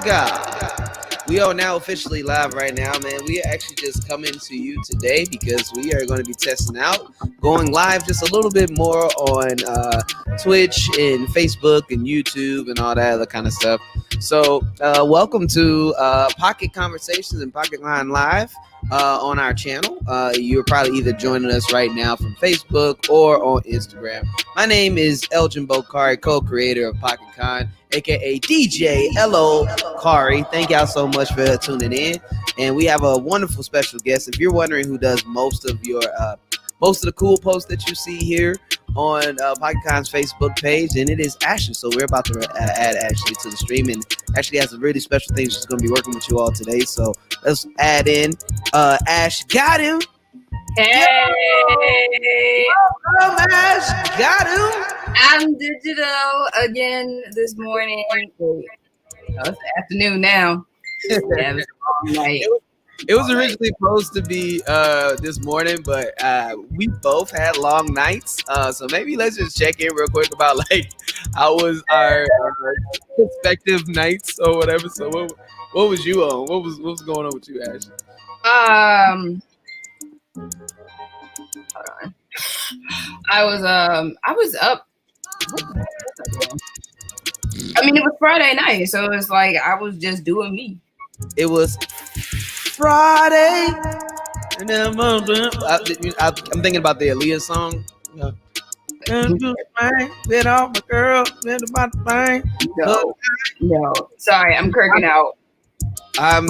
God. We are now officially live right now, man. We are actually just coming to you today because we are going to be testing out going live just a little bit more on Twitch and Facebook and YouTube and all that other kind of stuff. So welcome to Pocket Conversations and Pocket Line Live on our channel. You're probably either joining us right now from Facebook or on Instagram. My name is Elgin Bokari, co-creator of Pocket Con, aka DJ Elo Kari. Thank y'all so much for tuning in, and we have a wonderful special guest. If you're wondering who does most of the cool posts that you see here on Pocket Con's Facebook page, and it is Ashley. So we're about to add Ashley to the stream, and Ashley has a really special thing. She's going to be working with you all today. So let's add in Ash. Got him. Hey, welcome, Ash. Got him. I'm digital again this morning. Oh, it's afternoon now. Yeah, it was a long night. It was originally supposed to be this morning, but we both had long nights. So maybe let's just check in real quick about like how was our respective nights or whatever. So what was you on? What was going on with you, Ash? Hold on. I was up. I mean, it was Friday night, so it was like I was just doing me. It was Friday, and then I'm thinking about the Aaliyah song. With all my girl, about the thing. No. Sorry, I'm kirking out. I'm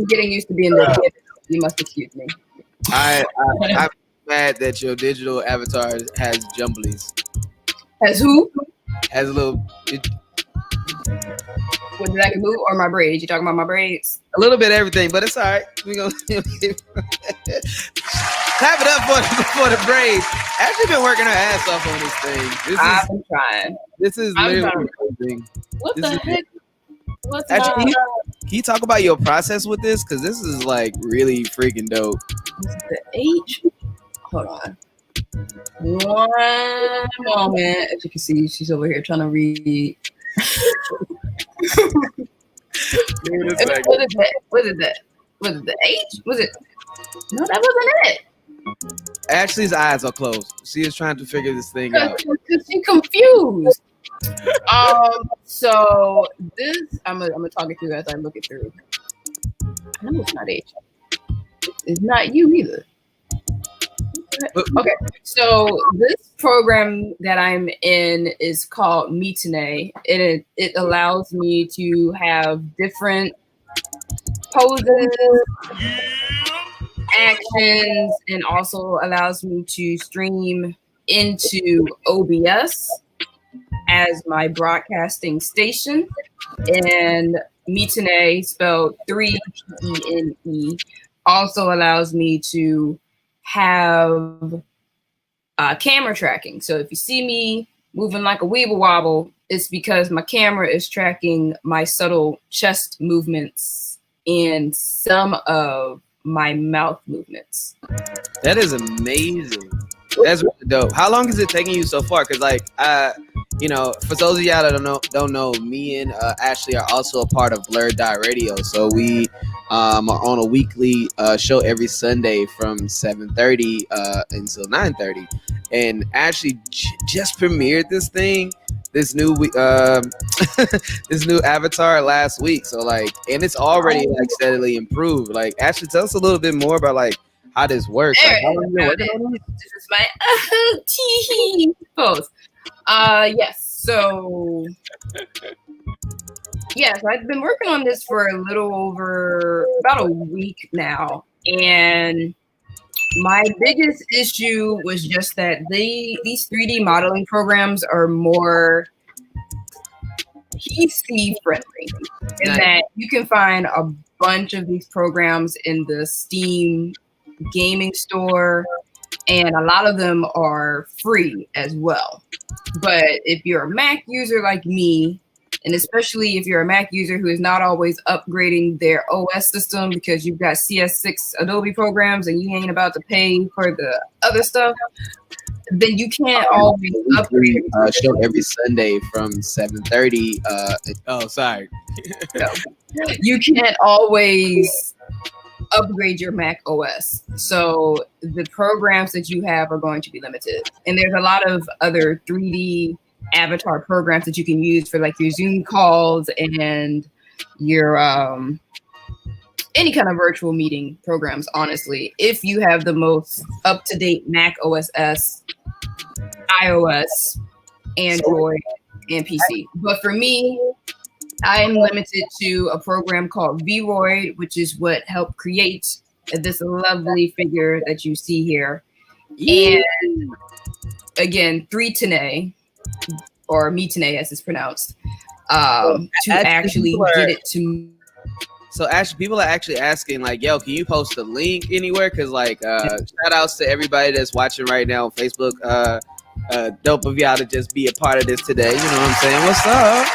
getting used to being the kid. You must excuse me. I'm mad that your digital avatar has jumblies. Has who? Has a little. What, did I move or my braids? You talking about my braids? A little bit of everything, but it's all right. We're going to clap it up for the braids. Actually been working her ass off on this thing. I've been trying. This is literally amazing. What the heck? What's actually, can you talk about your process with this? Because this is like really freaking dope. The H? Hold on. One moment. As you can see, she's over here trying to read. What is that? Was it the H? Was it? No, that wasn't it. Ashley's eyes are closed. She is trying to figure this thing out. Because she's confused. So this, I'm gonna talk it through as I look it through. I know it's not H. It's not you either. Okay, so this program that I'm in is called Meetine. It allows me to have different poses, actions, and also allows me to stream into OBS as my broadcasting station. And Meetine, spelled 3PENE, also allows me to have camera tracking. So if you see me moving like a weeble wobble, it's because my camera is tracking my subtle chest movements and some of my mouth movements. That is amazing. That's really dope. How long is it taking you so far? Because like for those of y'all that don't know, me and Ashley are also a part of Blurred Dot Radio. So we are on a weekly show every Sunday from 7:30 until 9:30. And Ashley just premiered this new this new avatar last week. So like, and it's already like steadily improved. Like, Ashley, tell us a little bit more about like how this works. Like, how long you been working on it? This is my tee pose. Yes. So yes, I've been working on this for a little over about a week now, and my biggest issue was just that these 3D modeling programs are more PC friendly, in that you can find a bunch of these programs in the Steam gaming store, and a lot of them are free as well. But if you're a Mac user like me, and especially if you're a Mac user who is not always upgrading their OS system because you've got CS6 Adobe programs and you ain't about to pay for the other stuff, then you can't always upgrade. Show every Sunday from 7:30. Sorry. you can't always upgrade your Mac OS. So the programs that you have are going to be limited. And there's a lot of other 3D avatar programs that you can use for like your Zoom calls and your any kind of virtual meeting programs, honestly, if you have the most up-to-date Mac OS X, iOS, Android, and PC. But for me, I am limited to a program called Vroid, which is what helped create this lovely figure that you see here. And again, 3Tene, or Mitene as it's pronounced, to actually get it to. So actually, people are actually asking, like, yo, can you post a link anywhere? Because, like, shout outs to everybody that's watching right now on Facebook. Dope of y'all to just be a part of this today. You know what I'm saying? What's up?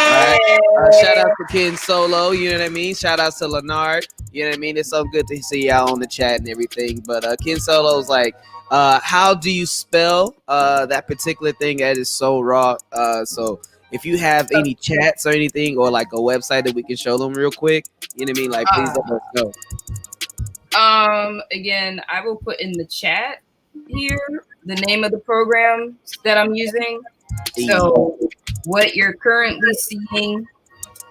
Right. Shout out to Ken Solo. You know what I mean? Shout outs to Leonard. You know what I mean? It's so good to see y'all on the chat and everything. But Ken Solo's like, how do you spell that particular thing that is so raw? So if you have any chats or anything, or like a website that we can show them real quick, you know what I mean? Like, please let us know. Again, I will put in the chat here the name of the program that I'm using. So what you're currently seeing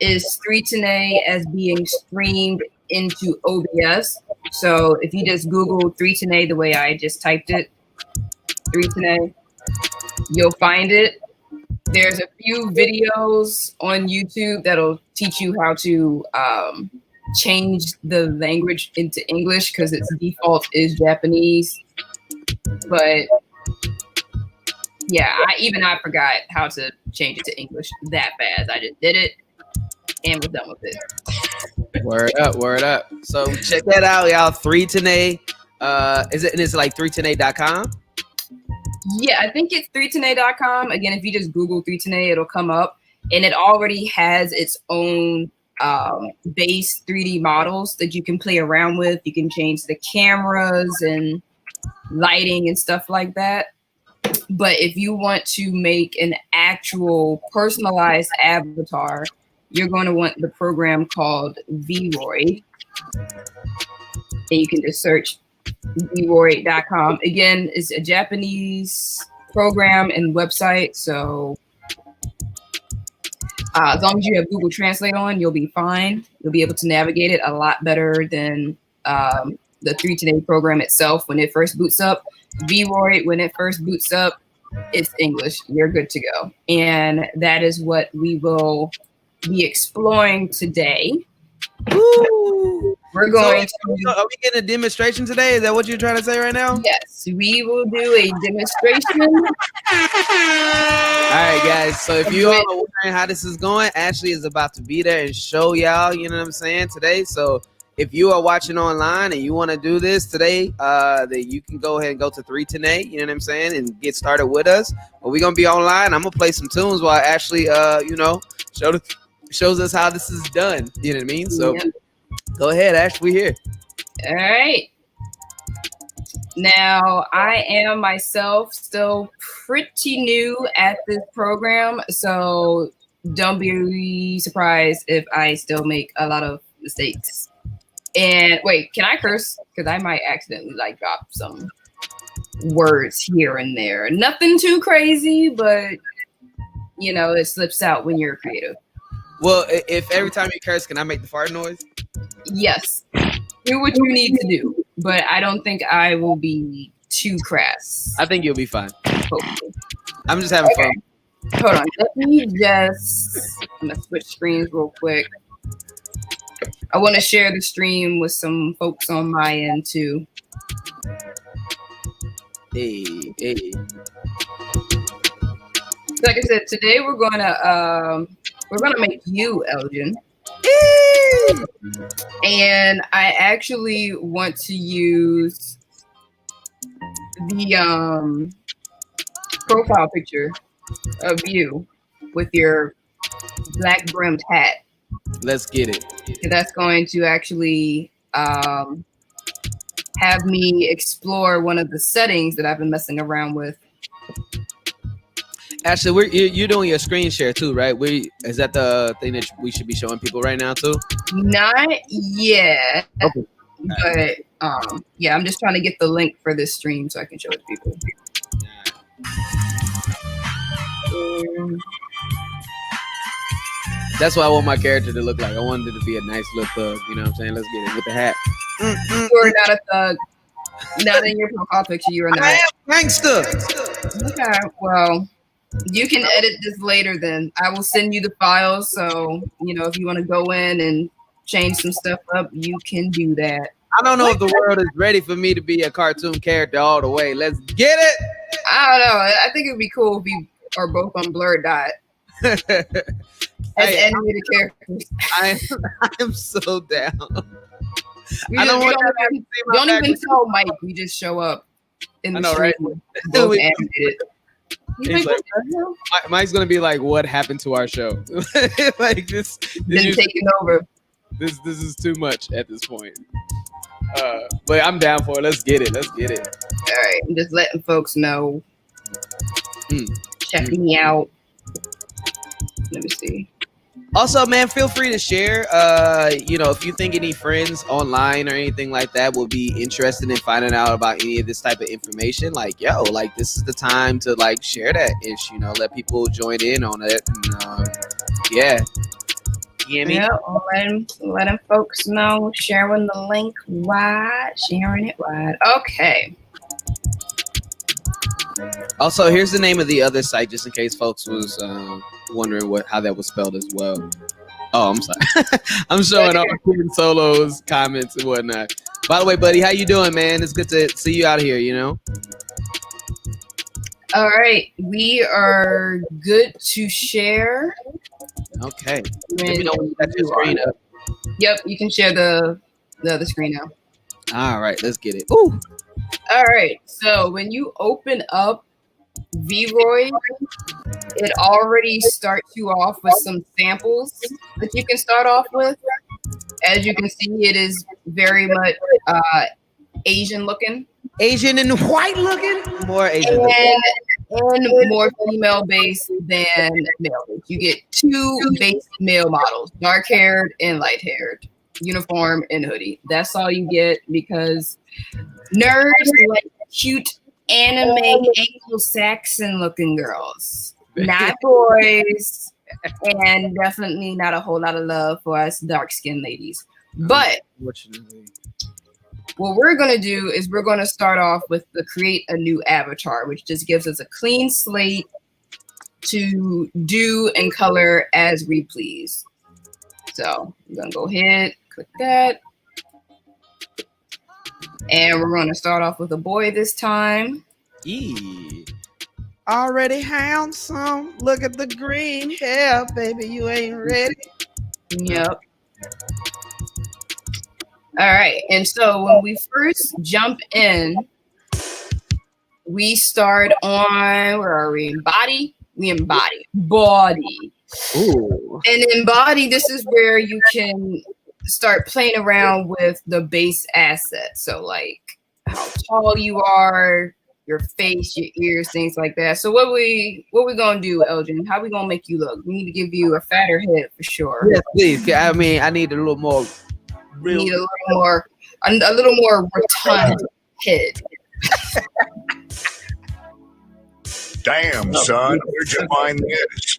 is 3Tene as being streamed into OBS. So if you just Google 3Tene the way I just typed it, 3Tene, you'll find it. There's a few videos on YouTube that'll teach you how to change the language into English because its default is Japanese. But yeah, I forgot how to change it to English that fast. I just did it and was done with it. Word up. So check that out, y'all. 3Tene. Is it like 3Tene.com? Yeah, I think it's 3Tene.com. Again, if you just Google 3Tene, it'll come up. And it already has its own base 3D models that you can play around with. You can change the cameras and lighting and stuff like that. But if you want to make an actual personalized avatar, you're going to want the program called Vroid. And you can just search Vroid.com. Again, it's a Japanese program and website. So as long as you have Google Translate on, you'll be fine. You'll be able to navigate it a lot better than the 3Tene program itself when it first boots up. Vroid, when it first boots up, it's English. You're good to go. And that is what we will be exploring today. Woo. We're going Are we getting a demonstration today? Is that what you're trying to say right now? Yes, we will do a demonstration. All right, guys. So if you all are wondering how this is going, Ashley is about to be there and show y'all, you know what I'm saying, today. So if you are watching online and you want to do this today, then you can go ahead and go to 3Tene, you know what I'm saying, and get started with us. But we're going to be online. I'm going to play some tunes while Ashley, shows us how this is done. You know what I mean? So Go ahead, Ash. We here. All right. Now, I am myself still pretty new at this program, so don't be surprised if I still make a lot of mistakes. And wait, can I curse? Because I might accidentally drop some words here and there. Nothing too crazy, but it slips out when you're creative. Well, if every time you curse, can I make the fart noise? Yes. Do what you need to do, but I don't think I will be too crass. I think you'll be fine. Hopefully. I'm just having fun. Hold on. Let me I'm going to switch screens real quick. I want to share the stream with some folks on my end too. Hey. Like I said, today we're gonna make you, Elgin. And I actually want to use the profile picture of you with your black brimmed hat. Let's get it. That's going to actually have me explore one of the settings that I've been messing around with. Actually, you're doing your screen share too, right? Is that the thing that we should be showing people right now too? Not yet, Okay. but yeah, I'm just trying to get the link for this stream so I can show it to people. That's what I want my character to look like. I wanted it to be a nice little thug. You know what I'm saying? Let's get it with the hat. You're not a thug. Not in your profile picture. You are not. I am gangster. Okay. Well, you can edit this later. Then I will send you the files. So if you want to go in and change some stuff up, you can do that. I don't know if the world is ready for me to be a cartoon character all the way. Let's get it. I don't know. I think it'd be cool if we are both on Blurred Dot as animated characters. I am so down. You I don't want don't even tell Mike. We just show up in the right? both animated. He's like, Mike's gonna be like, "What happened to our show?" Like this Then taking over. This is too much at this point. But I'm down for it. Let's get it. All right, I'm just letting folks know. Check me out. Let me see. Also, man, feel free to share. If you think any friends online or anything like that will be interested in finding out about any of this type of information, this is the time to share that ish. Let people join in on it. And, yeah. You hear me? Yeah, letting folks know. Sharing the link wide. Sharing it wide. Okay. Also, here's the name of the other site, just in case folks was wondering how that was spelled as well. Oh, I'm sorry. I'm showing all Kevin Solo's comments and whatnot. By the way, buddy, how you doing, man? It's good to see you out here, All right. We are good to share. Okay. Let me know when you got your screen up. Yep, you can share the other screen now. All right, let's get it. Ooh. All right. So when you open up VRoid, it already starts you off with some samples that you can start off with. As you can see, it is very much Asian looking. Asian and white looking? More Asian and more female based than male based. You get two base male models, dark haired and light haired, uniform and hoodie. That's all you get because nerds like cute anime Anglo-Saxon looking girls, not boys, and definitely not a whole lot of love for us dark-skinned ladies. But what we're going to do is we're going to start off with the create a new avatar, which just gives us a clean slate to do and color as we please. So I'm going to go ahead, click that. And we're going to start off with a boy this time. Already handsome. Look at the green hair, baby. You ain't ready. Yep. All right. And so when we first jump in, we start on, where are we? Body? We in body. Body. Ooh. And in body, this is where you can start playing around with the base assets. So like how tall you are, your face, your ears, things like that. So what we gonna do, Elgin? How we gonna make you look? We need to give you a fatter head for sure. Yes, please. I mean, I need a little more. We need a little more rotund head. Damn, son, where'd you find this?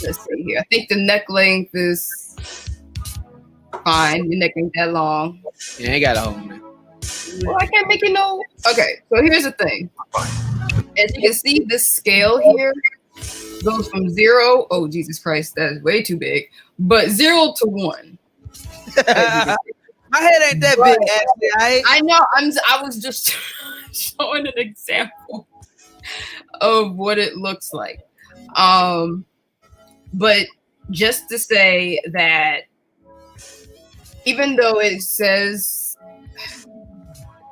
Let's see here. I think the neck length is fine. Your neck ain't that long. Yeah, I got a home, man. Well, I can't make it no. Okay, so here's the thing. As you can see, this scale here goes from 0. Oh, Jesus Christ, that is way too big. But 0 to 1. My head ain't that big, actually. I know. I was just showing an example of what it looks like. But just to say that even though it says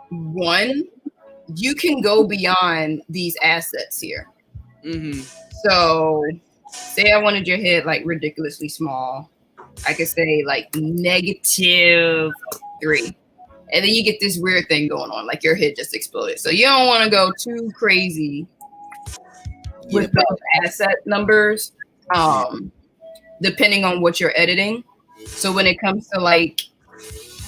1, you can go beyond these assets here. Mm-hmm. So say I wanted your head like ridiculously small. I could say like -3. And then you get this weird thing going on, like your head just exploded. So you don't want to go too crazy with those asset numbers, depending on what you're editing. So when it comes to like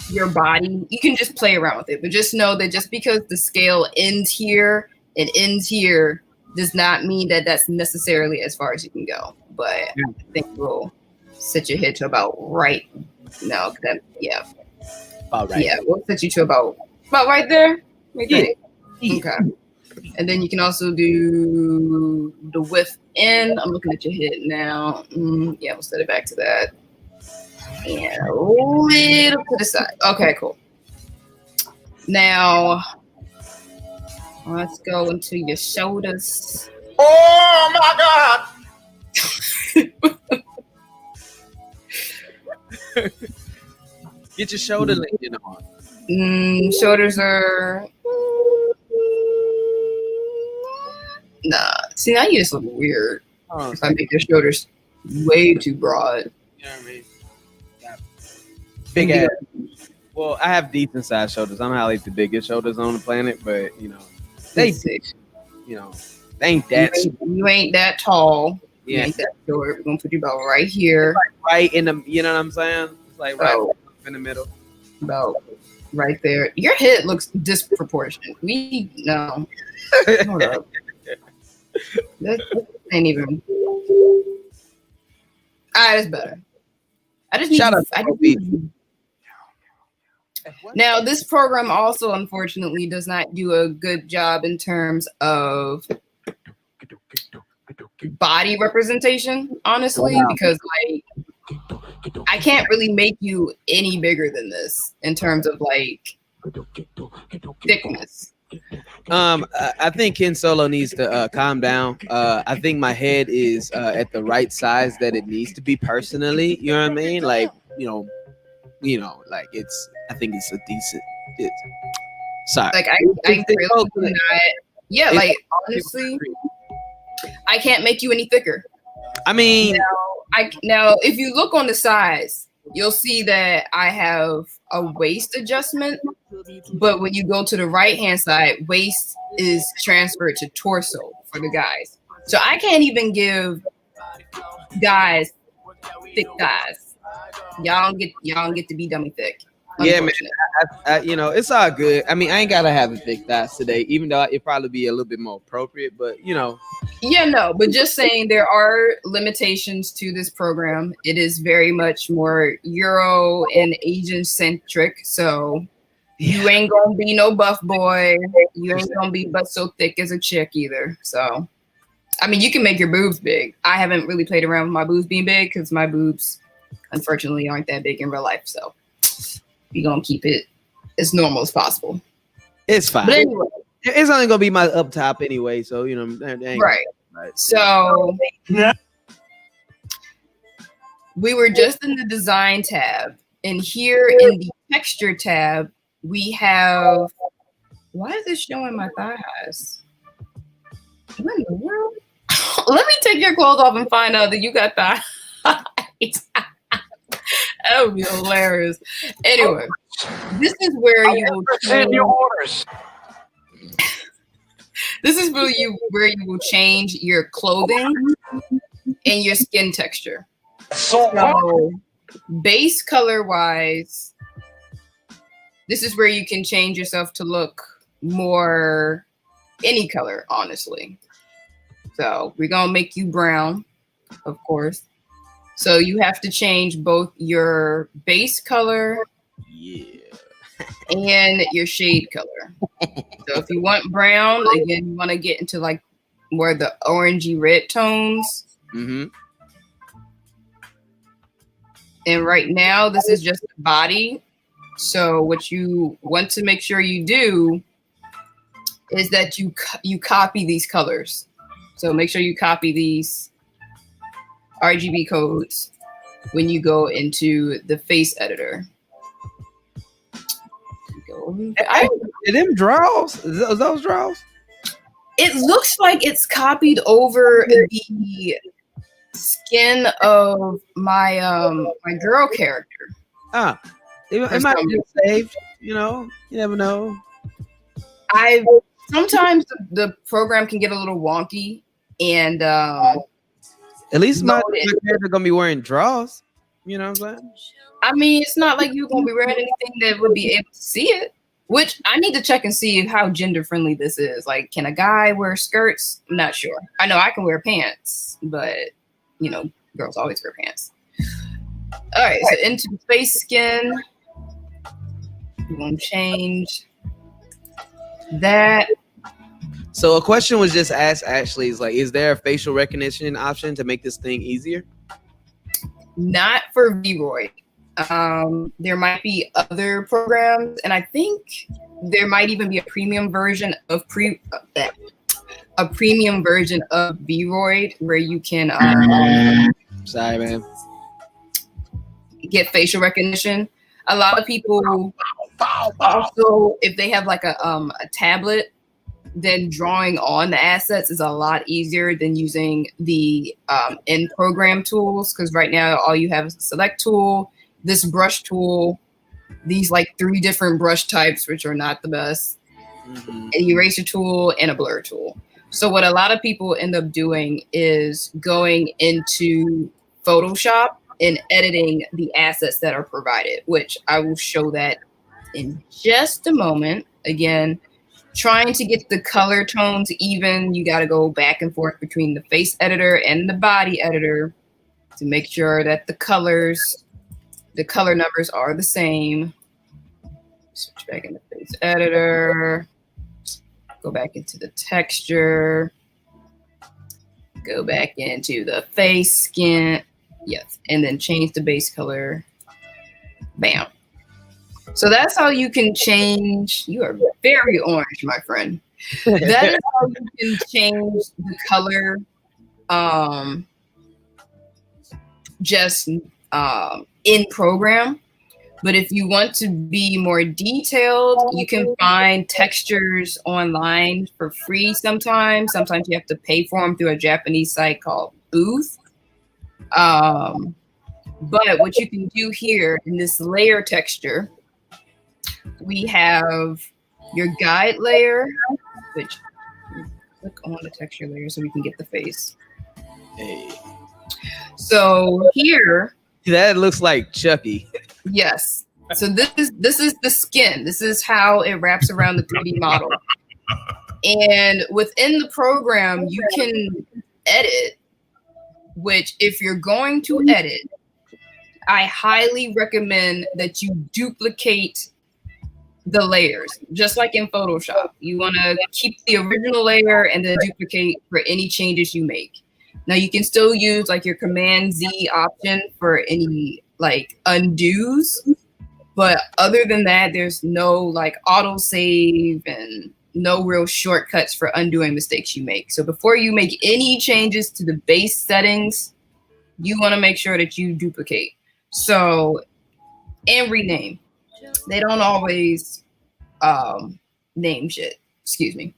your body, you can just play around with it, but just know that just because the scale ends here and ends here does not mean that that's necessarily as far as you can go. But I think we'll set your head to about right. No, that About right. Yeah, we'll set you to about right there. Okay. And then you can also do the width in. I'm looking at your head now. Yeah, we'll set it back to that. And a little to the side. Okay, cool. Now, let's go into your shoulders. Oh my God! Get your shoulder leaning on. Shoulders are. Nah. See, now you just look weird. Oh, If I make your shoulders way too broad. you know what I mean? Big ass. Well, I have decent sized shoulders. I'm not like the biggest shoulders on the planet, but you know, they ain't that. You ain't that tall. You Yeah, ain't that short. We're gonna put you about right here. right in the. You know what I'm saying? It's like right in the middle. About right there. Your head looks disproportionate. No. Hold up. That ain't even. That's better. I just need. Shout out I to just need- Now, this program also, unfortunately, does not do a good job in terms of body representation, honestly, because like I can't really make you any bigger than this in terms of like thickness. I think Ken Solo needs to calm down. I think my head is at the right size that it needs to be personally. You know what I mean? Like, you know, like it's. I think it's a decent. Sorry. Like I really not. Yeah, like honestly, I can't make you any thicker. I mean, now if you look on the sides, you'll see that I have a waist adjustment, but when you go to the right hand side, waist is transferred to torso for the guys. So I can't even give guys thick thighs. Y'all don't get to be dummy thick. yeah, man. You know, it's all good. I mean, I ain't gotta have the thick thighs today, even though it'd probably be a little bit more appropriate. But you know, Yeah, no, but just saying there are limitations to this program. It is very much more Euro and Asian centric. So you ain't gonna be no buff boy. You ain't gonna be but so thick as a chick either. So, I mean, you can make your boobs big. I haven't really played around with my boobs being big because my boobs, unfortunately, aren't that big in real life. So we're gonna keep it as normal as possible. it's fine. But anyway, It's only gonna be my up top anyway, so you know, right. So we were just in the design tab, and here in the texture tab, we have. Why is this showing my thighs? What in the world? Let me take your clothes off and find out that you got thighs. That would be hilarious. Anyway, this is where you will change your orders. This is where you will change your clothing and your skin texture. So, base color wise, this is where you can change yourself to look more any color, honestly. So we're gonna make you brown, of course. So you have to change both your base color and your shade color. So if you want brown, again, you want to get into like more the orangey red tones. Mm-hmm. And right now, this is just the body. So what you want to make sure you do is that you copy these colors. So make sure you copy these RGB codes when you go into the face editor. Them draws? Those draws? It looks like it's copied over the skin of my my girl character. It might be saved. You know, you never know. Sometimes the program can get a little wonky and At least my load it. character gonna be wearing drawers. You know what I'm saying? I mean, it's not like you're gonna be wearing anything that would be able to see it. Which I need to check and see how gender friendly this is. Like, can a guy wear skirts? I'm not sure. I know I can wear pants, but you know, girls always wear pants. All right, so into face skin, we're gonna change that. So a question was just asked. Actually, is like, is there a facial recognition option to make this thing easier? Not for Vroid. There might be other programs, and I think there might even be a premium version of Vroid where you can Sorry, man. get facial recognition. A lot of people also, if they have like a tablet, then drawing on the assets is a lot easier than using the in-program tools, because right now all you have is a select tool, this brush tool, these like 3 different brush types, which are not the best, an eraser tool, and a blur tool. So what a lot of people end up doing is going into Photoshop and editing the assets that are provided, which I will show that in just a moment. Again, trying to get the color tones even, you got to go back and forth between the face editor and the body editor to make sure that the color numbers are the same. Switch back into face editor, go back into the texture, go back into the face skin, yes, and then change the base color. Bam. So that's how you can change. You are very orange, my friend. That is how you can change the color. Just in program. But if you want to be more detailed, you can find textures online for free sometimes. Sometimes you have to pay for them through a Japanese site called Booth. But what you can do here in this layer texture, we have your guide layer, which click on the texture layer so we can get the face. Hey. So here, that looks like Chucky. yes. So this is the skin. This is how it wraps around the 3D model. And within the program, you can edit, which if you're going to edit, I highly recommend that you duplicate the layers, just like in Photoshop. You want to keep the original layer and then duplicate for any changes you make. Now you can still use like your Command Z option for any like undos, but other than that, there's no like auto save and no real shortcuts for undoing mistakes you make. So before you make any changes to the base settings, you want to make sure that you duplicate. So, and rename. They don't always name shit. Excuse me.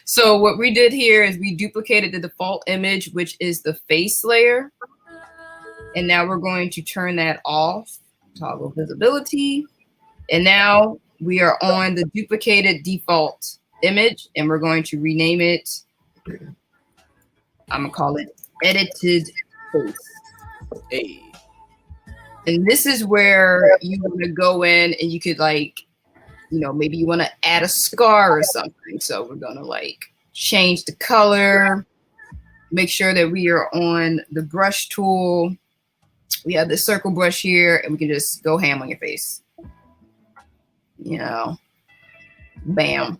So what we did here is we duplicated the default image, which is the face layer. And now we're going to turn that off, toggle visibility. And now we are on the duplicated default image, and we're going to rename it. I'm gonna call it edited face. Hey. And this is where you want to go in and you could like, you know, maybe you want to add a scar or something. So we're going to like change the color, make sure that we are on the brush tool. We have the circle brush here and we can just go ham on your face. You know, bam.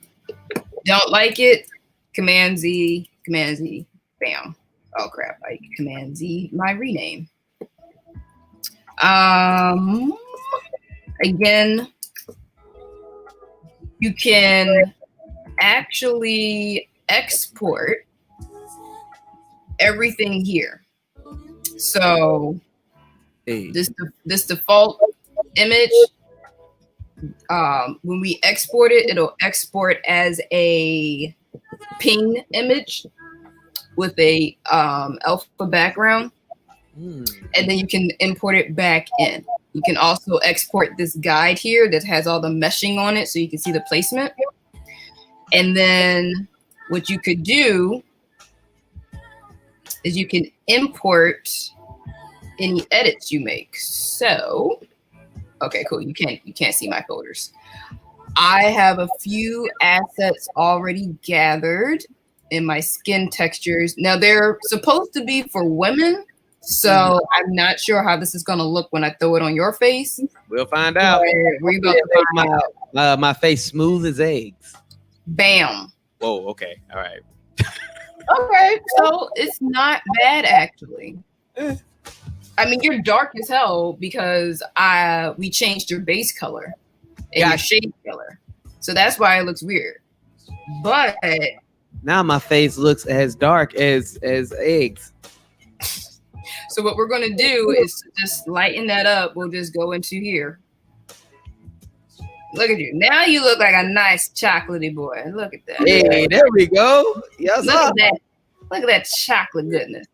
Don't like it? Command Z, bam. Oh crap, I Command Z, my rename. Again, you can actually export everything here. So Hey. this default image, when we export it, it'll export as a ping image with a alpha background. And then you can import it back in. You can also export this guide here that has all the meshing on it so you can see the placement. And then what you could do is you can import any edits you make. So, okay, cool. You can't see my folders. I have a few assets already gathered in my skin textures. Now they're supposed to be for women, so I'm not sure how this is gonna look when I throw it on your face. We'll find out. We're about to find out. My face smooth as eggs. Bam. Whoa. Okay. All right. Okay, so it's not bad actually. I mean, you're dark as hell because we changed your base color and your shade color, so that's why it looks weird. But now my face looks as dark as eggs. So what we're gonna do is just lighten that up. We'll just go into here. Look at you. Now you look like a nice chocolatey boy. Look at that. Hey, there we go. Yes, look at that. Look at that chocolate goodness.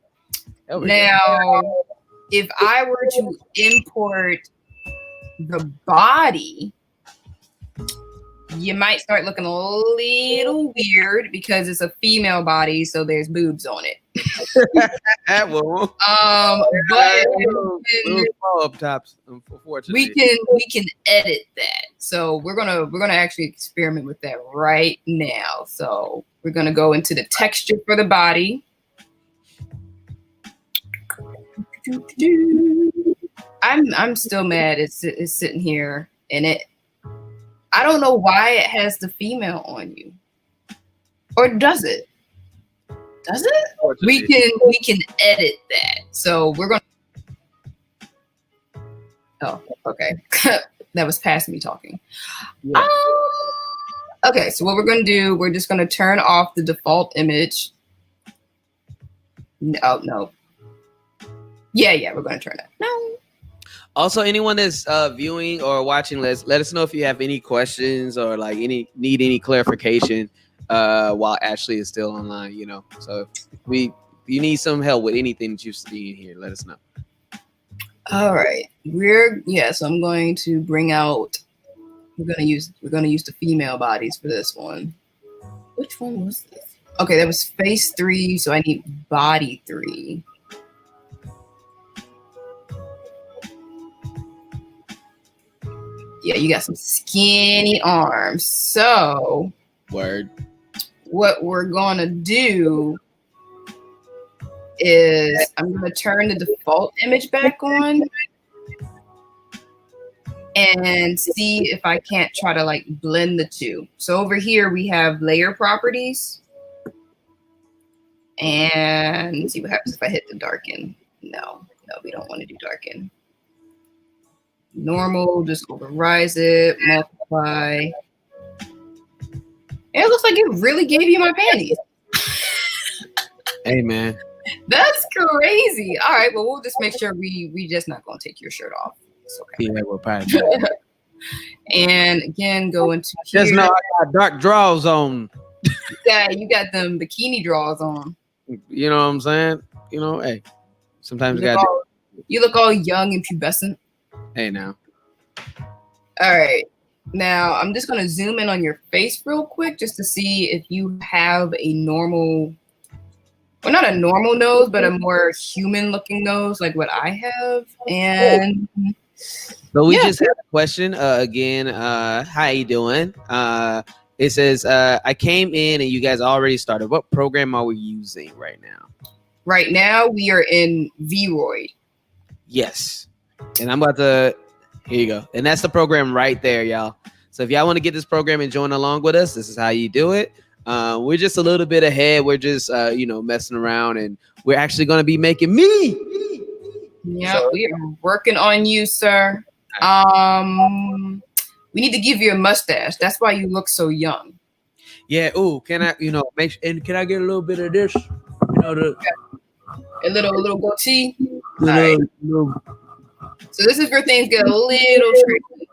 Now, if I were to import the body, you might start looking a little weird because it's a female body, so there's boobs on it. That will. But little up tops, unfortunately. we can edit that. So we're gonna actually experiment with that right now. So we're gonna go into the texture for the body. I'm still mad. It's sitting here and I don't know why it has the female on you. Or does it? Does it? We can edit that. So we're gonna. Oh, okay. That was past me talking. Yeah. Okay, so what we're gonna do, we're just gonna turn off the default image. No. Yeah, we're gonna turn it. No. Also, anyone that's viewing or watching, let us know if you have any questions or like need any clarification while Ashley is still online. You know, so if you need some help with anything that you see in here, let us know. All right, so I'm going to bring out. We're gonna use the female bodies for this one. Which one was this? Okay, that was face 3, so I need body 3. Yeah, you got some skinny arms. So, word. What we're gonna do is I'm gonna turn the default image back on and see if I can't try to like blend the two. So over here we have layer properties, and see what happens if I hit the darken. No, we don't want to do darken. Normal, just overrise it, multiply. It looks like it really gave you my panties. Hey, man. That's crazy. All right, well, we'll just make sure we just not going to take your shirt off. It's okay. Yeah, we're probably. And again, go into just here. know I got dark drawers on. Yeah, you got them bikini drawers on. You know what I'm saying? You know, hey, sometimes you look all young and pubescent. Hey, now. All right. Now, I'm just going to zoom in on your face real quick just to see if you have a normal, well, not a normal nose, but a more human-looking nose like what I have. And so we just had a question again. How you doing? It says, I came in and you guys already started. What program are we using right now? Right now, we are in Vroid. Yes. And I'm about to, here you go. And that's the program right there, y'all. So if y'all want to get this program and join along with us, this is how you do it. We're just a little bit ahead. We're just, messing around, and we're actually going to be making me. Yeah, so, we are working on you, sir. We need to give you a mustache. That's why you look so young. Yeah. Ooh, can I, make sure, and can I get a little bit of this? A little goatee. Little. So this is where things get a little tricky.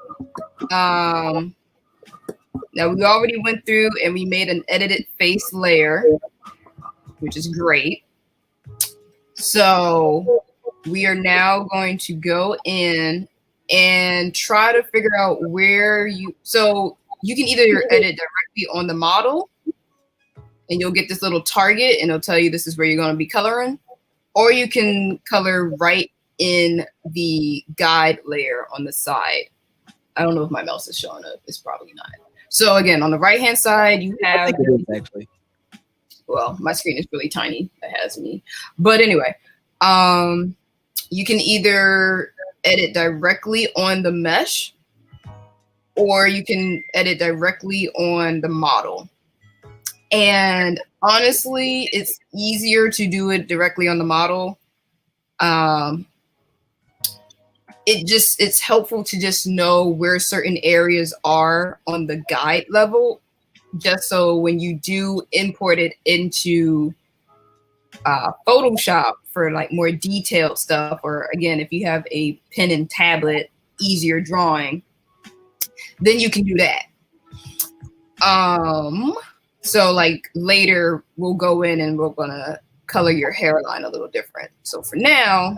Now we already went through and we made an edited face layer, which is great. So we are now going to go in and try to figure out where so you can either edit directly on the model and you'll get this little target and it'll tell you this is where you're going to be coloring, or you can color right in the guide layer on the side. I don't know if my mouse is showing up. It's probably not. So again, on the right-hand side, you I have, think it is actually. well, my screen is really tiny. That has me. But anyway, you can either edit directly on the mesh, or you can edit directly on the model. And honestly, it's easier to do it directly on the model. It's helpful to just know where certain areas are on the guide level, just so when you do import it into Photoshop for like more detailed stuff, or again, if you have a pen and tablet, easier drawing, then you can do that. So like later we'll go in and we're gonna color your hairline a little different. So for now,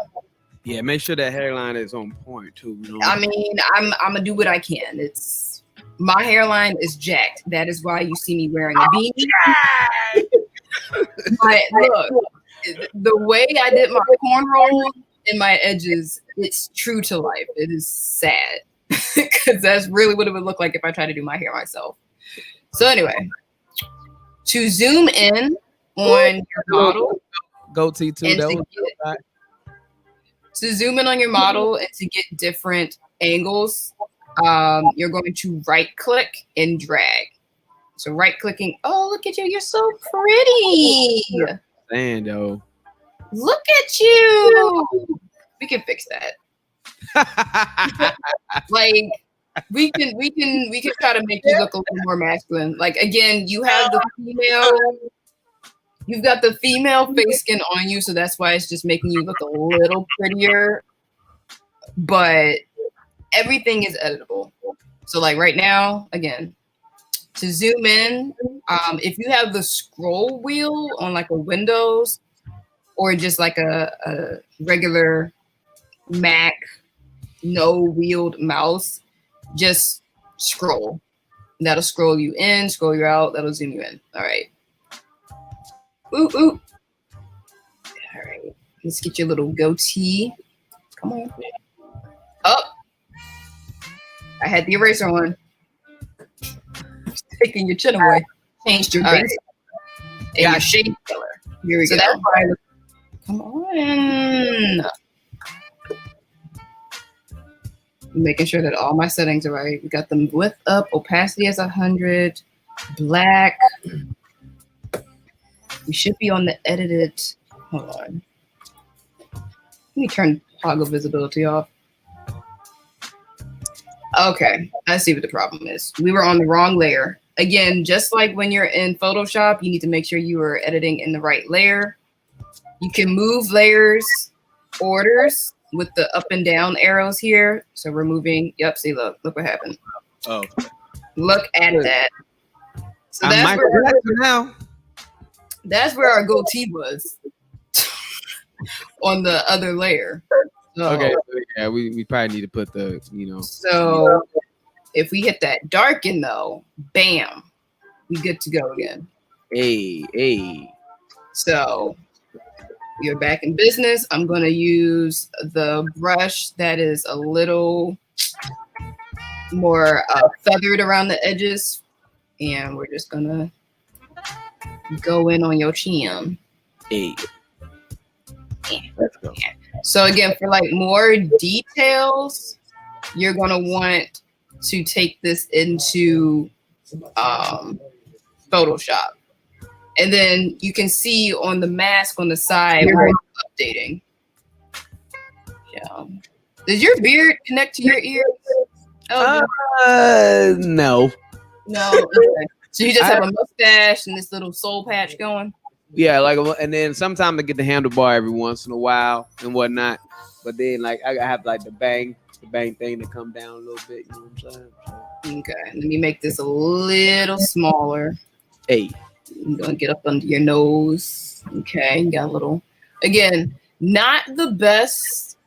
Yeah, make sure that hairline is on point too. You know? I mean, I'm gonna do what I can. It's my hairline is jacked. That is why you see me wearing a beanie. But look, the way I did my cornrow and my edges, it's true to life. It is sad because that's really what it would look like if I tried to do my hair myself. So anyway, to zoom in on your model, goatee too. and That to was get, to zoom in on your model and to get different angles, you're going to right click and drag. So right clicking, oh, look at you, you're so pretty. saying though. Look at you. We can fix that. Like we can try to make you look a little more masculine. Like again, you have the female, you've got the female face skin on you, so that's why it's just making you look a little prettier. But everything is editable. So like right now, again, to zoom in, if you have the scroll wheel on like a Windows or just like a regular Mac, no wheeled mouse, just scroll. That'll scroll you in, scroll you out, that'll zoom you in. All right. Ooh, ooh. All right. Let's get your little goatee. Come on. Up. I had the eraser on. Taking your chin away. Changed your base and your shade color. Here we go. That's why come on. Making sure that all my settings are right. We got them width up, opacity is 100, black. We should be on the edited. Hold on. Let me turn toggle visibility off. Okay, I see what the problem is. We were on the wrong layer. Again, just like when you're in Photoshop, you need to make sure you are editing in the right layer. You can move layers, orders with the up and down arrows here. So we're moving. Yep, see, look what happened. Oh, look at that. So that's where our goatee was on the other layer. So, okay, yeah, we probably need to put the, So if we hit that darken though, bam, we good to go again. Hey. So you're back in business. I'm going to use the brush that is a little more feathered around the edges. And we're just going to go in on your chin. Hey. Let's go. So again, for like more details, you're going to want to take this into Photoshop. And then you can see on the mask on the side where it's updating. Yeah. Does your beard connect to your ears? Oh, no. No. Okay. So you just have a mustache and this little soul patch going? Yeah, and then sometimes I get the handlebar every once in a while and whatnot. But then like I have like the bang thing to come down a little bit. You know what I'm saying? Okay. Let me make this a little smaller. Hey. I'm gonna get up under your nose. Okay, got a little. Again, not the best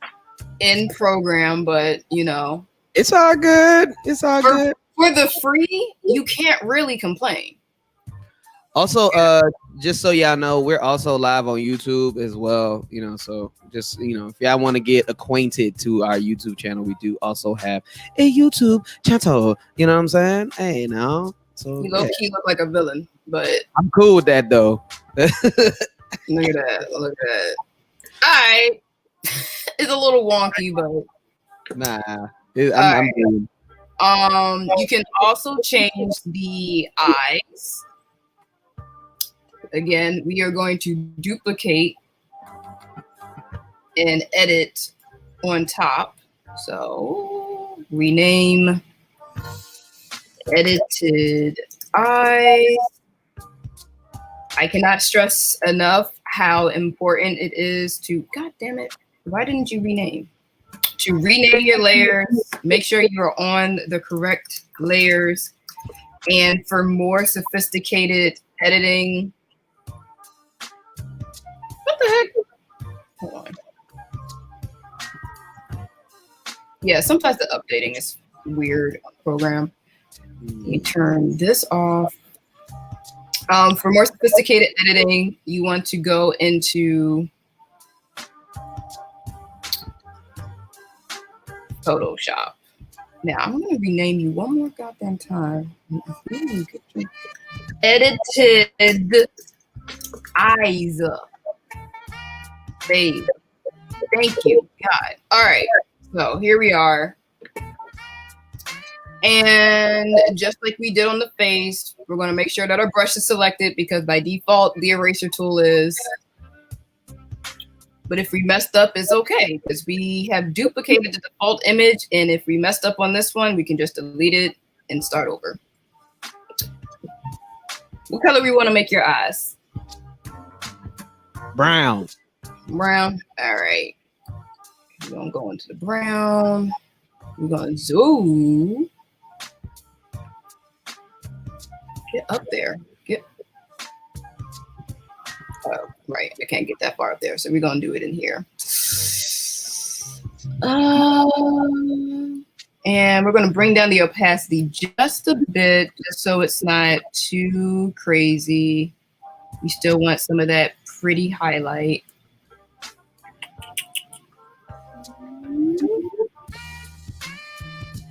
in program, but it's all good. It's all good. For the free, you can't really complain. Also, just so y'all know, we're also live on YouTube as well. So just if y'all want to get acquainted to our YouTube channel, we do also have a YouTube channel. You know what I'm saying? Hey, now, so You low key look like a villain, but I'm cool with that though. look at that. Look at that. All right. It's a little wonky, but Nah, right. good. You can also change the eyes. Again, we are going to duplicate and edit on top. So rename edited eyes. I cannot stress enough how important it is to, God damn it, why didn't you rename? To rename your layers, make sure you are on the correct layers. And for more sophisticated editing, what the heck? Hold on. Yeah, sometimes the updating is weird on the program. Let me turn this off. For more sophisticated editing, you want to go into Photoshop. Now, I'm going to rename you one more goddamn time. Edited eyes. Babe. Thank you, God. All right. So here we are. And just like we did on the face, we're going to make sure that our brush is selected because by default, the eraser tool is. But if we messed up, it's okay because we have duplicated the default image. And if we messed up on this one, we can just delete it and start over. What color we want to make your eyes? Brown. Brown. All right. We're going to go into the brown. We're going to zoom. Get up there. Oh, right. I can't get that far up there. So we're going to do it in here. And we're going to bring down the opacity just a bit, just so it's not too crazy. We still want some of that pretty highlight.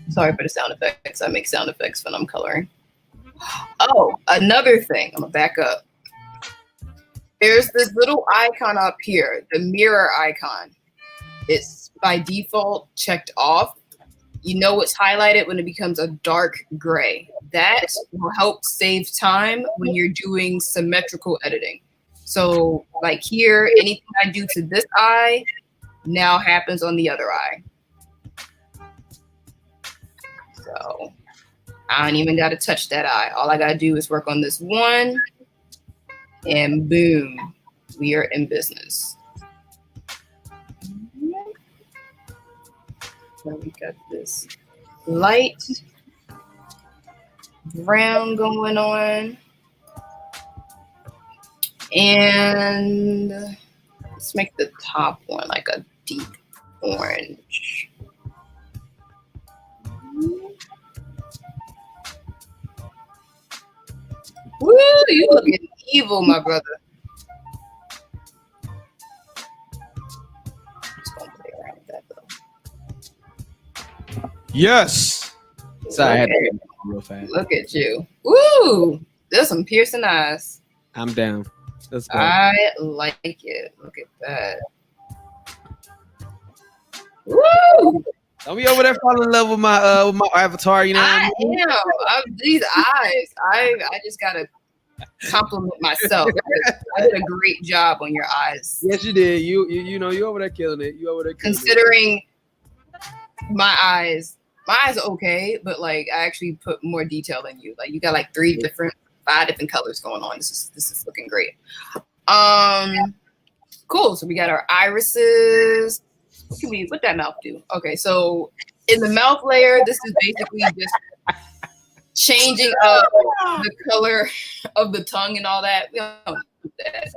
Sorry for the sound effects. I make sound effects when I'm coloring. Oh, another thing. I'm going to back up. There's this little icon up here, the mirror icon. It's by default checked off. You know it's highlighted when it becomes a dark gray. That will help save time when you're doing symmetrical editing. So like here, anything I do to this eye now happens on the other eye. So I don't even got to touch that eye. All I got to do is work on this one. And boom, we are in business. So we got this light brown going on. And let's make the top one like a deep orange. Woo, you looking evil, my brother. Just gonna play around with that though. Yes. Sorry, I had to get real fast. Look at you. Woo! There's some piercing eyes. I'm down. Let's go. I like it. Look at that. Woo! Don't be over there falling in love with my avatar, you know. I am. These eyes. I just gotta compliment myself. I did a great job on your eyes. Yes, you did. You know you over there killing it. You over there killing Considering my eyes are okay, but like I actually put more detail than you. Like you got like 5 different colors going on. This is looking great. Cool. So we got our irises. What that mouth do? Okay, so in the mouth layer, this is basically just changing up the color of the tongue and all that. We don't do that.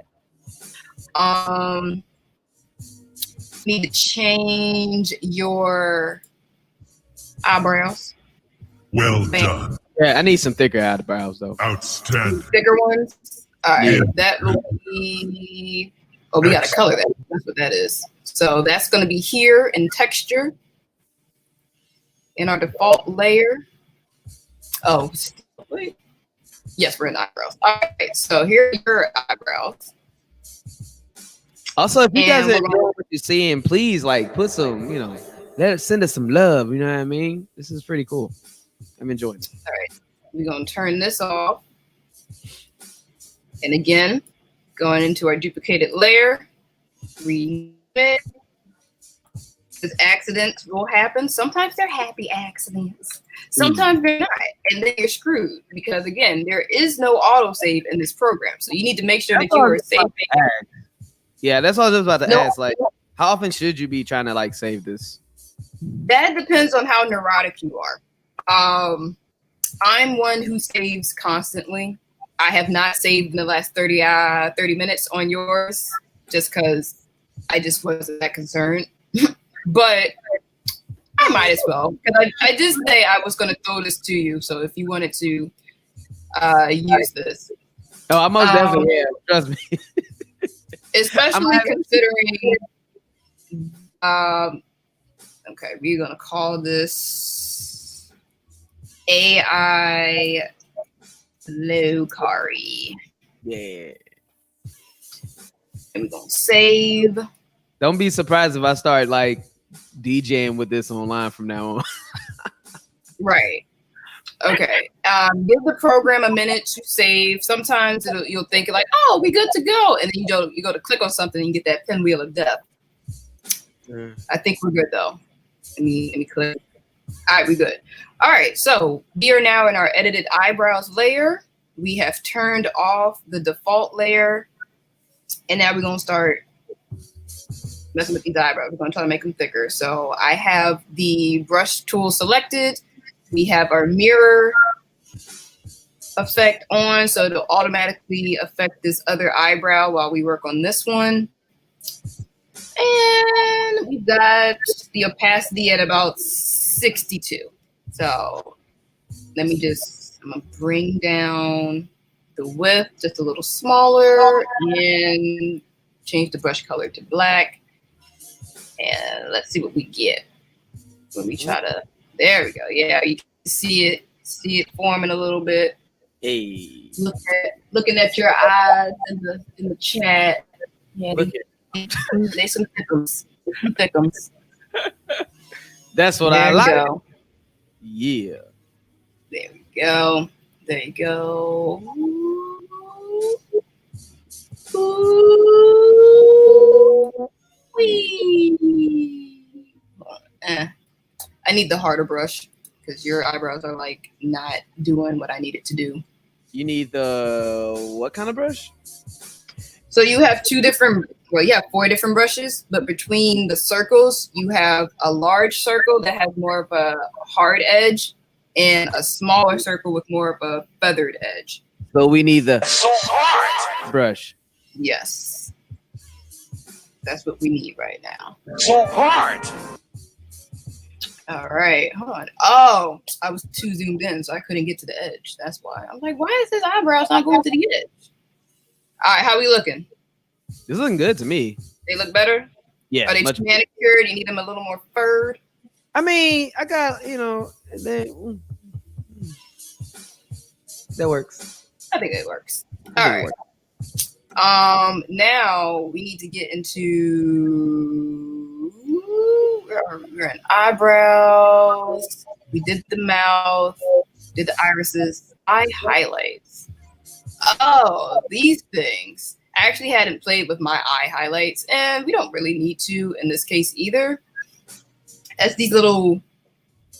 Need to change your eyebrows. Well Bam. done. Yeah, I need some thicker eyebrows though. Outstanding. Thicker ones. All right, Yeah. that will be. Oh, we got to color that. That's what that is. So that's going to be here in texture in our default layer. Oh, wait. Yes, we're in eyebrows. All right, so here are your eyebrows. Also, if you guys And we're enjoy gonna- what you're seeing, please like put some, send us some love. You know what I mean? This is pretty cool. I'm enjoying it. All right, we're going to turn this off. And again, going into our duplicated layer, remove it. Because accidents will happen. Sometimes they're happy accidents. Sometimes they're not. And then you're screwed. Because again, there is no autosave in this program. So you need to make sure that you are saving. Yeah, that's what I was about to No. ask. Like, how often should you be trying to like save this? That depends on how neurotic you are. I'm one who saves constantly. I have not saved in the last 30 minutes on yours just because I just wasn't that concerned. But I might as well. Because I did say I was going to throw this to you. So if you wanted to use this. Oh, I most definitely am. Trust me. Especially considering, okay, we're going to call this AI Lokari. Yeah. And we're going to save. Don't be surprised if I start like DJing with this online from now on. Right. Okay. Give the program a minute to save. Sometimes you'll think like, oh, we good to go. And then you go to click on something and you get that pinwheel of death. I think we're good though. Let me click. All right, we good. All right, so we are now in our edited eyebrows layer. We have turned off the default layer. And now we're gonna start messing with these eyebrows. We're gonna try to make them thicker. So I have the brush tool selected. We have our mirror effect on, so it'll automatically affect this other eyebrow while we work on this one. And we got the opacity at about 62. So I'm gonna bring down the width just a little smaller and change the brush color to black. And let's see what we get when we try to, there we go. Yeah, you can see it forming a little bit. Hey. Looking at your eyes in the chat. Yeah, Look they some thickums. That's what There I we like. go. Yeah. There we go. There you go. Ooh. Wee. I need the harder brush because your eyebrows are like not doing what I need it to do. You need the what kind of brush? So you have you have 4 different brushes, but between the circles, you have a large circle that has more of a hard edge and a smaller circle with more of a feathered edge. So we need the So hard. brush. Yes. That's what we need right now. So hard. All right, hold on. Oh, I was too zoomed in, so I couldn't get to the edge. That's why. I'm like, why is his eyebrows not going to the edge? All right, how we looking? This is looking good to me. They look better? Yeah. Are they much- too manicured? You need them a little more furred? I mean, I got, that works. I think it works. I All think it right. works. Now we need to get into we're in eyebrows. We did the mouth, did the irises, eye highlights. Oh, these things. I actually hadn't played with my eye highlights, and we don't really need to in this case either. As these little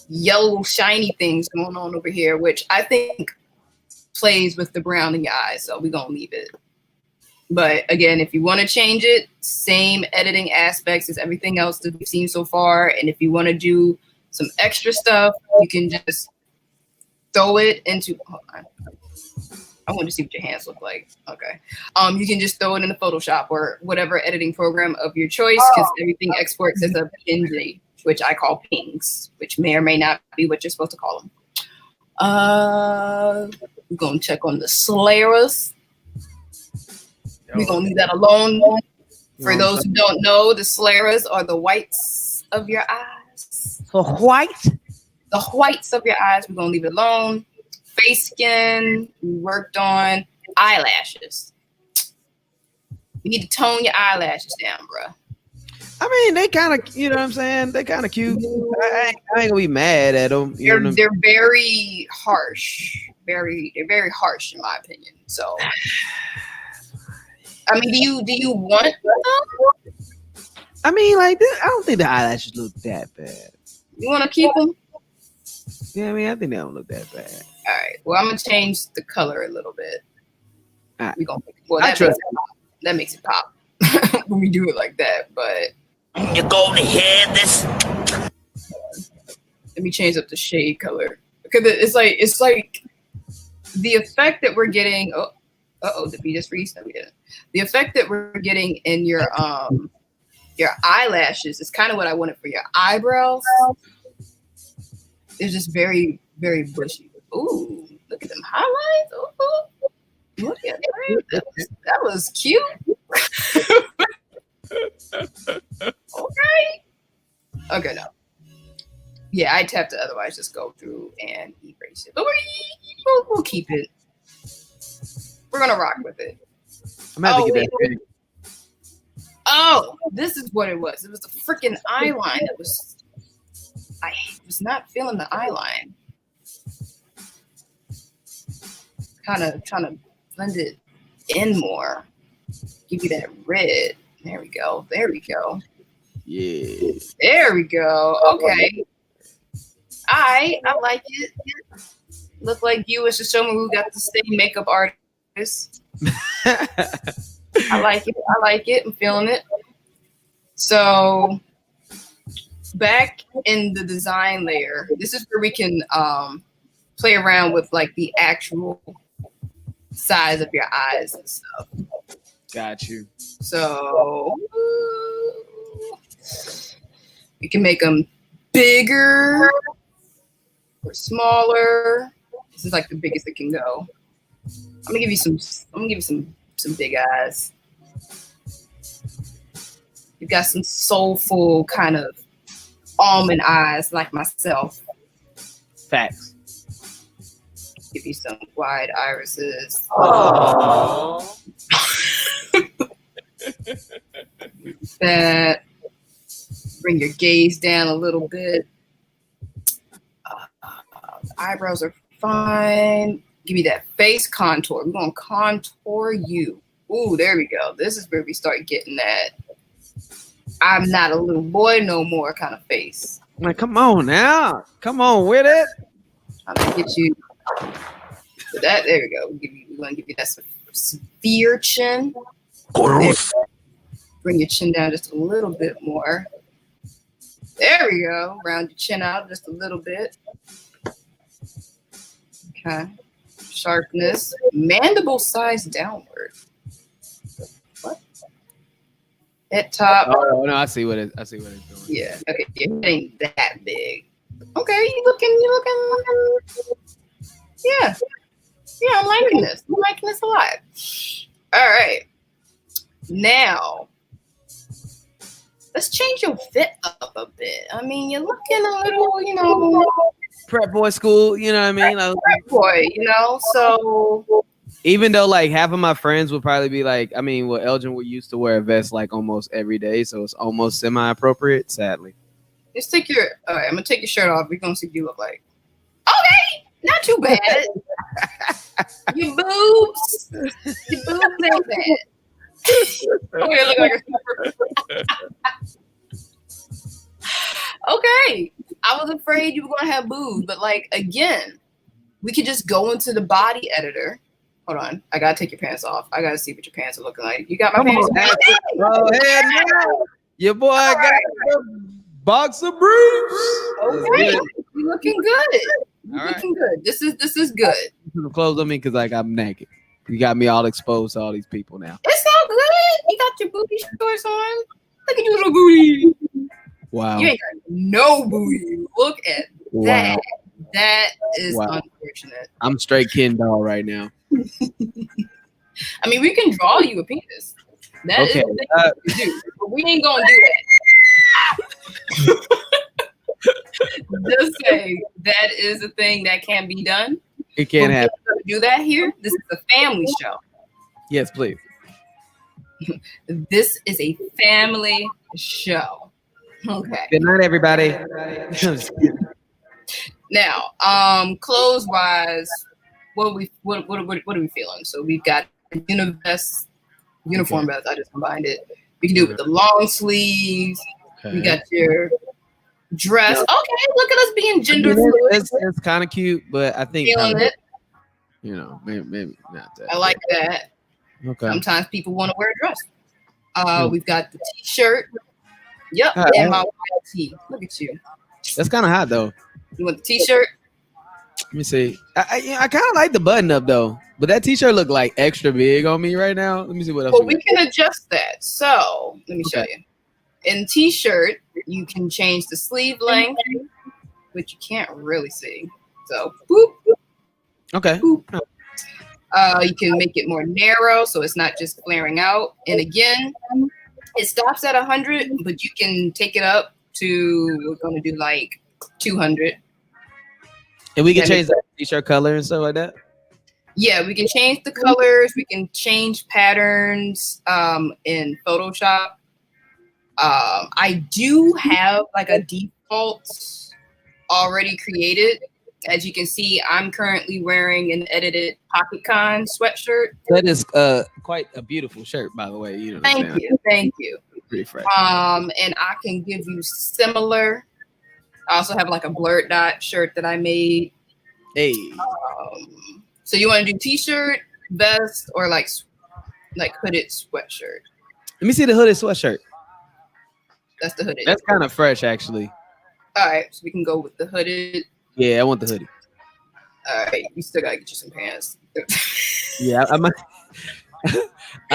yellow shiny things going on over here, which I think plays with the brown in your eyes, so we're gonna leave it. But again, if you want to change it, same editing aspects as everything else that we've seen so far. And if you want to do some extra stuff, you can just throw it into, hold on. I want to see what your hands look like. Okay. You can just throw it in the Photoshop or whatever editing program of your choice, because everything exports as a PNG, which I call pings, which may or may not be what you're supposed to call them. We're gonna check on the scleras. We're gonna leave that alone. For those who don't know, the scleras are the whites of your eyes. So white? The whites of your eyes, we're gonna leave it alone. Face skin, we worked on. Eyelashes. You need to tone your eyelashes down, bro. I mean, they kind of, you know what I'm saying? They kind of cute. I ain't gonna be mad at them. They're very harsh. They're very harsh in my opinion. So, I mean, do you want them? I mean, like, I don't think the eyelashes look that bad. You want to keep them? Yeah, I mean, I think they don't look that bad. All right. Well, I'm gonna change the color a little bit. All right. We gonna. Well, that makes it pop when we do it like that. But you're going to hear this. Let me change up the shade color because it's like the effect that we're getting. Did we just freeze? No, we didn't. The effect that we're getting in your eyelashes is kind of what I wanted for your eyebrows. It's just very, very bushy. Ooh, look at them highlights. Ooh, look at that. That was cute. Okay, no. Yeah, I tapped to otherwise just go through and erase it. But we'll keep it. We're gonna rock with it. I'm gonna have to get that ready. Oh, this is what it was. It was a freaking eyeline that was. I was not feeling the eyeline. Kind of trying to blend it in more. Give you that red. There we go. There we go. Yeah. There we go. Okay. I like it. Look like you and Shishomaru got the same makeup artist. I like it. I like it. I'm feeling it. So back in the design layer, this is where we can play around with like the actual size of your eyes and stuff. Got you. So you can make them bigger or smaller. This is like the biggest it can go. I'm gonna give you some big eyes. You've got some soulful kind of almond eyes like myself. Facts. Give you some wide irises. That. Bring your gaze down a little bit. Eyebrows are fine. Give me that face contour. We're gonna contour you. Ooh, there we go. This is where we start getting that I'm not a little boy no more kind of face. Like, come on now. Come on with it. I'm gonna get you to that. There we go. We're gonna give you that severe chin. Bring your chin down just a little bit more. There we go. Round your chin out just a little bit. Okay. Sharpness. Mandible size downward. What? At top. Oh no, I see what it's doing. Yeah. Okay. It ain't that big. Okay. You looking. Yeah. Yeah, I'm liking this. I'm liking this a lot. All right. Now, let's change your fit up a bit. I mean, you're looking a little, prep boy school, you know what I mean? Prep boy, so even though like half of my friends would probably be like, I mean, well, Elgin would used to wear a vest like almost every day, so it's almost semi-appropriate, sadly. Just all right, I'm gonna take your shirt off. We're gonna see what you look like. Okay, not too bad. Your boobs ain't bad. Okay, look like okay. I was afraid you were gonna have boobs, but like again, we could just go into the body editor. Hold on, I gotta take your pants off. I gotta see what your pants are looking like. You got my pants on? Go ahead now. Your boy got a box of briefs. Okay, you looking good. All right. Looking good. This is good. Put some clothes on me because like I'm naked. You got me all exposed to all these people now. It's so good. You got your booty shorts on. Look at your little booty. Wow. You ain't got no booty. Look at that. That is unfortunate. unfortunate. I'm straight Ken doll right now. I mean, we can draw you a penis. That is Okay. the thing we can do, but we ain't gonna do that. Just say that is a thing that can be done. It can't But happen. we're gonna do that here. This is a family show. Yes, please. This is a family show. Okay. Good night, everybody. Now, clothes wise, what are we feeling? So we've got a uniform vest. I just combined it. We can do it with the long sleeves. We got your dress. Okay, look at us being gender fluid. It's kind of cute, but I think Feeling it. maybe not that. I like that. Okay. Sometimes people want to wear a dress. We've got the t-shirt. Yep, and my white tee. Look at you. That's kind of hot though. You want the t-shirt? Let me see. I kind of like the button up though, but that t-shirt look like extra big on me right now. Let me see what else. Well, we can adjust that. So let me show you. In t-shirt, you can change the sleeve length, which you can't really see. So, boop, boop, Okay. boop. You can make it more narrow, so it's not just flaring out. And again, it stops at 100, but you can take it up to, we're going to do like 200. And we can change the t-shirt color and stuff like that. Yeah, we can change the colors. We can change patterns in Photoshop. I do have like a default already created. As you can see, I'm currently wearing an edited PocketCon sweatshirt. That is quite a beautiful shirt, by the way. You know. Thank you. Pretty fresh. And I can give you similar. I also have like a blurred dot shirt that I made. Hey. So you want to do t-shirt, vest, or like hooded sweatshirt? Let me see the hooded sweatshirt. That's the hooded. That's kind of fresh, actually. All right, so we can go with the hooded. Yeah, I want the hoodie. All right, you still gotta get you some pants. Yeah, I might.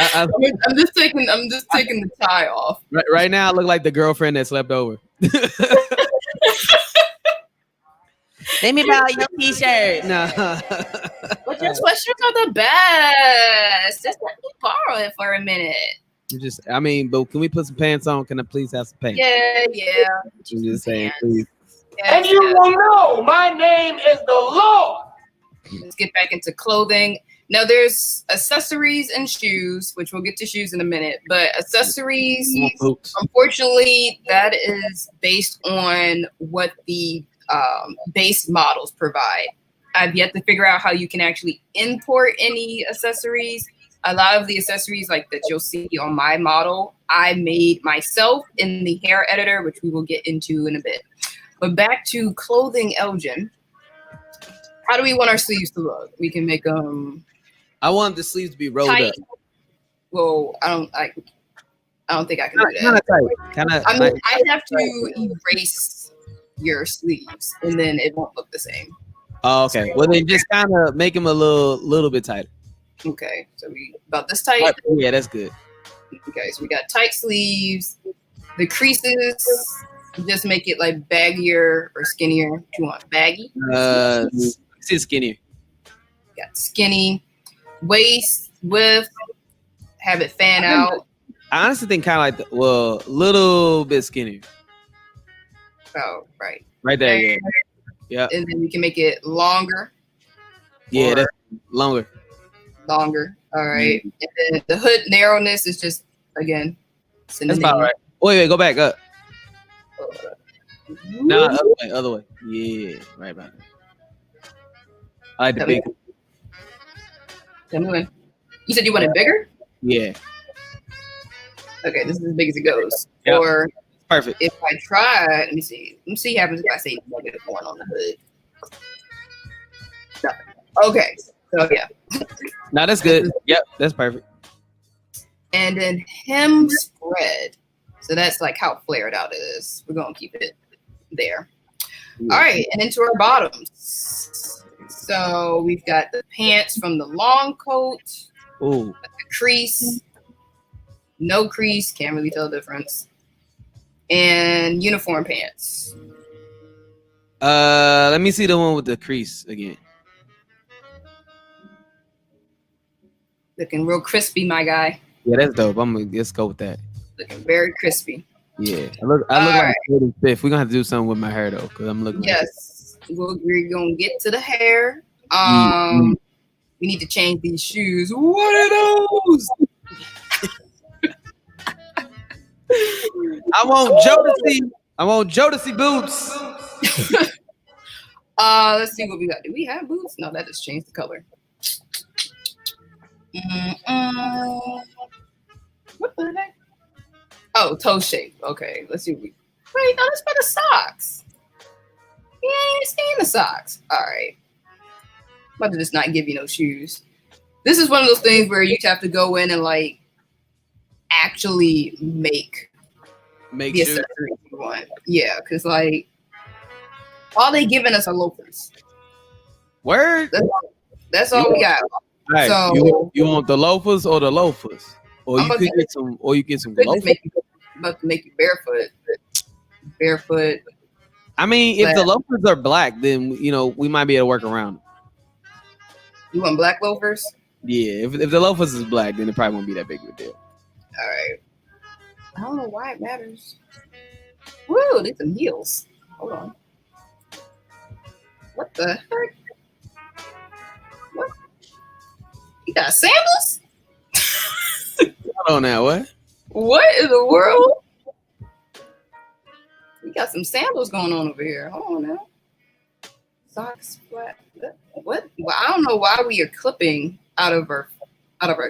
I'm just taking the tie off. Right now, I look like the girlfriend that slept over. Let me borrow your t-shirt. No. But your sweatshirts are the best. Just let me borrow it for a minute. But can we put some pants on? Can I please have some pants? Yeah. I'm just saying, please. And you will know my name is the Lord. Let's get back into clothing. Now there's accessories and shoes, which we'll get to shoes in a minute, but accessories, unfortunately, that is based on what the base models provide. I've yet to figure out how you can actually import any accessories. A lot of the accessories like that you'll see on my model, I made myself in the hair editor, which we will get into in a bit. But back to clothing, Elgin. How do we want our sleeves to look? We can make them. I want the sleeves to be rolled tight. up. Well, I don't think I can do that. Kind of. I mean, I have to erase your sleeves, and then it won't look the same. Oh, okay. Well, then just kind of make them a little bit tighter. Okay, so we about this tight. Yeah, that's good. Okay, so we got tight sleeves. The creases, just make it like baggier or skinnier. If you want baggy? It's skinnier. Got skinny. Waist width, have it fan out. I honestly think kind of like a little bit skinnier. Oh, right. Right there, yeah. And then we can make it longer. Yeah, that's longer. All right. And then the hood narrowness is just, again, that's about right. Wait, go back up. No, other way. Yeah, right about that. I like the big. Tell me when. You said you want it bigger? Yeah. Okay, this is as big as it goes. Yep. Or perfect. If I try, let me see. Let me see what happens if I say -1 on the hood. Nothing. Okay. So yeah. No, that's good. Yep, that's perfect. And then hem spread. So that's like how flared out it is. We're gonna keep it there. All right, and into our bottoms. So we've got the pants from the long coat. Ooh. The crease. No crease, can't really tell the difference. And uniform pants. Let me see the one with the crease again. Looking real crispy, my guy. Yeah, that's dope. Let's go with that. Looking very crispy. Yeah, I look like Jordan Fifth. We're gonna have to do something with my hair though, because I'm looking. Yes, we're gonna get to the hair. We need to change these shoes. What are those? I want Jodeci boots. Let's see what we got. Do we have boots? No, that just changed the color. What the heck? Oh, toe shape. Okay, let's see. Wait, no, that's for the socks. Yeah, I ain't seeing the socks. All right. About to just not give you no shoes. This is one of those things where you have to go in and like actually make the sure. accessories you want. Yeah, because like all they giving us are loafers. Word. That's all we got. Right. So you want the loafers or the loafers, or you could get some, loafers. About to make you barefoot. I mean, if the loafers are black, then we might be able to work around them. You want black loafers? Yeah, if the loafers is black, then it probably won't be that big of a deal. All right. I don't know why it matters. Woo, these some heels. Hold on. What the heck? What? You got sandals? Hold on now, what? What in the world? We got some sandals going on over here. Hold on now. Socks, flat. What? Well, I don't know why we are clipping out of our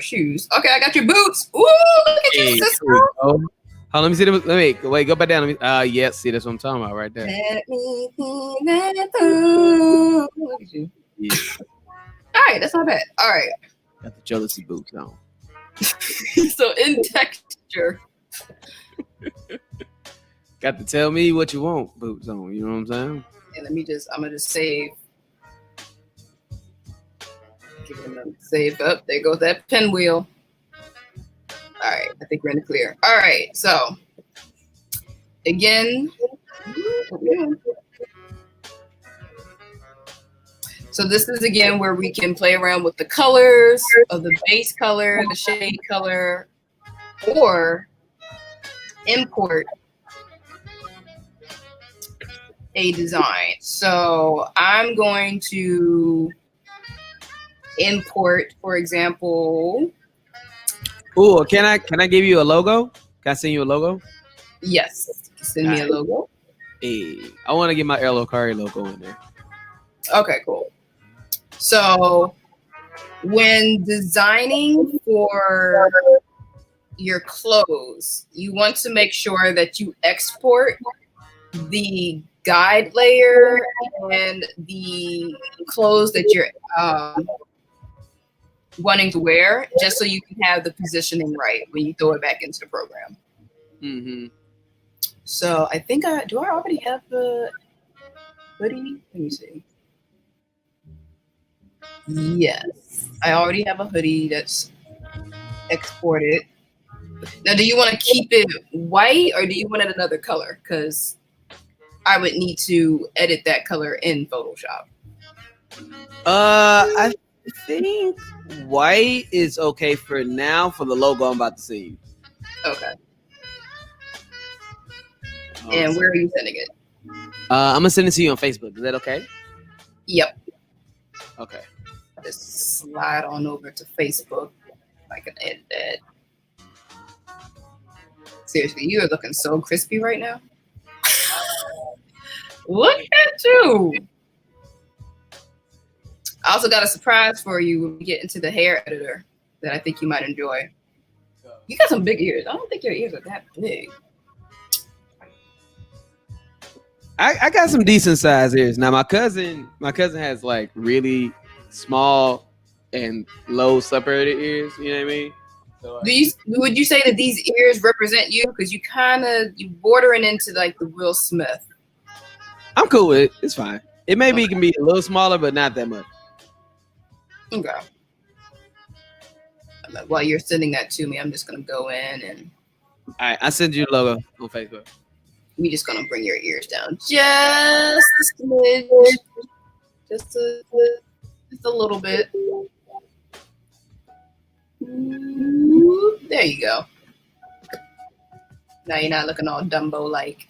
shoes. Okay, I got your boots. Ooh, look at you, sister. Hold on, let me see them. Wait, go back down. Yes, see, that's what I'm talking about right there. Let me see that through. Look at you. Yeah. All right, that's not bad. All right. Got the Jodeci boots on. So in texture. Got to tell me what you want boots on. You know what I'm saying? And I'm gonna just save. Give them save up. There goes that pinwheel. All right, I think we're in the clear. All right, so again. So this is again where we can play around with the colors of the base color, the shade color, or import a design. So I'm going to import, for example. Ooh, can I give you a logo? Can I send you a logo? Yes, send me a logo. Hey, I want to get my Erlo Curry logo in there. Okay, cool. So when designing for your clothes, you want to make sure that you export the guide layer and the clothes that you're wanting to wear, just so you can have the positioning right when you throw it back into the program. Mm-hmm. So I think do I already have the hoodie? Let me see. Yes, I already have a hoodie that's exported. Now, do you want to keep it white or do you want it another color? Because I would need to edit that color in Photoshop. I think white is okay for now for the logo I'm about to see. Okay. And where are you sending it? I'm gonna send it to you on Facebook. Is that okay? Yep. Okay. Just slide on over to Facebook. I can edit that. Seriously, you are looking so crispy right now. Look at you. I also got a surprise for you when we get into the hair editor that I think you might enjoy. You got some big ears. I don't think your ears are that big. I got some decent sized ears. Now my cousin has like really small and low separated ears. You know what I mean? So, would you say that these ears represent you? Because you bordering into like the Will Smith. I'm cool with it. It's fine. It maybe can be a little smaller, but not that much. Okay. While you're sending that to me, I'm just gonna go in and. All right, I send you a logo on Facebook. We're just gonna bring your ears down just a smidge, just a little bit. There you go. Now you're not looking all Dumbo like.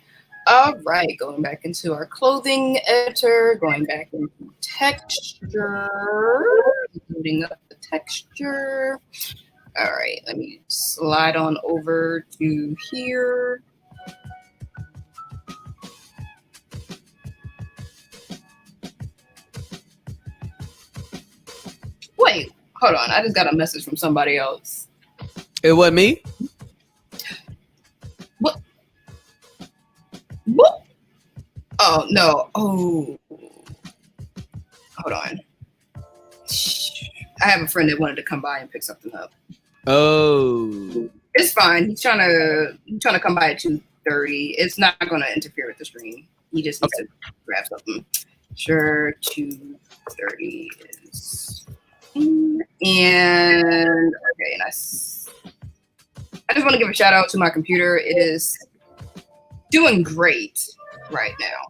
All right, going back into our clothing editor, going back into texture, loading up the texture. All right, let me slide on over to here. Wait, hold on. I just got a message from somebody else. It wasn't me. What? Oh, no. Oh. Hold on. I have a friend that wanted to come by and pick something up. Oh. It's fine. He's trying to come by at 2:30. It's not going to interfere with the stream. He just needs to grab something. Sure, 2:30 is. And okay, nice. I just want to give a shout out to my computer. It is doing great right now.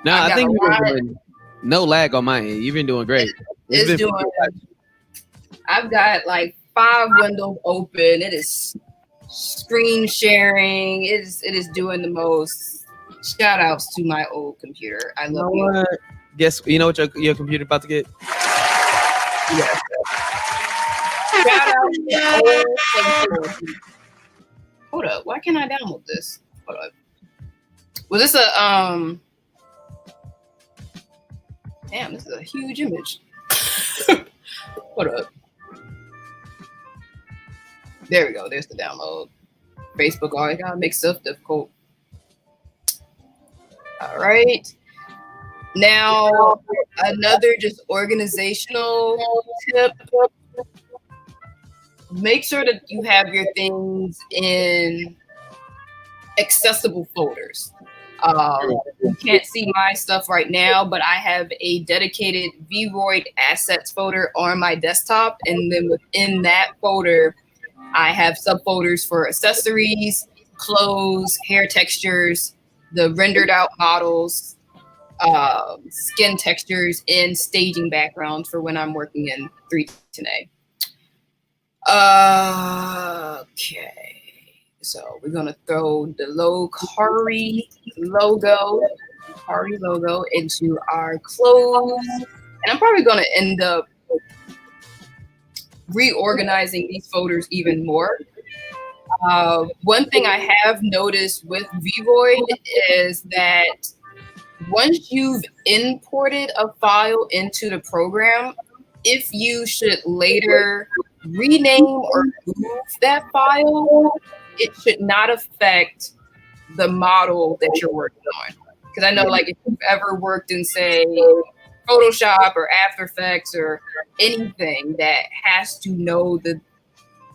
No, I think you've been doing no lag on my end. You've been doing great. It's doing. I've got like 5 windows open. It is screen sharing. It is doing the most. Shout outs to my old computer. I love you. Guess you know what your computer about to get? Yes. Shout out to my old computer. Hold up. Why can't I download this? Hold up. Was this a Damn, this is a huge image. Hold up. There we go. There's the download. Facebook always gotta make stuff difficult. All right. Now, another just organizational tip. Make sure that you have your things in accessible folders. You can't see my stuff right now, but I have a dedicated Vroid assets folder on my desktop. And then within that folder, I have subfolders for accessories, clothes, hair textures, the rendered out models, skin textures, and staging backgrounds for when I'm working in 310A. Okay. So we're gonna throw the Lokari logo into our clothes, and I'm probably gonna end up reorganizing these folders even more. One thing I have noticed with Vroid is that once you've imported a file into the program, if you should later rename or move that file, it should not affect the model that you're working on. Because I know, like, if you've ever worked in, say, Photoshop or After Effects or anything that has to know the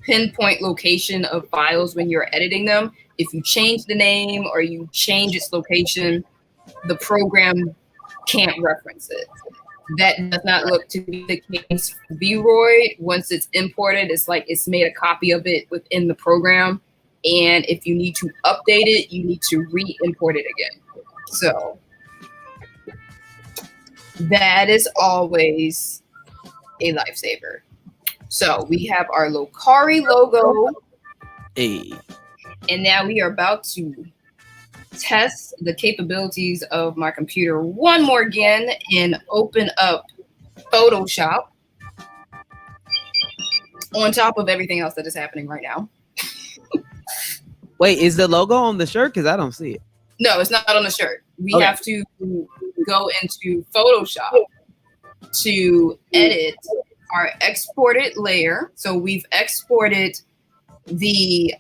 pinpoint location of files when you're editing them, if you change the name or you change its location, the program can't reference it. That does not look to be the case for Vroid. Once it's imported, it's like it's made a copy of it within the program. And if you need to update it, you need to re-import it again. So that is always a lifesaver. So we have our Lokari logo. Hey. And now we are about to test the capabilities of my computer one more again and open up Photoshop on top of everything else that is happening right now. Wait, is the logo on the shirt? Because I don't see it. No, it's not on the shirt. We Okay. have to go into Photoshop to edit our exported layer. So we've exported the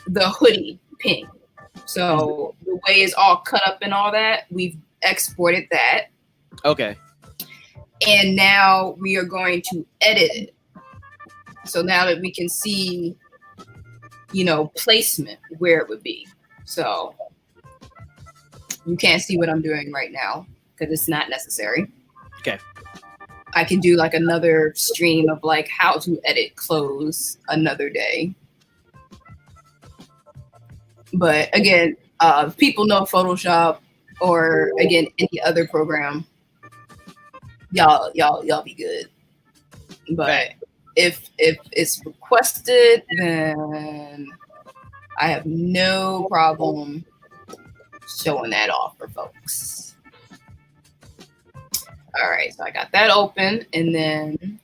hoodie pin. So the way it's all cut up and all that, we've exported that. Okay. And now we are going to edit it. So now that we can see, placement where it would be. So you can't see what I'm doing right now because it's not necessary. Okay. I can do like another stream of like how to edit clothes another day. But again, if people know Photoshop or again any other program, y'all be good. But if it's requested, then I have no problem showing that off for folks. All right, so I got that open, and then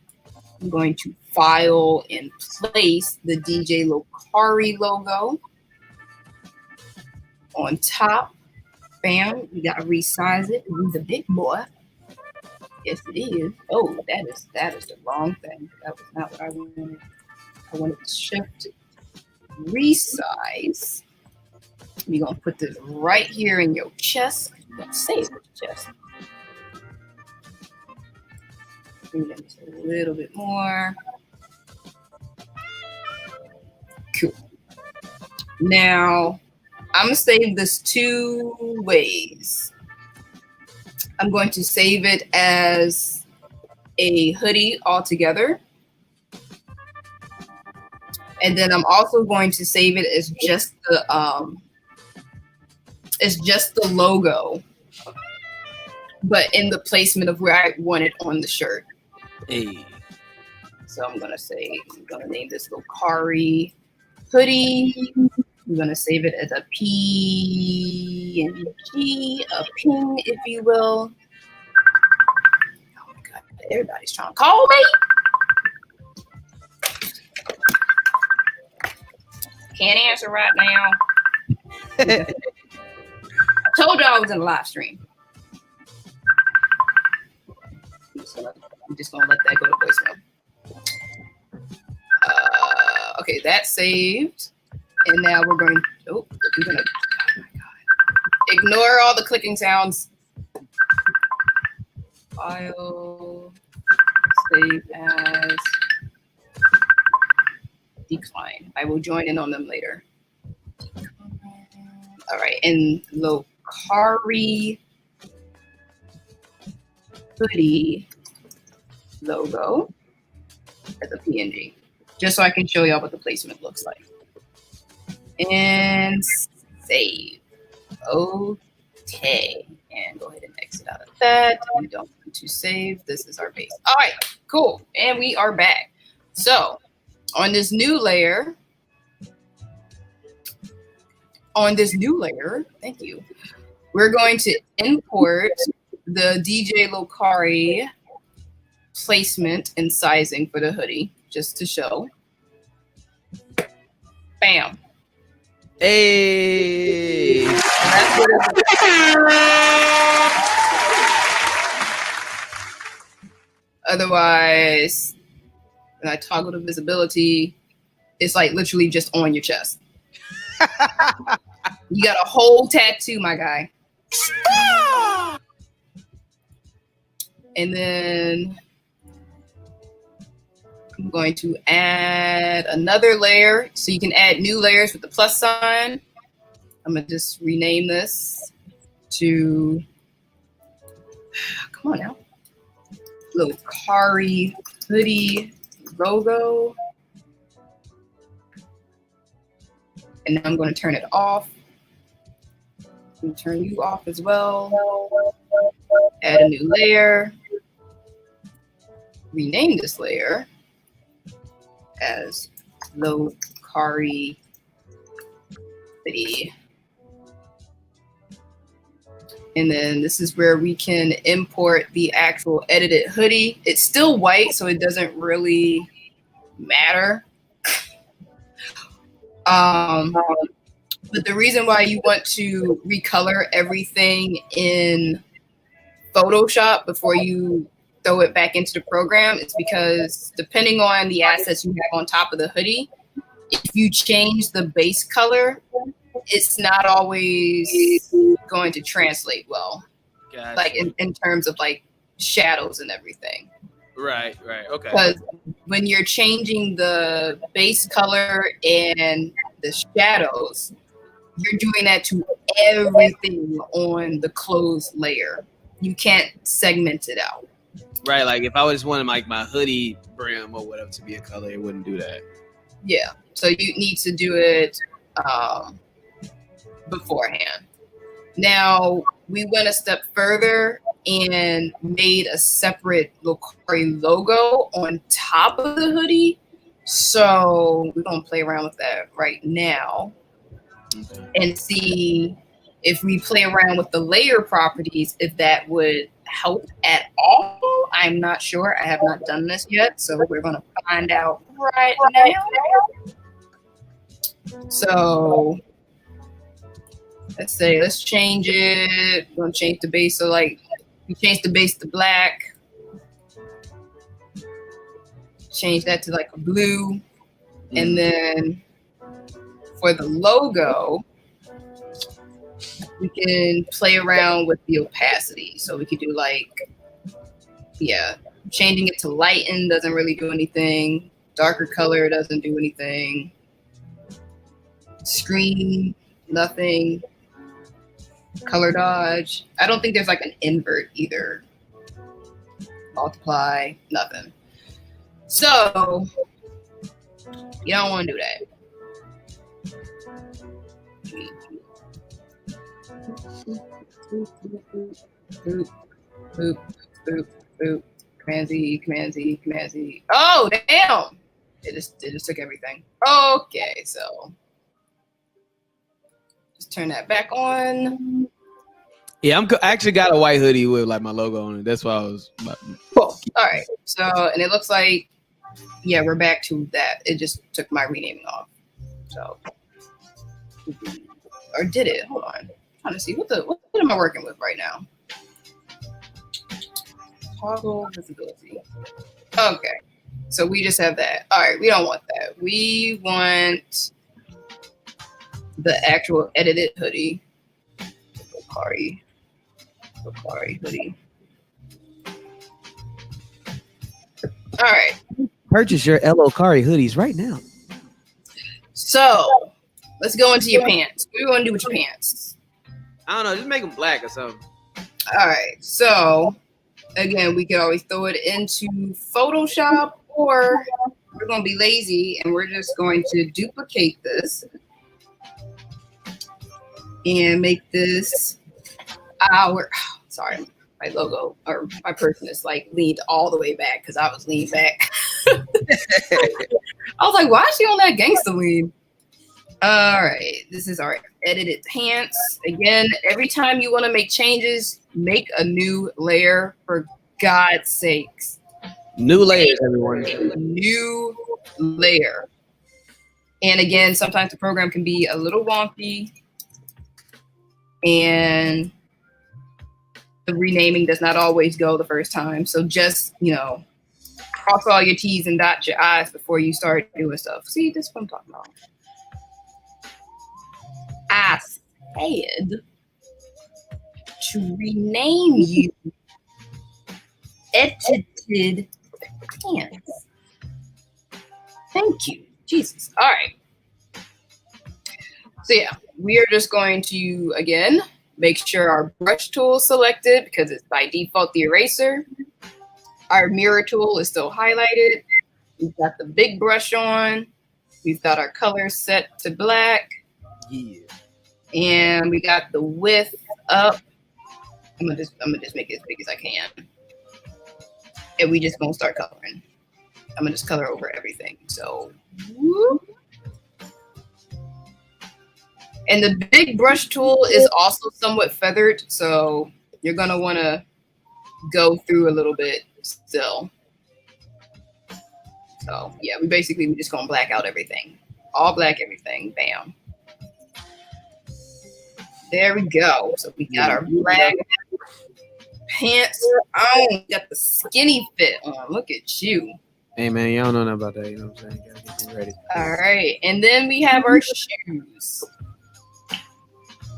I'm going to file and place the DJ Lokari logo on top. Bam, you gotta resize it. He's a big boy. Yes, it is. Oh, that is the wrong thing. That was not what I wanted. I wanted to shift, resize. We're gonna put this right here in your chest. You're gonna save it your chest. Bring that just a little bit more. Cool. Now, I'm gonna save this two ways. I'm going to save it as a hoodie altogether. And then I'm also going to save it as just the logo, but in the placement of where I want it on the shirt. Hey. So I'm gonna name this Lokari hoodie. I'm gonna save it as a PNG, a ping, if you will. Oh my God, everybody's trying to call me. Can't answer right now. I told y'all I was in a live stream. I'm just gonna let that go to voicemail. Okay, that's saved. And now we're going, oh my God. Ignore all the clicking sounds. File, save as, decline. I will join in on them later. All right, and Lokari hoodie logo as a PNG, just so I can show y'all what the placement looks like. And save. Okay. And go ahead and exit out of that. We don't want to save. This is our base. All right, cool. And we are back. So on this new layer, thank you, we're going to import the DJ Lokari placement and sizing for the hoodie, just to show. Bam. Hey. That's what otherwise, when I toggle the visibility, it's like literally just on your chest. You got a whole tattoo, my guy. And then I'm going to add another layer. So you can add new layers with the plus sign. I'm going to just rename this to, come on now, Lokari hoodie logo. And now I'm going to turn it off. I'm going to turn you off as well. Add a new layer. Rename this layer as Lokari hoodie. And then this is where we can import the actual edited hoodie. It's still white, so it doesn't really matter. But the reason why you want to recolor everything in Photoshop before you throw it back into the program is because depending on the assets you have on top of the hoodie, if you change the base color, it's not always going to translate well. Gotcha. Like in terms of like shadows and everything. Right, okay. Because when you're changing the base color and the shadows, you're doing that to everything on the closed layer. You can't segment it out. Right, like if I just wanted like my hoodie brim or whatever to be a color, it wouldn't do that. Yeah, so you need to do it beforehand. Now, we went a step further and made a separate Lokari logo on top of the hoodie. So we're gonna play around with that right now and see if we play around with the layer properties, if that would help at all. I'm not sure. I have not done this yet, so we're gonna find out right now. So let's change it. We're gonna change the base. So like we change the base to black. Change that to like a blue. And then for the logo, we can play around with the opacity. So we could do like, yeah, changing it to lighten doesn't really do anything. Darker color doesn't do anything. Screen, nothing. Color dodge. I don't think there's like an invert either. Multiply, nothing. So you don't want to do that. Boop, boop, boop, boop. Command Z. Oh, damn! It just took everything. Okay, so just turn that back on. Yeah, I actually got a white hoodie with like my logo on it. That's why I was. Cool. All right. So, and it looks like, yeah, we're back to that. It just took my renaming off. So, or did it? Hold on. I'm trying to see what am I working with right now? Toggle visibility. Okay. So we just have that. All right. We don't want that. We want the actual edited hoodie. Lokari hoodie. All right. Purchase your Lokari hoodies right now. So let's go into your pants. What do you want to do with your pants? I don't know. Just make them black or something. All right. So again, we can always throw it into Photoshop, or we're going to be lazy and we're just going to duplicate this and make this our. Sorry, my logo or my person is like leaned all the way back because I was leaned back. I was like, why is she on that gangster lean? All right, this is our edited pants. Again, every time you want to make changes, make a new layer for God's sakes. New layers, everyone. A new layer. And again, sometimes the program can be a little wonky and the renaming does not always go the first time. So just, cross all your T's and dot your I's before you start doing stuff. See, this is what I'm talking about. I said to rename you edited pants. Thank you. Jesus. All right. So yeah, we are just going to, again, make sure our brush tool is selected because it's by default the eraser. Our mirror tool is still highlighted. We've got the big brush on. We've got our color set to black. Yeah. And we got the width up. I'm gonna just make it as big as I can. And we just gonna start coloring. I'm gonna just color over everything. So whoop. And the big brush tool is also somewhat feathered, so you're gonna wanna go through a little bit still. So yeah, we just gonna black out everything. All black everything, bam. There we go. So we got our black pants on, got the skinny fit on. Look at you. Hey man, y'all don't know nothing about that, you know what I'm saying? You gotta get you ready. All right, and then we have our shoes.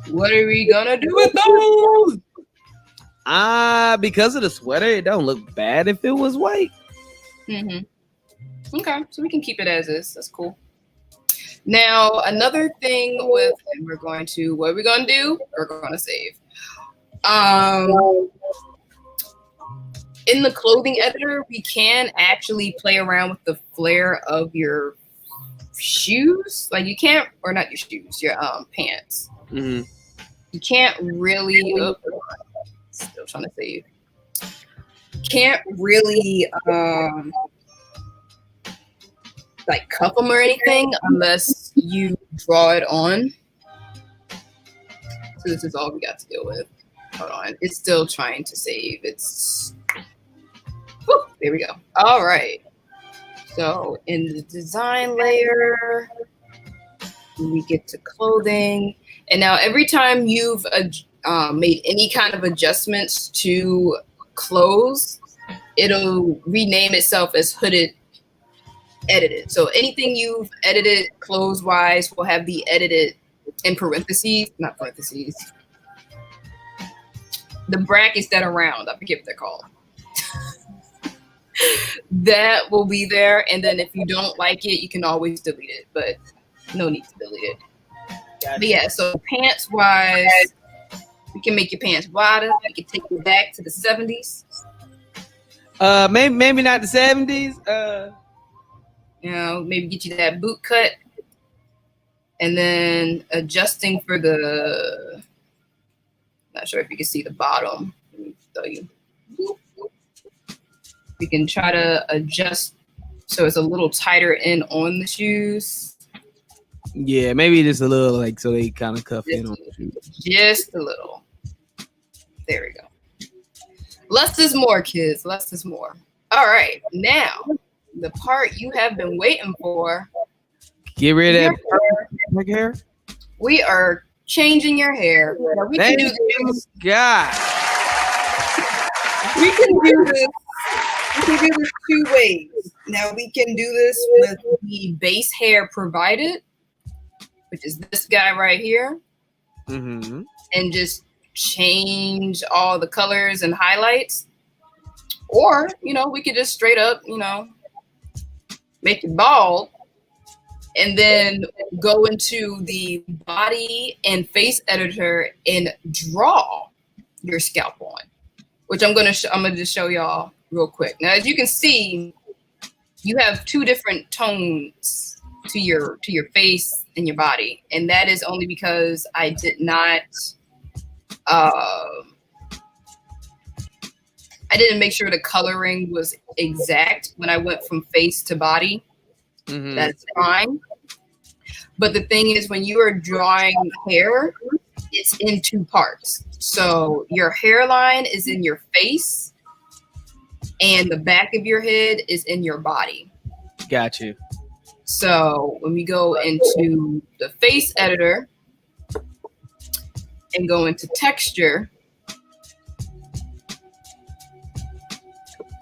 What are we gonna do with those? Because of the sweater, it don't look bad if it was white. Okay, so we can keep it as is. That's cool. Now, another thing with, and what are we gonna do? We're gonna save. In the clothing editor, we can actually play around with the flare of your shoes. Like you can't, or not your shoes, your pants. Mm-hmm. You can't really. Still trying to save. can't really like cuff them or anything unless you draw it on. So this is all we got to deal with. Hold on, it's still trying to save. It's whoop, there we go. All right. So in the design layer, we get to clothing, and now every time you've made any kind of adjustments to clothes, it'll rename itself as hooded edited. So anything you've edited clothes wise will have the edited in parentheses, not parentheses. The brackets that are round, I forget what they're called. That will be there, and then if you don't like it, you can always delete it, but no need to delete it. But yeah, so pants wise, we can make your pants wider. We can take you back to the 70s. Maybe not the 70s. You know, maybe get you that boot cut, and then adjusting for the. Not sure if you can see the bottom. Let me show you. We can try to adjust so it's a little tighter in on the shoes. Yeah, maybe just a little, like, so they kind of cuff in on the shoes. Just a little. There we go. Less is more, kids. Less is more. All right, now the part you have been waiting for. Get rid of that hair. We are changing your hair. Now, we can do this. God. We can do this. We can do this two ways. Now we can do this with the base hair provided, which is this guy right here, Mm-hmm. and just change all the colors and highlights. Or, you know, we could just straight up, you know, make it bald and then go into the body and face editor and draw your scalp on, which I'm gonna just show y'all real quick. Now, as you can see, you have two different tones to your face and your body, and that is only because I did not. I didn't make sure the coloring was exact when I went from face to body. Mm-hmm. That's fine. But the thing is, when you are drawing hair, it's in two parts. So your hairline is in your face and the back of your head is in your body. Got you. So when we go into the face editor and go into texture,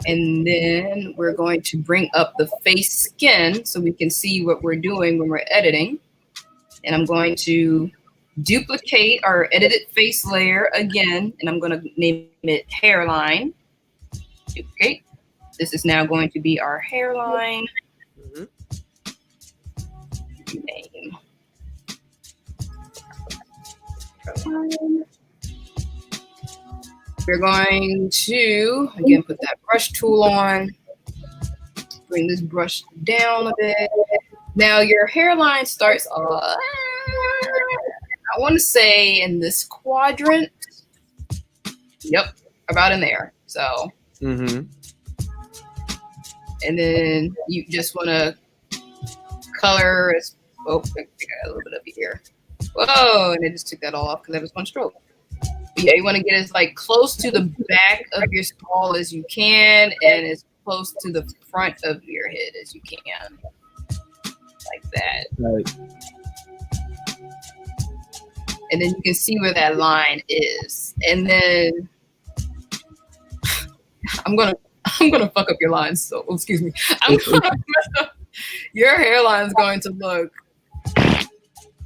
and then we're going to bring up the face skin so we can see what we're doing when we're editing. And I'm going to duplicate our edited face layer again, and I'm going to name it hairline. Duplicate. This is now going to be our hairline. Name. We're going to, again, put that brush tool on. Bring this brush down a bit. Now your hairline starts, I want to say in this quadrant. Yep, about in there. So, Mm-hmm. and then you just want to color. Oh, I got a little bit up here. Whoa, and I just took that all off because that was one stroke. But yeah, you want to get as like close to the back of your skull as you can, and as close to the front of your head as you can, like that. Right. And then you can see where that line is. And then I'm gonna fuck up your lines. So excuse me. I'm gonna mess up. Your hairline is going to look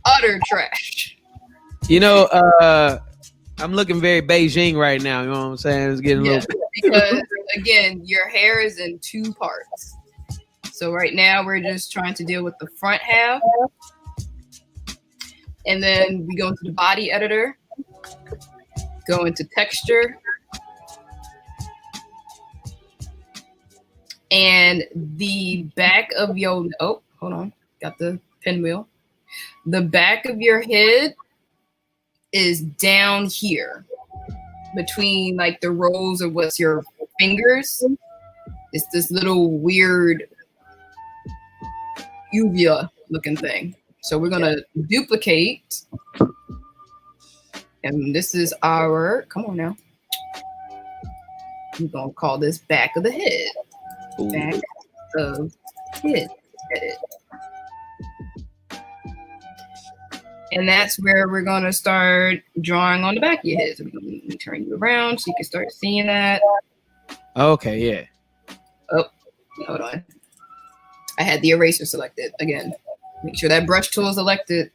utter trash. You know, I'm looking very Beijing right now. You know what I'm saying? It's getting a little. Because again, your hair is in two parts. So right now we're just trying to deal with the front half. And then we go into the body editor, go into texture. And the back of your, oh, hold on, got the pinwheel. The back of your head is down here between like the rows of what's your fingers. It's this little weird uvula looking thing. So we're gonna duplicate, and this is our. Come on now. We're gonna call this back of the head. Back of head. Edit. And that's where we're gonna start drawing on the back of your head. So we're gonna turn you around so you can start seeing that. Okay, yeah. Oh, hold on. I had the eraser selected again. Make sure that brush tool is selected.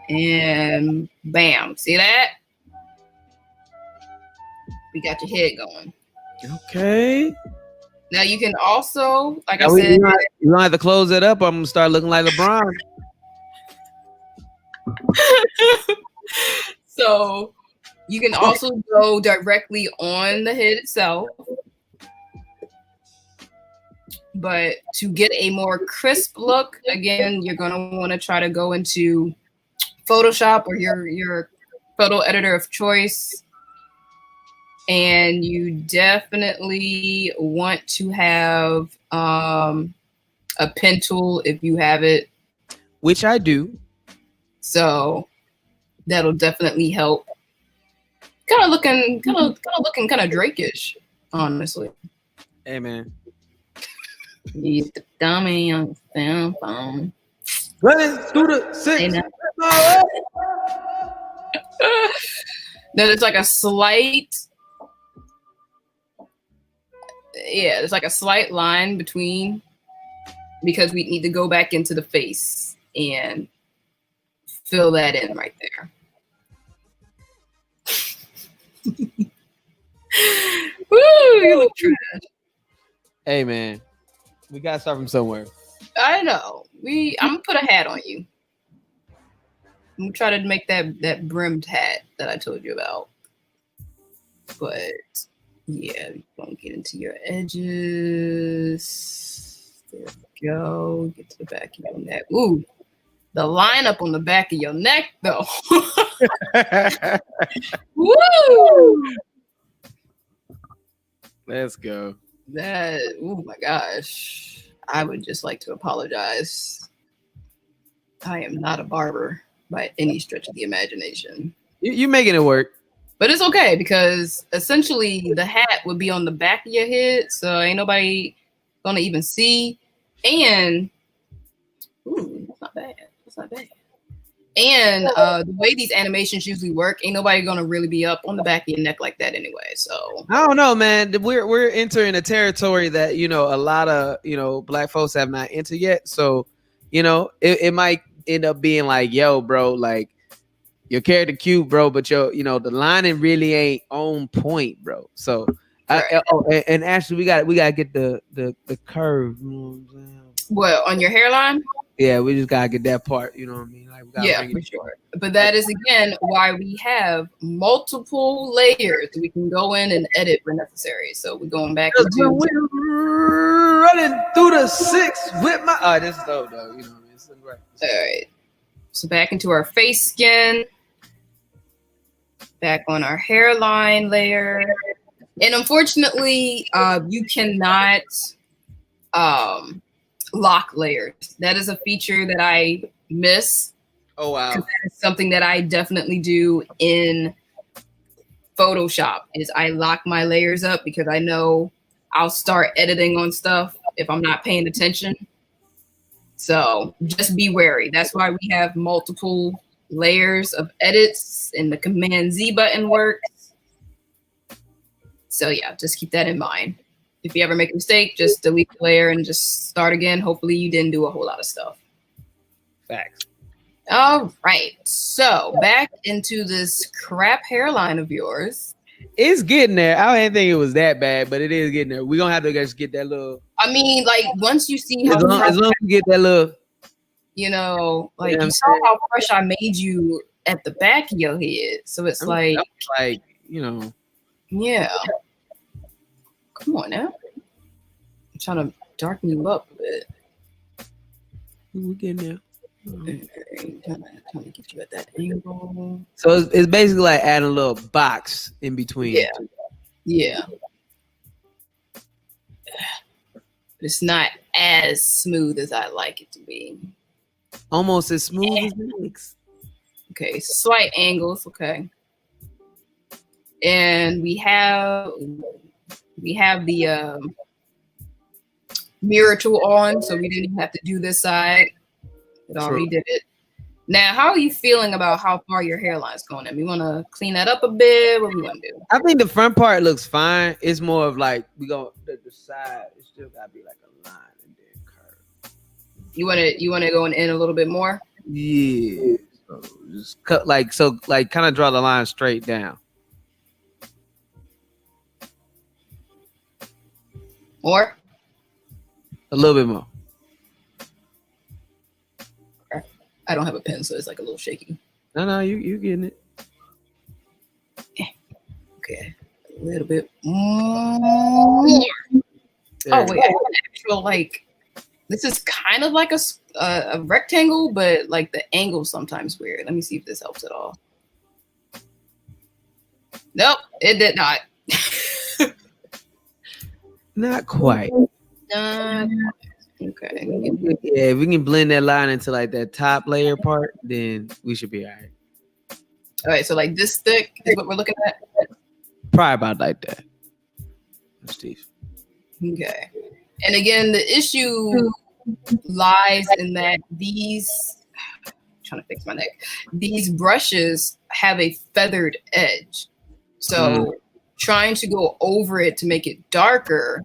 And bam. See that? We got your head going. Okay. Now you can also, like I Now said, you don't have to close it up. I'm gonna start looking like LeBron. so you can also go directly on the head itself. But to get a more crisp look, again, you're gonna want to try to go into Photoshop or your photo editor of choice. And you definitely want to have a pen tool if you have it. Which I do. So that'll definitely help. Kind of looking kind of Drake-ish, honestly. Hey man. He's the dummy on the cell phone. Running through the six. Then it's like a slight. Yeah, there's like a slight line between, because we need to go back into the face and fill that in right there. Woo, you look trash. Hey man, we gotta start from somewhere. I know. I'm gonna put a hat on you. I'm gonna try to make that brimmed hat that I told you about. But yeah, we're gonna get into your edges. There we go. Get to the back of your neck. Ooh, the lineup on the back of your neck, though. Woo! Let's go. That, oh my gosh. I would just like to apologize. I am not a barber by any stretch of the imagination. You making it work. But it's okay because essentially the hat would be on the back of your head, so ain't nobody gonna even see. And ooh, that's not bad. That's not bad. And the way these animations usually work, ain't nobody gonna really be up on the back of your neck like that anyway. So I don't know, man. We're entering a territory that a lot of black folks have not entered yet. So it might end up being like, yo, bro, like your character cute, bro, but the lining really ain't on point, bro. So right. and actually we gotta get the curve. You know what I'm saying? What, on your hairline? Yeah, we just gotta get that part. You know what I mean? Like, yeah, for sure. But that is again why we have multiple layers. We can go in and edit when necessary. So we're going back into running through the six with my. This is dope, though. You know what I mean? It's right. All right. So back into our face skin. Back on our hairline layer. And unfortunately, you cannot lock layers. That is a feature that I miss. Oh wow. That is something that I definitely do in Photoshop is I lock my layers up because I know I'll start editing on stuff if I'm not paying attention. So just be wary. That's why we have multiple layers of edits and the Command Z button works. So yeah, just keep that in mind. If you ever make a mistake, just delete the layer and just start again. Hopefully you didn't do a whole lot of stuff. Facts. All right. So back into this crap hairline of yours. It's getting there. I didn't think it was that bad, but it is getting there. We're gonna have to just get that little. I mean, like once you see how as long as we get that little, you saw how fresh I made you at the back of your head. So it's like yeah. Come on now. I'm trying to darken you up a bit. We're getting there. Trying to get you at that angle. So it's basically like adding a little box in between. Yeah. It's not as smooth as I like it to be. Almost as smooth as it looks. Okay, slight angles. Okay, and we have the mirror tool on, so we didn't even have to do this side. It already did it. Now, how are you feeling about how far your hairline's going? And we want to clean that up a bit. What we want to do? I think the front part looks fine. It's more of like we go the side. It still gotta be like a line and then curve. You want to go in a little bit more? Yeah. So just cut like kind of draw the line straight down. More? A little bit more. I don't have a pen, so it's like a little shaky. No, you getting it. Okay, a little bit more. There. Oh wait, I have an actual like. This is kind of like a rectangle, but like the angle sometimes weird. Let me see if this helps at all. Nope, it did not. Not quite. Okay. Yeah, if we can blend that line into like that top layer part, then we should be all right. All right, so like this thick is what we're looking at. Probably about like that. Steve. Okay. And again, the issue lies in that I'm trying to fix my neck. These brushes have a feathered edge. So trying to go over it to make it darker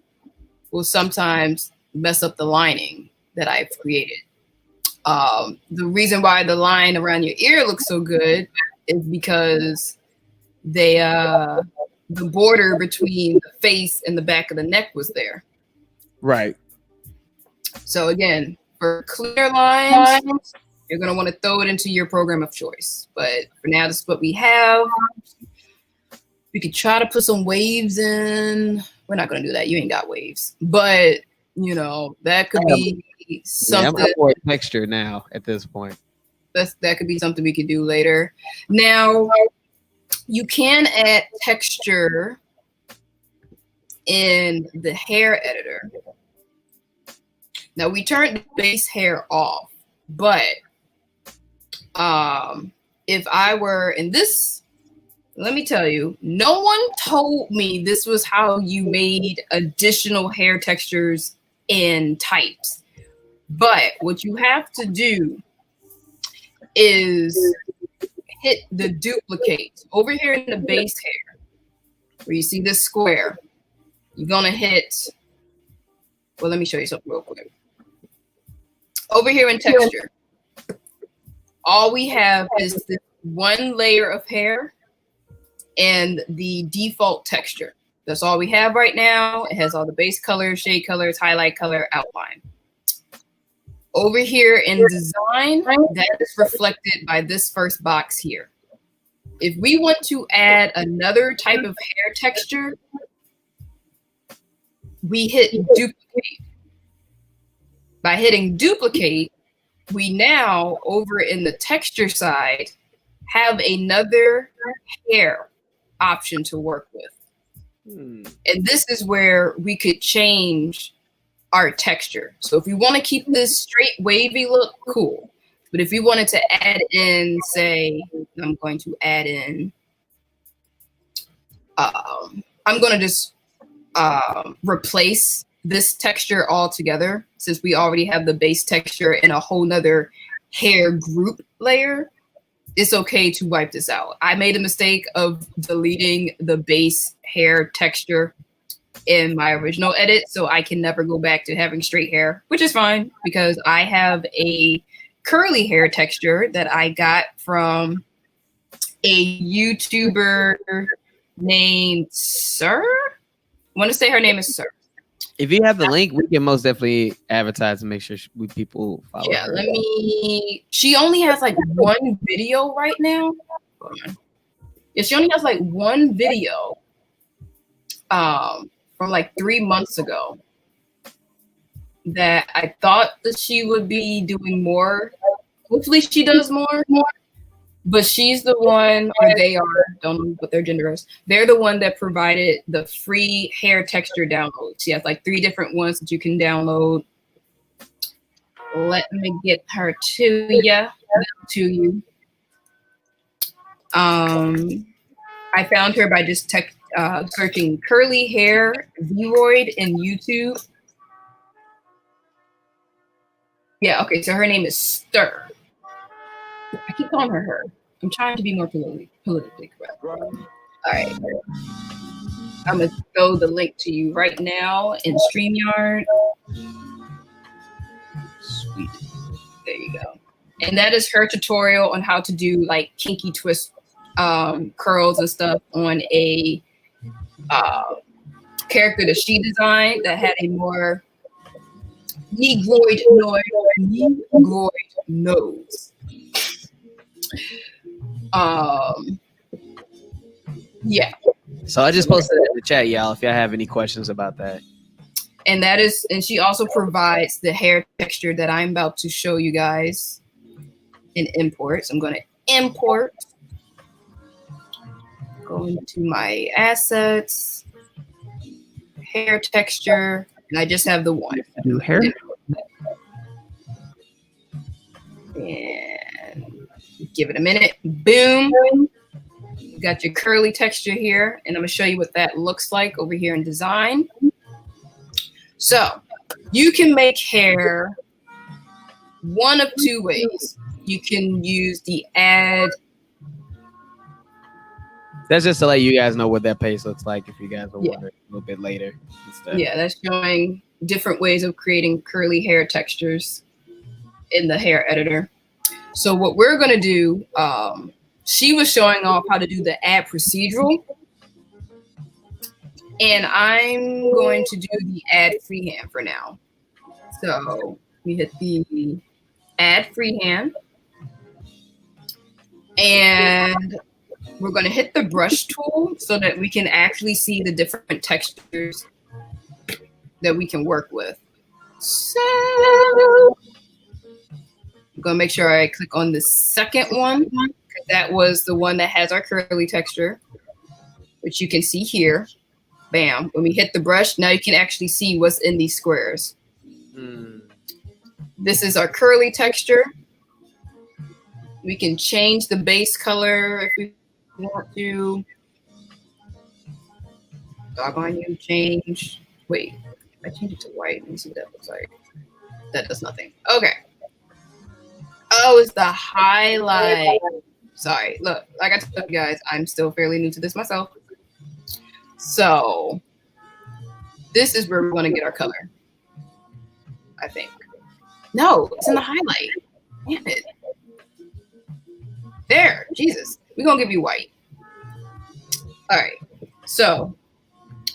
will sometimes mess up the lining that I've created. The reason why the line around your ear looks so good is because the border between the face and the back of the neck was there. Right. So again, for clear lines, you're going to want to throw it into your program of choice. But for now, this is what we have. We could try to put some waves in. We're not going to do that. You ain't got waves. But, you know, that could be something. I'm more texture now at this point. That could be something we could do later. Now, you can add texture in the hair editor. Now, we turned the base hair off, but if I were in this, let me tell you, no one told me this was how you made additional hair textures in types. But what you have to do is hit the duplicate over here in the base hair, where you see this square. You're gonna hit, well, let me show you something real quick. Over here in texture, all we have is this one layer of hair and the default texture. That's all we have right now. It has all the base colors, shade colors, highlight color, outline. Over here in design, that is reflected by this first box here. If we want to add another type of hair texture, we hit duplicate. By hitting duplicate, we now, over in the texture side, have another hair option to work with. And this is where we could change our texture. So if we want to keep this straight wavy look, cool. But if we wanted to add in, say, I'm going to add in, I'm going to just replace this texture altogether, since we already have the base texture in a whole nother hair group layer. It's okay to wipe this out. I made a mistake of deleting the base hair texture in my original edit, so I can never go back to having straight hair, which is fine because I have a curly hair texture that I got from a YouTuber named Sir. I want to say her name is Sir. If you have the link, we can most definitely advertise and make sure people follow. Yeah, her. she only has like one video right now. Yeah, she only has like one video from like 3 months ago that I thought that she would be doing more. Hopefully she does more. But she's the one, or they are, don't know what their gender is. They're the one that provided the free hair texture download. She has like 3 different ones that you can download. Let me get her to you. I found her by just searching curly hair Vroid in YouTube. Yeah, okay, so her name is Stir. I keep calling her. I'm trying to be more politically correct. All right. I'm going to throw the link to you right now in StreamYard. Sweet. There you go. And that is her tutorial on how to do like kinky twist curls and stuff on a character that she designed that had a more Negroid nose. Yeah. So I just posted it in the chat, y'all, if y'all have any questions about that. And that is, and she also provides the hair texture that I'm about to show you guys in import. So I'm going to import, go into my assets, hair texture, and I just have the one. Do hair? And give it a minute. Boom. You got your curly texture here, and I'm going to show you what that looks like over here in design. So you can make hair one of 2 ways. You can use the add. That's just to let you guys know what that page looks like if you guys are wondering a little bit later. Yeah, that's showing different ways of creating curly hair textures in the hair editor. So what we're going to do, she was showing off how to do the add procedural. And I'm going to do the add freehand for now. So we hit the add freehand. And we're going to hit the brush tool so that we can actually see the different textures that we can work with. So I'm going to make sure I click on the second one, because that was the one that has our curly texture, which you can see here. Bam. When we hit the brush, now you can actually see what's in these squares. This is our curly texture. We can change the base color if we want to. Doggone you, change. Wait, if I change it to white, let me see what that looks like. That does nothing. Okay. Oh, it's the highlight. Sorry. Look, like I told you guys, I'm still fairly new to this myself. So this is where we want to get our color, I think. No, it's in the highlight. Damn it. There, Jesus. We're going to give you white. All right. So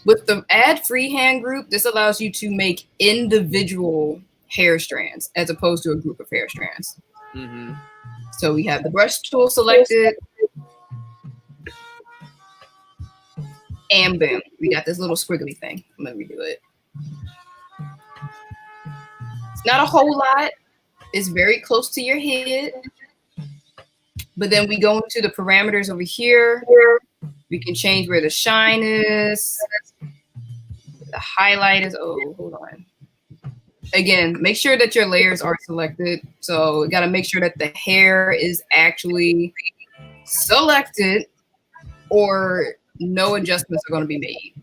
with the add freehand group, this allows you to make individual hair strands as opposed to a group of hair strands. Mm-hmm. So we have the brush tool selected. And boom, we got this little squiggly thing. I'm gonna redo it. It's not a whole lot. It's very close to your head. But then we go into the parameters over here. We can change where the shine is. The highlight is, oh, hold on. Again, make sure that your layers are selected. So you gotta make sure that the hair is actually selected, or no adjustments are going to be made.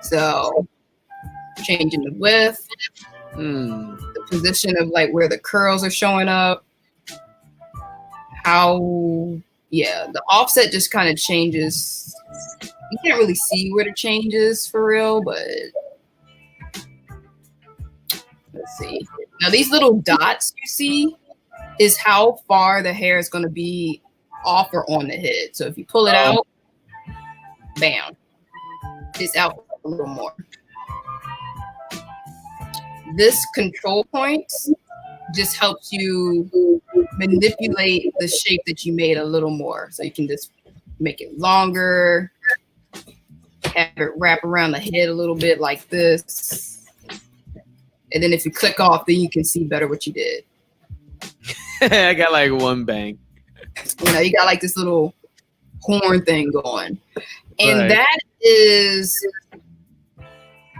So changing the width, the position of like where the curls are showing up, how, yeah, the offset just kind of changes. You can't really see where the change is for real, but let's see. Now these little dots you see is how far the hair is going to be off or on the head. So if you pull it out, bam, it's out a little more. This control point just helps you manipulate the shape that you made a little more. So you can just make it longer, have it wrap around the head a little bit like this. And then if you click off, then you can see better what you did. I got like one bang. You know, you got like this little horn thing going. And Right.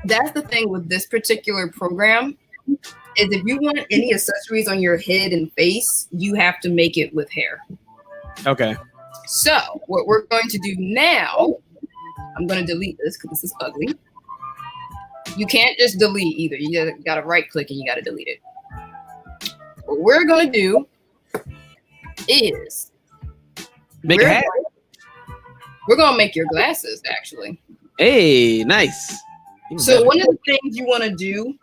that's the thing with this particular program is if you want any accessories on your head and face, you have to make it with hair. Okay. So what we're going to do now, I'm going to delete this because this is ugly. You can't just delete either. You got to right click and you got to delete it. What we're going to do is Make a hat. we're going to make your glasses actually. Hey, nice. So one of the things you want to do,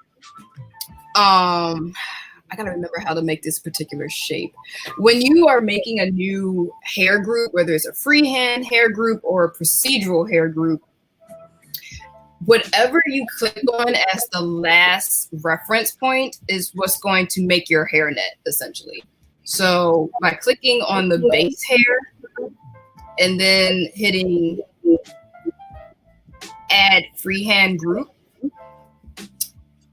I gotta remember how to make this particular shape. When you are making a new hair group, whether it's a freehand hair group or a procedural hair group, whatever you click on as the last reference point is what's going to make your hairnet, essentially. So by clicking on the base hair and then hitting add freehand group,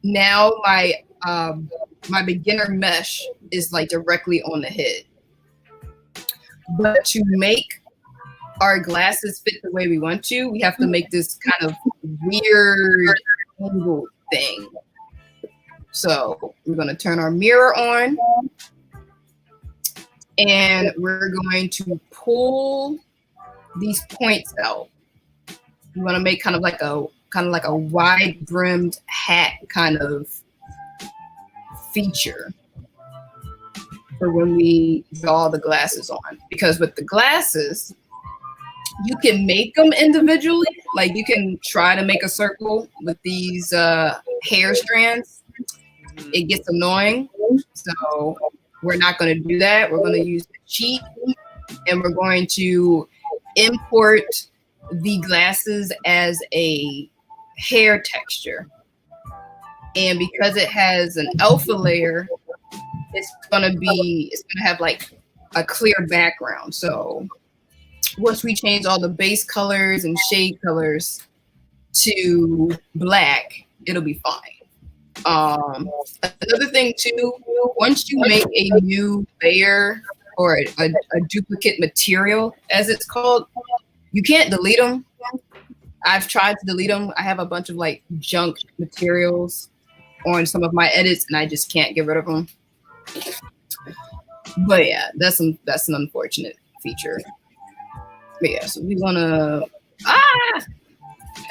now my beginner mesh is like directly on the head. But to make our glasses fit the way we want to, we have to make this kind of weird angle thing. So we're going to turn our mirror on and we're going to pull these points out. We want to make kind of like a wide brimmed hat kind of feature for when we draw the glasses on. Because with the glasses, you can make them individually. Like you can try to make a circle with these hair strands. It gets annoying. So we're not going to do that. We're going to use the cheat and we're going to import the glasses as a hair texture. And because it has an alpha layer, it's gonna have like a clear background. So once we change all the base colors and shade colors to black, it'll be fine. Another thing too, once you make a new layer or a duplicate material, as it's called, you can't delete them. I've tried to delete them. I have a bunch of like junk materials on some of my edits and I just can't get rid of them. But yeah, that's an unfortunate feature. But yeah, so we wanna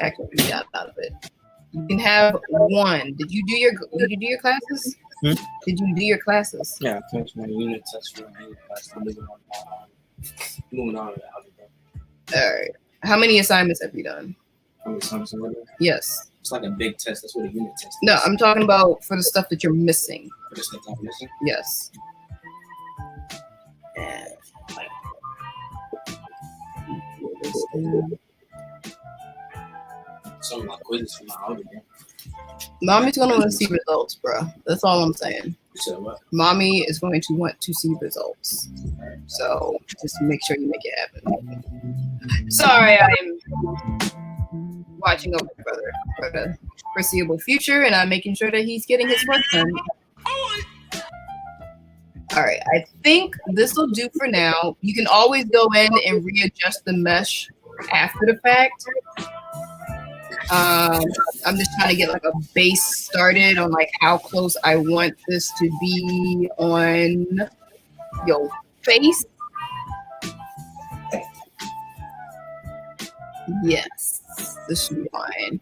actually we got out of it. You can have one. Did you do your classes? Hmm? Did you do your classes? Yeah, I finished my unit test for my class. I'm moving on to algebra. All right. How many assignments have you done? How many times in order? Yes. It's like a big test. That's what a unit test is. No, I'm talking about for the stuff that you're missing. For the stuff I'm missing. Yes. Some of my quizzes for my algebra. Mommy's gonna want to see results, bro. That's all I'm saying. You said what? Mommy is going to want to see results. So just make sure you make it happen. Sorry, I'm watching over my brother for the foreseeable future, and I'm making sure that he's getting his work done. All right, I think this will do for now. You can always go in and readjust the mesh after the fact. I'm just trying to get like a base started on like how close I want this to be on your face. Yes, this should be fine.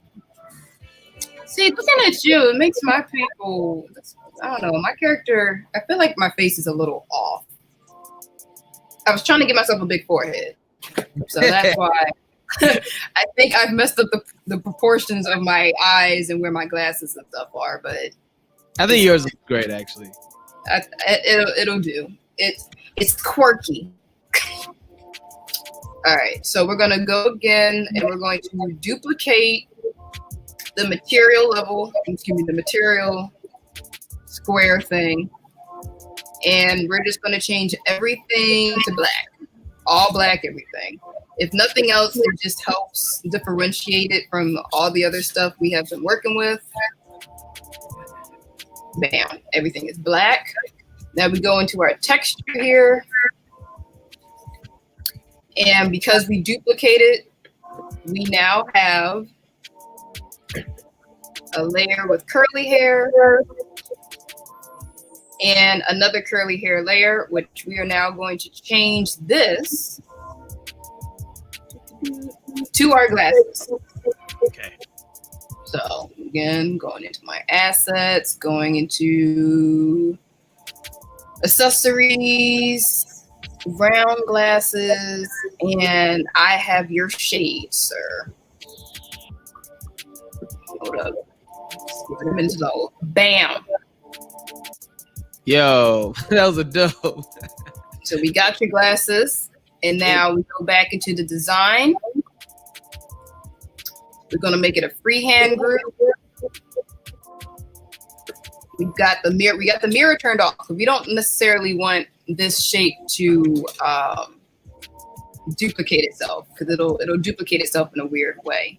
See, looking at you, it makes my people, I don't know, my character, I feel like my face is a little off. I was trying to get myself a big forehead. So that's why I think I've messed up the proportions of my eyes and where my glasses and stuff are, but I think yours looks great, actually. It'll do. It's quirky. All right, so we're gonna go again, and we're going to duplicate the material level. Excuse me, the material square thing, and we're just gonna change everything to black, all black, everything. If nothing else, it just helps differentiate it from all the other stuff we have been working with. Bam, everything is black. Now we go into our texture here. And because we duplicated, we now have a layer with curly hair and another curly hair layer, which we are now going to change this to our glasses. Okay. So again, going into my assets, going into accessories, round glasses, and I have your shade, sir. Hold up. Get them into the bam. Yo, that was a dope. So we got your glasses, and now we go back into the design. We're gonna make it a freehand group. We got the mirror turned off. We don't necessarily want this shape to duplicate itself, because it'll duplicate itself in a weird way.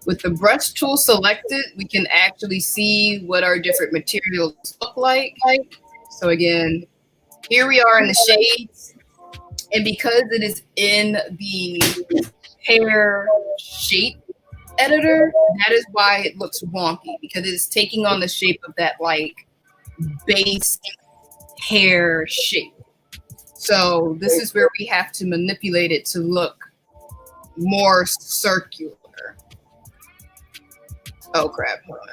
With the brush tool selected, we can actually see what our different materials look like. So again, here we are in the shades, and because it is in the hair shape editor, that is why it looks wonky, because it is taking on the shape of that like base hair shape. So this is where we have to manipulate it to look more circular. Oh crap, hold on.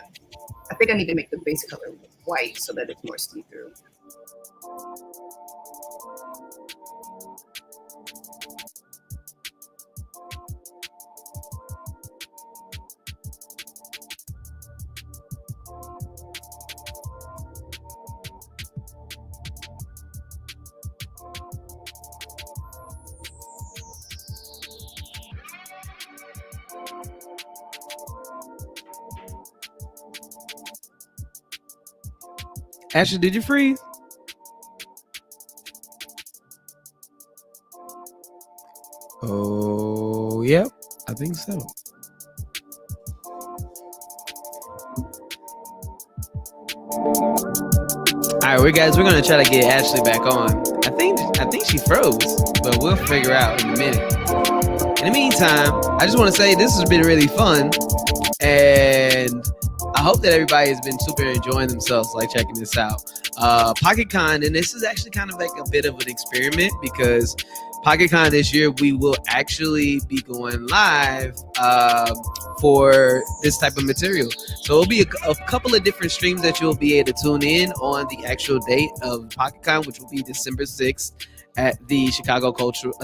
I think I need to make the base color white so that it's more see-through. Ashley, did you freeze? Oh, yep. I think so. All right, we're gonna try to get Ashley back on. I think she froze, but we'll figure out in a minute. In the meantime, I just want to say this has been really fun, and I hope that everybody has been super enjoying themselves, like checking this out. PocketCon, and this is actually kind of like a bit of an experiment, because PocketCon this year, we will actually be going live for this type of material. So it'll be a couple of different streams that you'll be able to tune in on the actual date of PocketCon, which will be December 6th at the Chicago Cultural,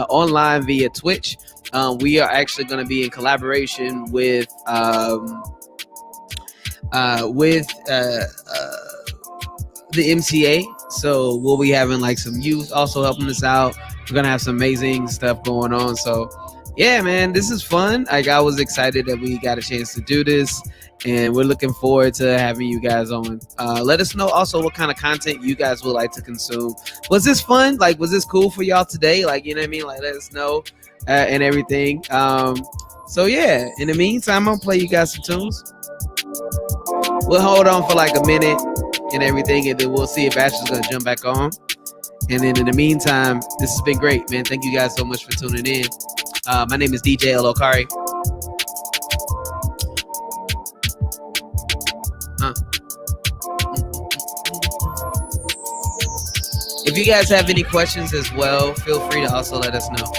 online via Twitch. We are actually going to be in collaboration with the MCA. So we'll be having like some youth also helping us out. We're gonna have some amazing stuff going on. So yeah, man, this is fun. Like, I was excited that we got a chance to do this, and we're looking forward to having you guys on. Let us know also what kind of content you guys would like to consume. Was this fun? Like, was this cool for y'all today? Like, you know what I mean? Like, let us know and everything. So yeah, in the meantime, I'm gonna play you guys some tunes. We'll hold on for like a minute and everything, and then we'll see if Ashley's gonna jump back on. And then in the meantime, this has been great, man. Thank you guys so much for tuning in. My name is DJ Elokari. If you guys have any questions as well, feel free to also let us know.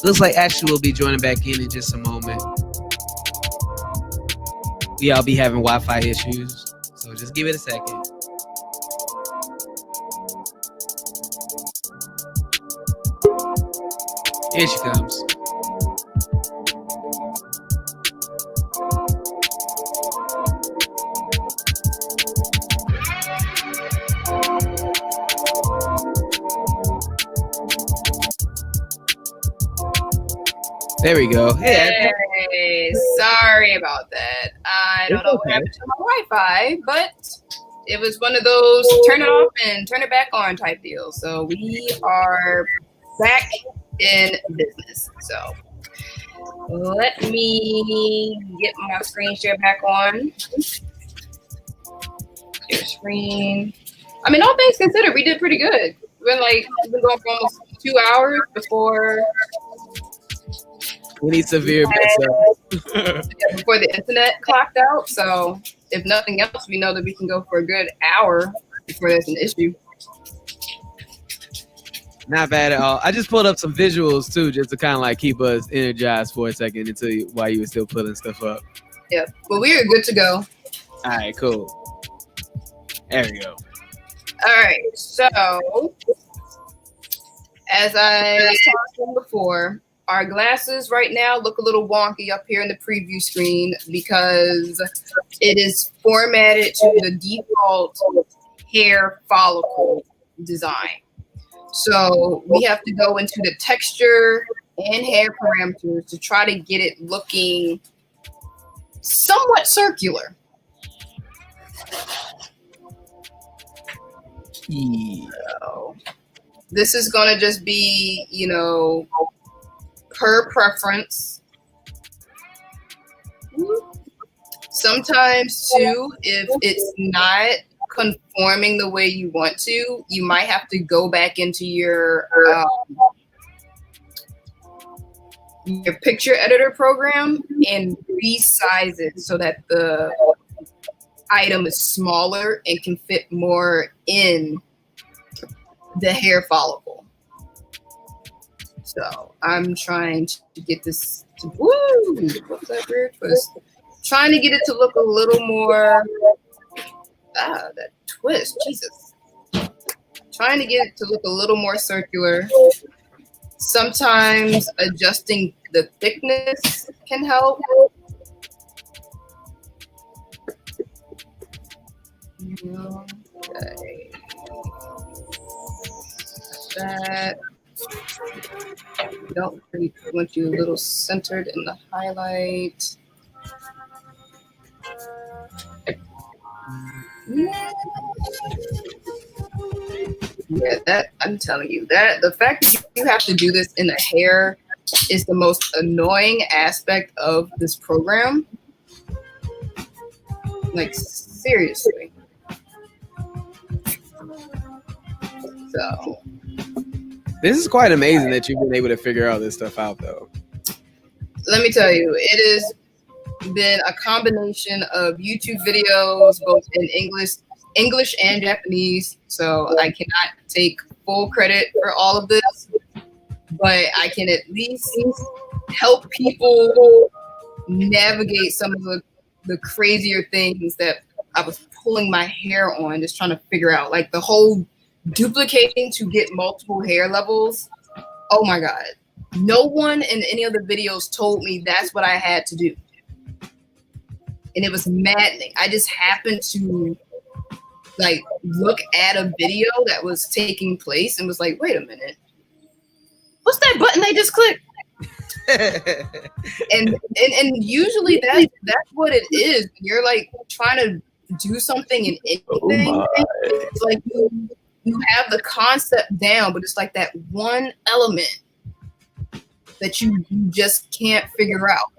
Looks like Ashley will be joining back in just a moment. we all be having Wi-Fi issues. So just give it a second. Here she comes. There we go. Hey, Sorry about that. I don't know what happened to my Wi-Fi, but it was one of those turn it off and turn it back on type deals. So we are back in business. So let me get my screen share back on. Your screen. I mean, all things considered, we did pretty good. We've been going for almost 2 hours before. we need severe Before the internet clocked out. So if nothing else, we know that we can go for a good hour before there's an issue. Not bad at all. I just pulled up some visuals too, just to kind of like keep us energized for a second until while you were still pulling stuff up. Yeah, but we are good to go. All right, cool. There we go. All right, so as I was talking before, our glasses right now look a little wonky up here in the preview screen because it is formatted to the default hair follicle design. So we have to go into the texture and hair parameters to try to get it looking somewhat circular. So this is going to just be, per preference. Sometimes too, if it's not conforming the way you want to, you might have to go back into your picture editor program and resize it so that the item is smaller and can fit more in the hair follicle. So I'm trying to get this to, what was that weird twist? Trying to get it to look a little more, that twist, Jesus. Trying to get it to look a little more circular. Sometimes adjusting the thickness can help. Okay. That. Don't really want you a little centered in the highlight. Yeah, that I'm telling you that the fact that you have to do this in the hair is the most annoying aspect of this program. Like seriously. So this is quite amazing that you've been able to figure all this stuff out, though. Let me tell you, it has been a combination of YouTube videos, both in English and Japanese. So I cannot take full credit for all of this, but I can at least help people navigate some of the crazier things that I was pulling my hair on, just trying to figure out, like the whole duplicating to get multiple hair levels. Oh my God. No one in any of the videos told me that's what I had to do. And it was maddening. I just happened to like look at a video that was taking place and was like, wait a minute. What's that button they just clicked? and usually that's what it is. You're like trying to do something in anything. It's like you have the concept down, but it's like that one element that you just can't figure out.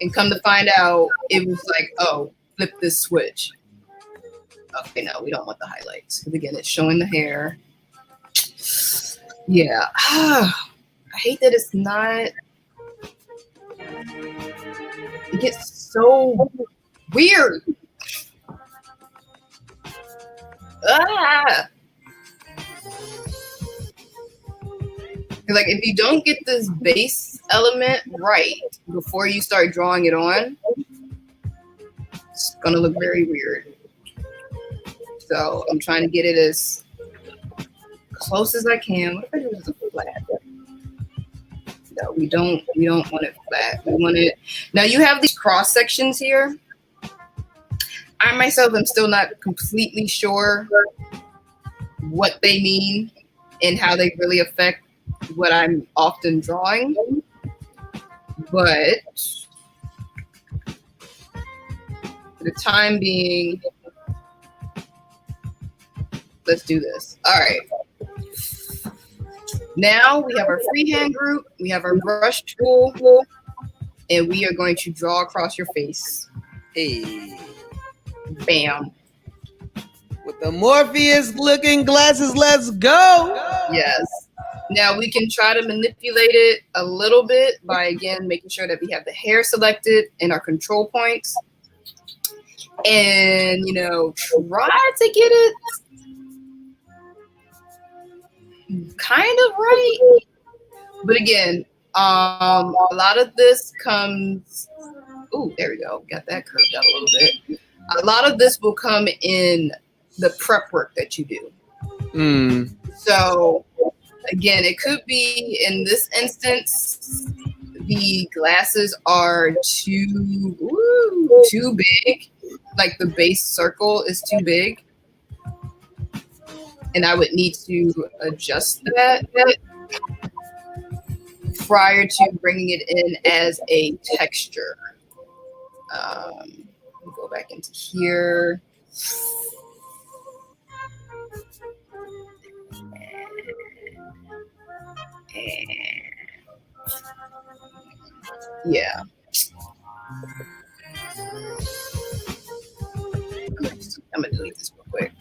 And come to find out, it was like, oh, flip this switch. Okay, no, we don't want the highlights. Because again, it's showing the hair. Yeah. I hate that it's not. It gets so weird. Like if you don't get this base element right before you start drawing it on, gonna look very weird. So I'm trying to get it as close as I can. What if I do this a flat? No, we don't want it flat. We want it. Now you have these cross sections here. I myself am still not completely sure what they mean and how they really affect what I'm often drawing. But for the time being, let's do this. All right. Now we have our freehand group, we have our brush tool, and we are going to draw across your face. Hey, Bam. with the Morpheus looking glasses, let's go. Yes. Now we can try to manipulate it a little bit by, again, making sure that we have the hair selected and our control points. And, you know, try to get it kind of right. But again, a lot of this comes, ooh, there we go. Got that curved out a little bit. A lot of this will come in the prep work that you do. So again, it could be in this instance, the glasses are too big. Like the base circle is too big. And I would need to adjust that prior to bringing it in as a texture. Go back into here. Yeah. I'm gonna delete this real quick.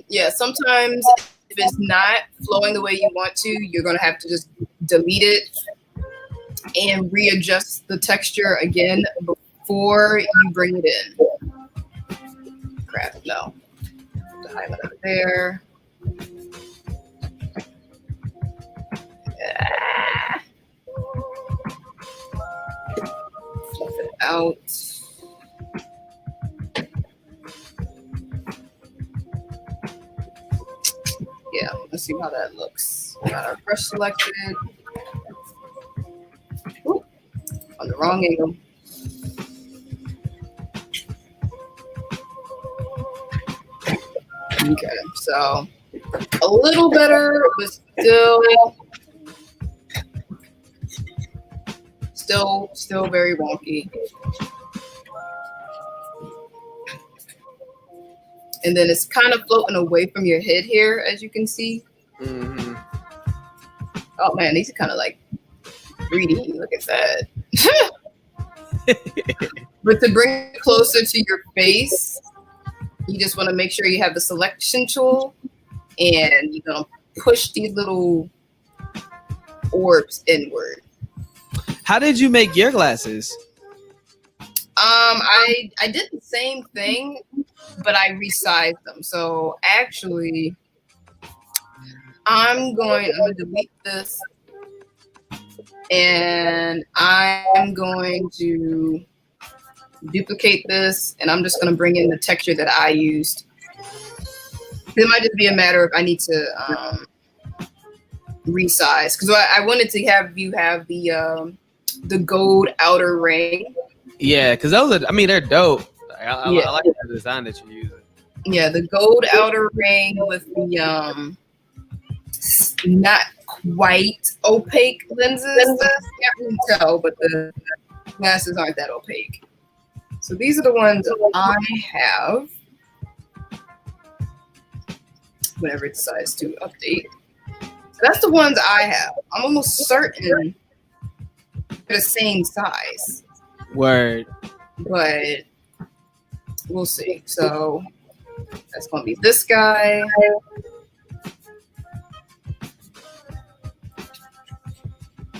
Yeah, sometimes if it's not flowing the way you want to, you're gonna have to just delete it and readjust the texture again before you bring it in. Crap, no. The highlight over there. Fluff it out. Yeah, let's see how that looks. Got our brush selected. Ooh, on the wrong angle. Okay, so a little better, but still very wonky. And then it's kind of floating away from your head here, as you can see. Mm-hmm. Oh man, these are kind of like 3D. Look at that. But to bring it closer to your face, you just want to make sure you have the selection tool, and you're gonna push these little orbs inward. How did you make your glasses? I did the same thing, but I resized them. So actually, I'm gonna delete this, and I'm going to duplicate this, and I'm just gonna bring in the texture that I used. It might just be a matter of I need to resize, because I wanted to have you have the gold outer ring. Yeah, because those are, I mean, they're dope. I like the design that you're using. Yeah, the gold outer ring with the not quite opaque lenses. You can't really tell, but the glasses aren't that opaque. So these are the ones I have. Whenever it decides to update. So that's the ones I have. I'm almost certain they're the same size. Word. But we'll see. So that's going to be this guy.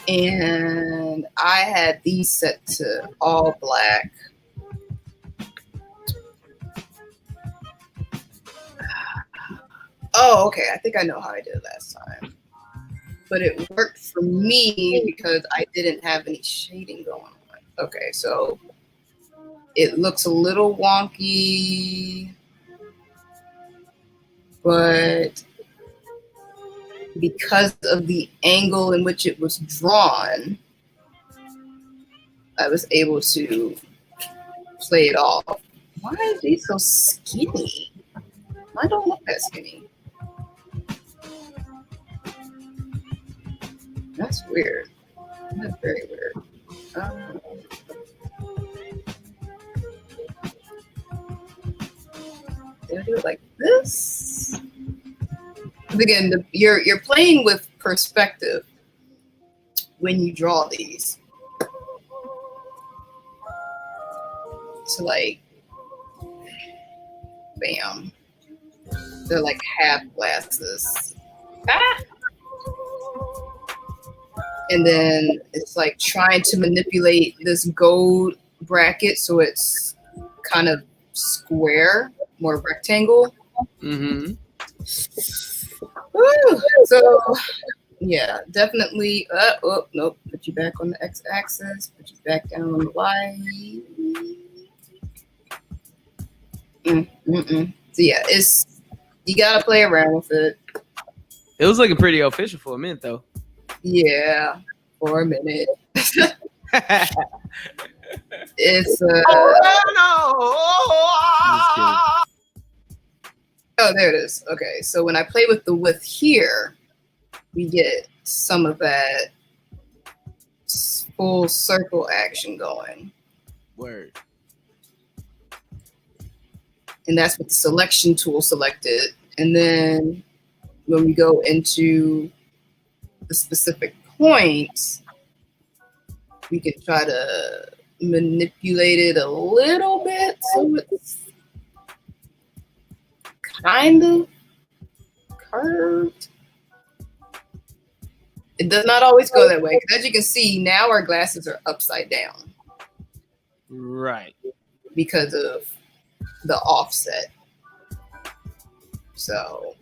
And I had these set to all black. Oh, okay. I think I know how I did it last time. But it worked for me because I didn't have any shading going on. Okay, so It looks a little wonky, but because of the angle in which it was drawn, I was able to play it off. Why is he so skinny? I don't look that skinny. That's weird. That's very weird. Did I do it like this? Again, you're playing with perspective when you draw these. So like, bam. They're like half glasses. Ah! And then it's like trying to manipulate this gold bracket so it's kind of square, more rectangle. Mm-hmm. Woo! So yeah, definitely. Oh nope. Put you back on the x-axis. Put you back down on the y. So yeah, you gotta play around with it. It was looking pretty official for a minute, though. Yeah, for a minute. It's oh, there it is. Okay, so when I play with the width here, we get some of that full circle action going. Word. And that's with the selection tool selected. And then when we go into the specific points, we can try to manipulate it a little bit so it's kind of curved. It does not always go that way, because as you can see, now our glasses are upside down. Right. Because of the offset. So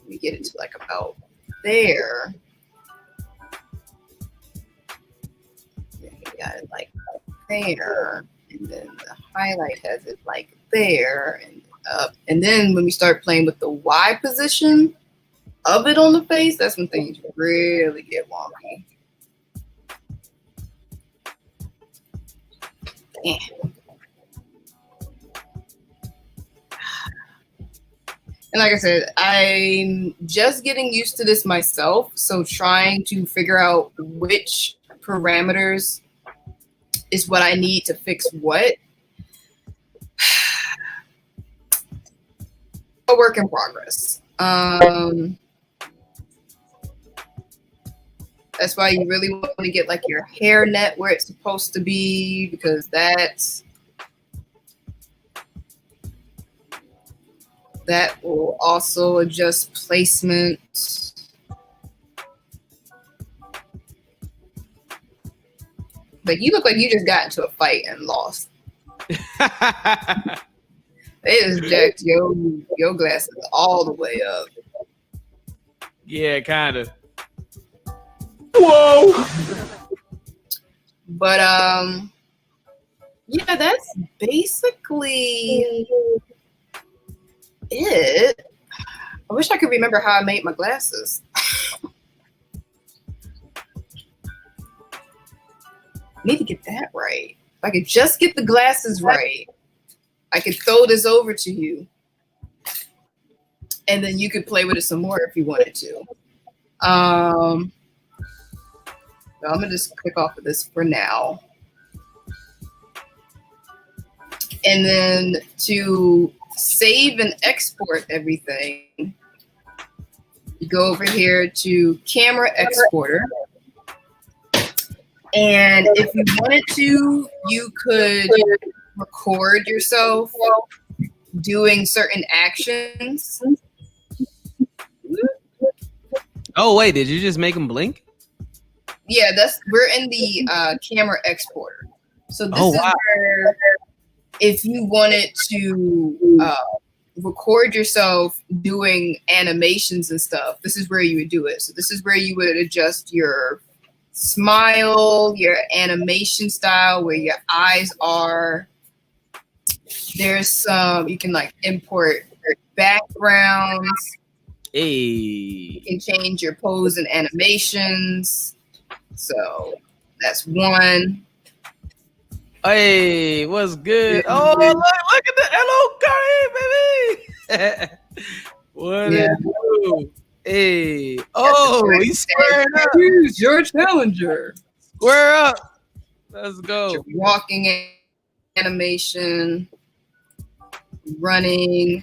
we get it to like about there. Then we got it like there. And then the highlight has it like there and up. And then when we start playing with the Y position of it on the face, that's when things really get wonky. Yeah. And like I said, I'm just getting used to this myself. So trying to figure out which parameters is what I need to fix what. A work in progress. That's why you really want to get like your hair net where it's supposed to be, because that will also adjust placement. Like, you look like you just got into a fight and lost. They just jacked your glasses all the way up. Yeah, kind of. Whoa! But yeah, that's basically it. I wish I could remember how I made my glasses. Need to get that right. If I could just get the glasses right, I could throw this over to you, and then you could play with it some more if you wanted to. So I'm gonna just click off of this for now. And then to save and export everything, you go over here to Camera Exporter. And if you wanted to, you could record yourself doing certain actions. Oh, wait, did you just make them blink? Yeah, we're in the Camera Exporter. So this is wow. where, if you wanted to record yourself doing animations and stuff, this is where you would do it. So this is where you would adjust your smile, your animation style, where your eyes are, There's some you can like import backgrounds. Hey. You can change your pose and animations. So that's one. Hey, what's good? Yeah. Oh, look at the hello, Curry, baby. What Yeah. it do? Hey. Oh, he's squaring up. Who's your challenger? Square up. Let's go. Your walking animation, running,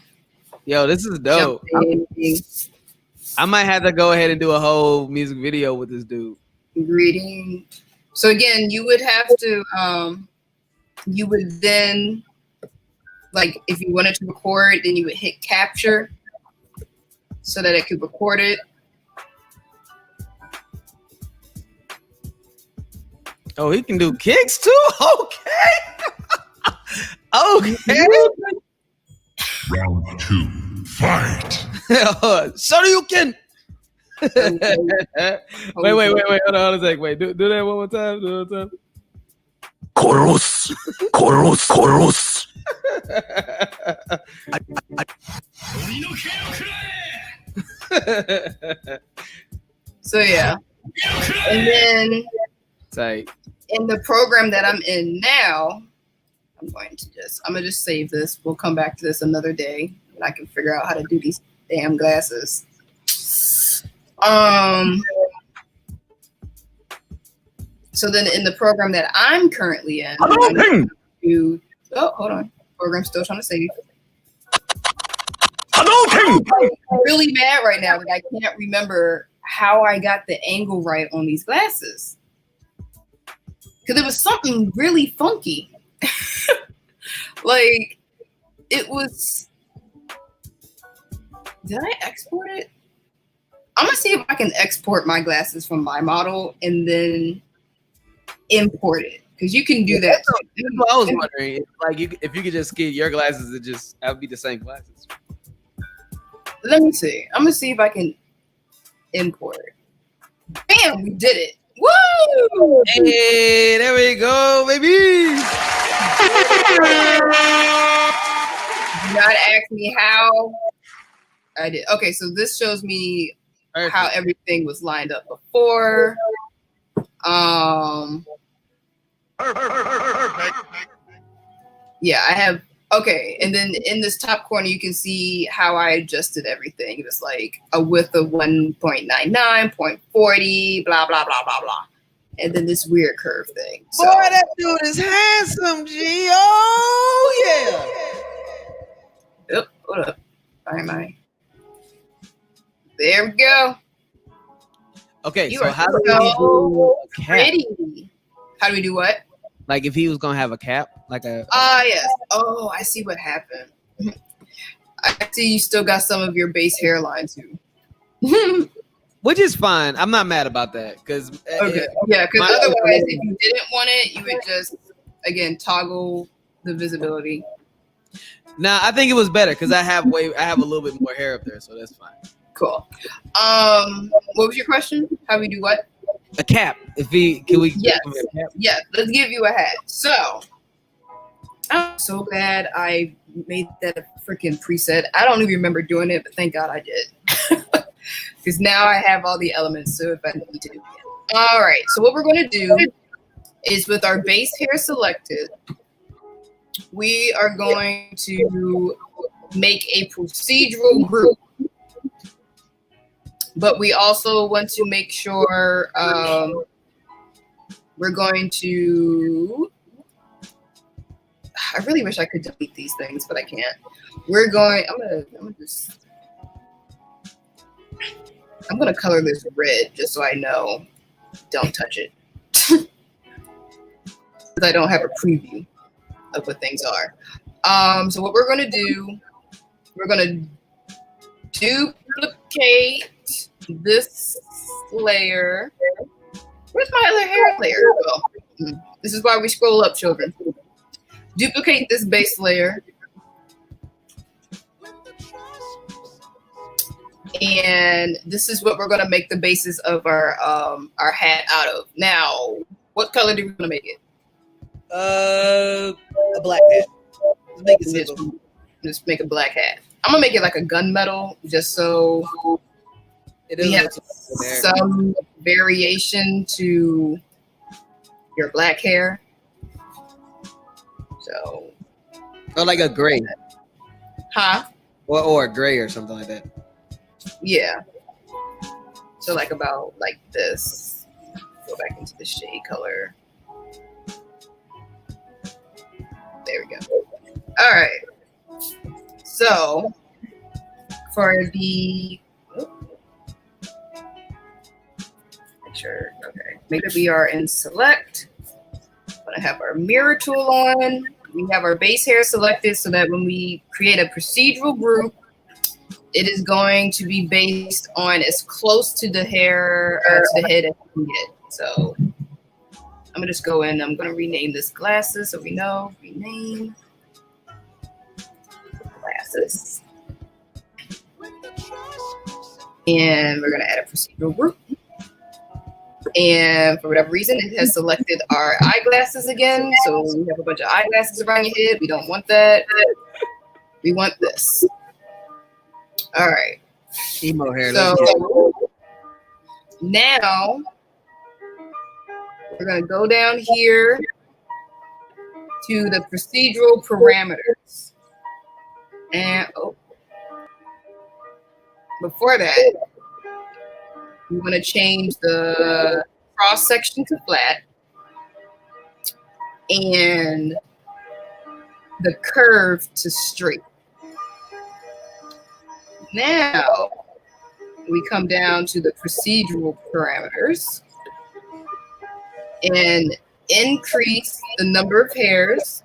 Yo, this is dope. jumping, I might have to go ahead and do a whole music video with this dude. reading. So again, you would have to you would then, like, if you wanted to record, then you would hit capture so that it could record it. Oh, he can do kicks too? Okay. Okay. Round 2. Fight. So you can. Wait. Hold on a sec. Wait, do that one more time. Do it one more time. 殺す殺す殺す So yeah. And then Tight. in the program that I'm in now, I'm gonna just save this. We'll come back to this another day and I can figure out how to do these damn glasses. So then in the program that I'm currently in, Hadouken! hold on. Program's still trying to save. Hadouken! I'm really mad right now that I can't remember how I got the angle right on these glasses. Because it was something really funky. Like, it was... Did I export it? I'm going to see if I can export my glasses from my model and then import it. Because you can do that. That's what I was wondering. Like, if you could just get your glasses, that would be the same glasses. Let me see. I'm going to see if I can import it. Bam! We did it. Woo! Hey, there we go, baby. Do not ask me how I did. Okay, so this shows me Perfect. how everything was lined up before. Yeah, I have. Okay, and then in this top corner, you can see how I adjusted everything. It was like a width of 1.99, 0.40, blah, blah, blah, blah, blah. And then this weird curve thing. So, Boy, that dude is handsome, G. Oh, yeah. Oop, hold up. Why am I? There we go. Okay, You so are how do we so do a cap? pretty. How do we do what? Like, if he was going to have a cap, like a... Yes. Oh, I see what happened. I see you still got some of your base hairline too. Which is fine. I'm not mad about that. Because Okay. Yeah, because otherwise, if you didn't want it, you would just, again, toggle the visibility. Nah, I think it was better because I have a little bit more hair up there, so that's fine. Cool. What was your question? How we do what? A cap. Can we Yes. give him a cap? Yeah, let's give you a hat. So, I'm so glad I made that a freaking preset. I don't even remember doing it, but thank God I did. Because now I have all the elements, so if I need to do it. All right, so what we're going to do is with our base hair selected, we are going to make a procedural group. But we also want to make sure we're going to... I really wish I could delete these things, but I can't. I'm gonna color this red just so I know. Don't touch it. Because I don't have a preview of what things are. So what we're gonna do, we're gonna duplicate this layer. Where's my other hair layer? Oh, this is why we scroll up, children. Duplicate this base layer. And this is what we're going to make the basis of our hat out of. Now, what color do we want to make it? A black hat. Just make it Just, simple. just make a black hat. I'm gonna make it like a gunmetal, just so It we doesn't have look so there. some variation to your black hair. So, Or like a gray. huh? Or a gray or something like that. Yeah. So like about like this. Go back into the shade color. There we go. All right. So for the make sure, okay. Maybe we are in select. I'm gonna have our mirror tool on. We have our base hair selected so that when we create a procedural group, it is going to be based on as close to the hair to the head as we can get. So I'm gonna just go in. I'm gonna rename this glasses so we know. Rename glasses, and we're gonna add a procedural group. And for whatever reason, it has selected our eyeglasses again. So we have a bunch of eyeglasses around your head. We don't want that. We want this. All right. Emo hair. So let's get it. now we're going to go down here to the procedural parameters. And before that, we want to change the cross section to flat and the curve to straight. Now we come down to the procedural parameters and increase the number of hairs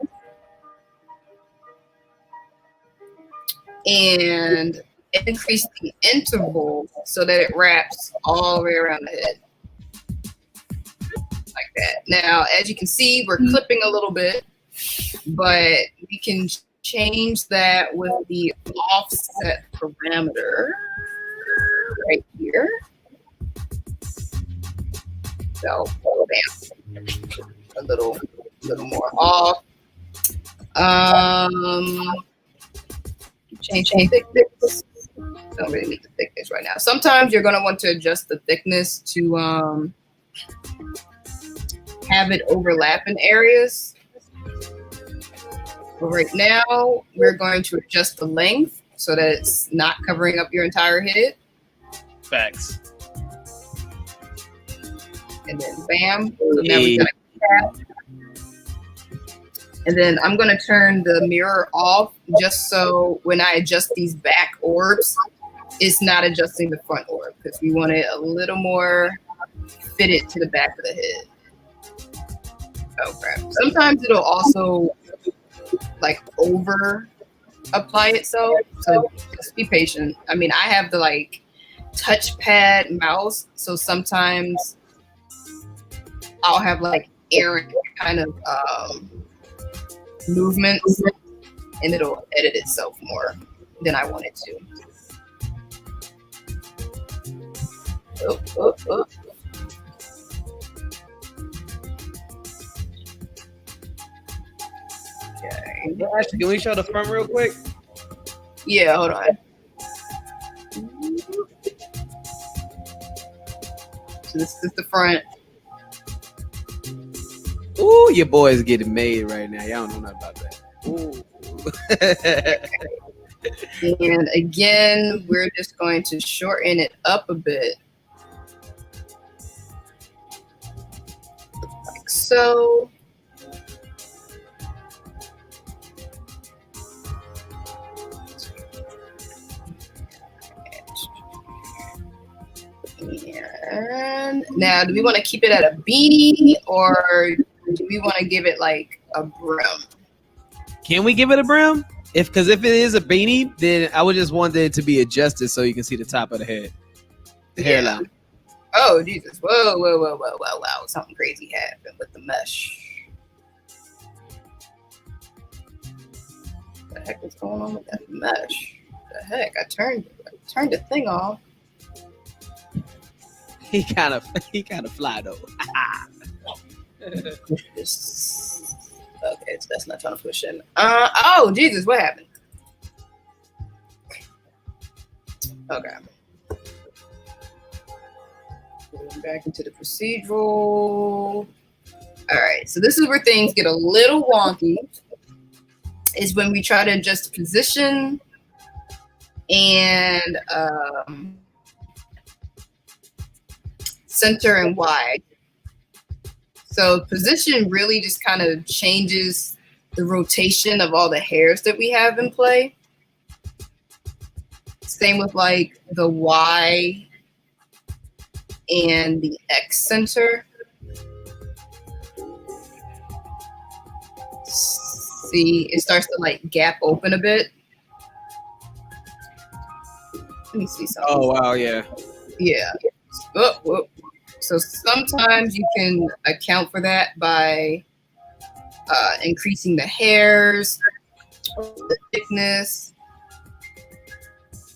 and increase the interval so that it wraps all the way around the head. Like that. Now, as you can see, we're clipping a little bit, but we can change that with the offset parameter right here. So, bam, a little more off. Change thickness. Don't really need the thickness right now. Sometimes you're gonna want to adjust the thickness to have it overlap in areas. But right now, we're going to adjust the length so that it's not covering up your entire head. Facts. And then bam. So now we got a cap. And then I'm gonna turn the mirror off just so when I adjust these back orbs, it's not adjusting the front orb because we want it a little more fitted to the back of the head. Okay. Sometimes it'll also like over apply itself. So just be patient. I mean, I have the like touchpad mouse, so sometimes I'll have like errant kind of movements and it'll edit itself more than I want it to. Oh. Okay. Actually, can we show the front real quick? Yeah, hold on. So this is the front. Ooh, your boy's getting made right now. Y'all don't know nothing about that. Ooh. And again, we're just going to shorten it up a bit. Like so. And now, do we want to keep it at a beanie or do we want to give it like a brim? Can we give it a brim? Because if it is a beanie, then I would just want it to be adjusted so you can see the top of the head, the hairline. Oh, Jesus. Whoa. Something crazy happened with the mesh. What the heck is going on with that mesh? The heck? I turned the thing off. He kind of fly though. Okay, so that's not trying to push in. Oh, Jesus, what happened? Okay. Going back into the procedural. All right, so this is where things get a little wonky. Is when we try to adjust position and center and wide. So position really just kind of changes the rotation of all the hairs that we have in play. Same with like the Y and the X center. See, it starts to like gap open a bit. Let me see something. Oh wow, yeah. Yeah. Oh. So sometimes you can account for that by increasing the hairs, the thickness.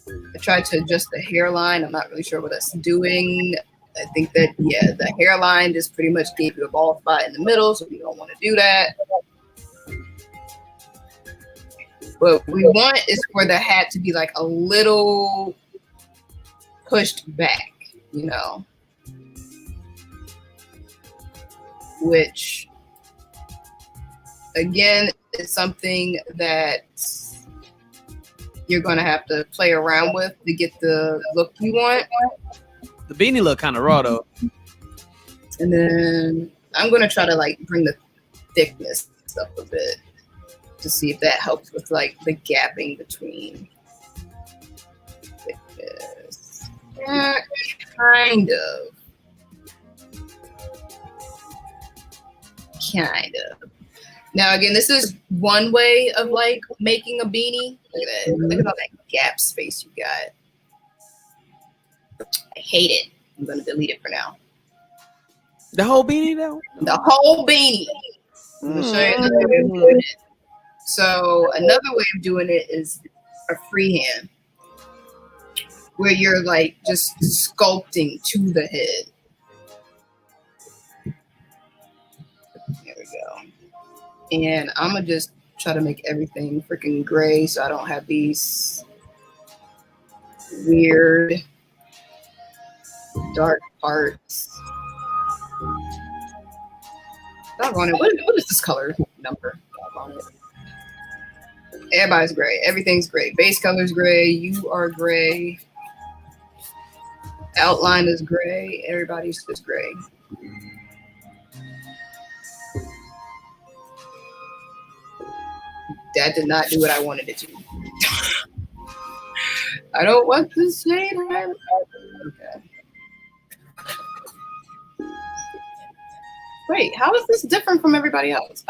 I tried to adjust the hairline. I'm not really sure what that's doing. I think that, yeah, the hairline just pretty much gave you a bald spot in the middle, so you don't want to do that. What we want is for the hat to be like a little pushed back, you know, which again is something that you're going to have to play around with to get the look you want. The beanie look kind of raw though. And then I'm going to try to like bring the thickness up a bit to see if that helps with like the gapping between thickness. Kind of. Now again, this is one way of like making a beanie. Look at that. Look at all that gap space you got. I hate it. I'm gonna delete it for now. The whole beanie though? The whole beanie. I'm gonna show you another way of doing it. So another way of doing it is a freehand, where you're like just sculpting to the head. There we go. And I'm gonna just try to make everything freaking gray so I don't have these weird dark parts. Doggone it. What is this color number? Doggone it. Everybody's gray. Everything's gray. Base color's gray. You are gray. Outline is gray. Everybody's just gray. That did not do what I wanted it to. I don't want this shade. Okay. Wait, how is this different from everybody else?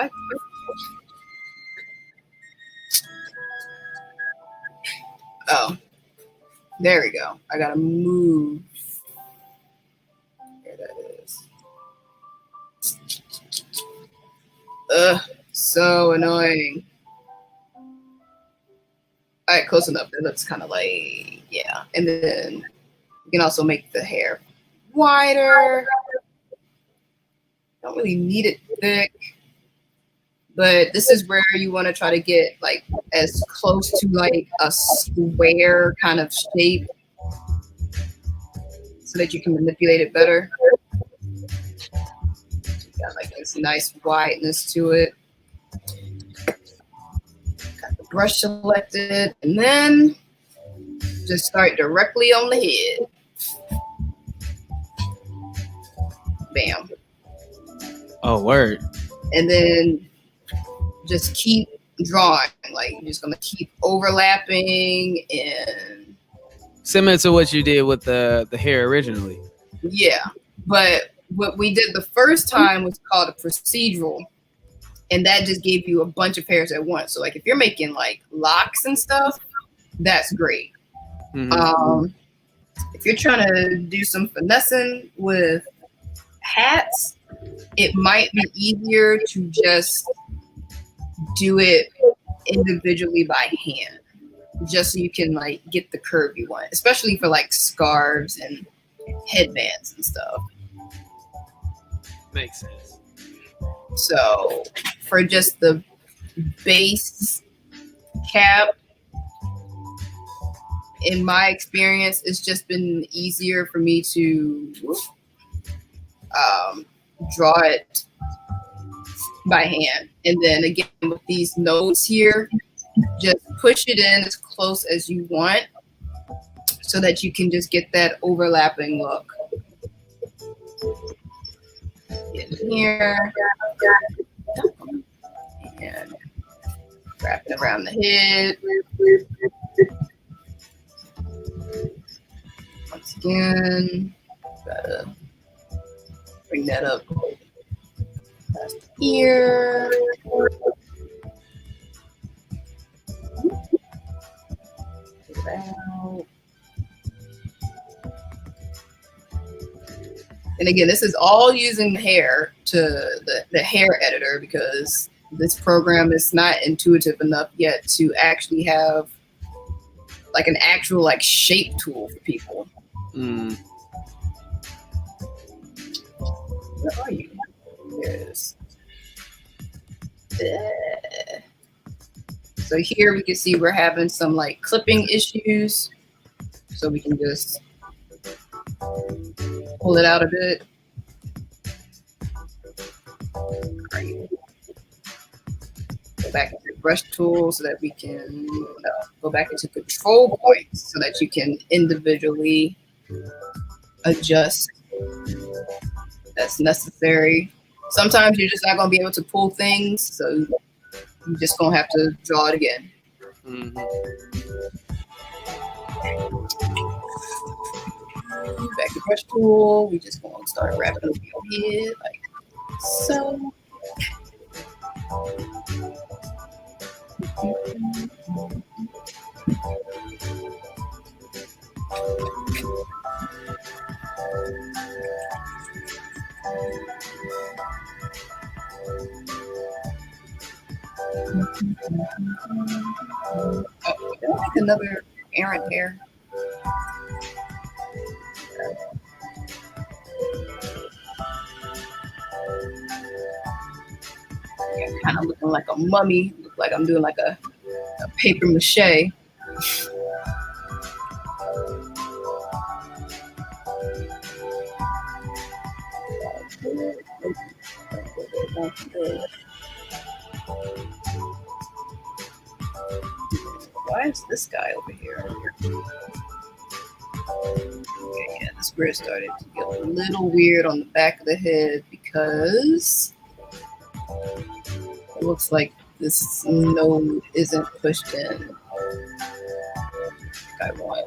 Oh, there we go. I gotta move. There that is. Ugh, so annoying. All right, close enough. It looks kind of like, yeah. And then you can also make the hair wider. Don't really need it thick. But this is where you want to try to get like as close to like a square kind of shape so that you can manipulate it better. Got like this nice wideness to it. Got the brush selected, and then just start directly on the head. Bam. Oh, word. And then just keep drawing. Like you're just gonna keep overlapping and Similar to what you did with the hair originally. yeah. But what we did the first time was called a procedural, and that just gave you a bunch of hairs at once. So like if you're making like locks and stuff, that's great. Mm-hmm. If you're trying to do some finessing with hats, it might be easier to just do it individually by hand, just so you can like get the curve you want, especially for like scarves and headbands and stuff. Makes sense. So for just the base cap, in my experience, it's just been easier for me to draw it by hand. And then again, with these nodes here, just push it in as close as you want so that you can just get that overlapping look. Get in here and wrap it around the head. Once again, gotta bring that up past the ear. Take it out. And again, this is all using the hair the hair editor, because this program is not intuitive enough yet to actually have like an actual like shape tool for people. Mm. Where are you? There it is. So here we can see we're having some like clipping issues. So we can just pull it out a bit. Go back into the brush tool so that we can go back into control points so that you can individually adjust that's necessary. Sometimes you're just not going to be able to pull things, so you're just going to have to draw it again. Mm-hmm. Back to brush tool, we just going to start wrapping over your head like so. Oh, did I make another errand hair? Yeah, kind of looking like a mummy. Look like I'm doing like a paper mache. Why is this guy over here? Okay, yeah, this bird started to get a little weird on the back of the head because it looks like this node isn't pushed in. I want.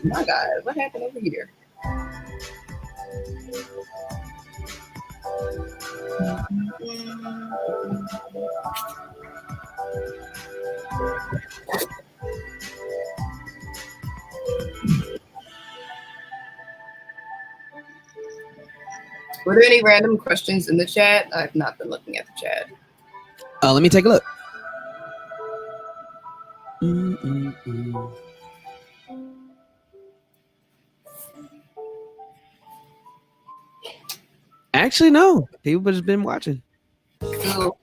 My God, what happened over here? Were there any random questions in the chat? I've not been looking at the chat. Let me take a look. Mm-mm-mm. Actually, no. People just been watching. Cool.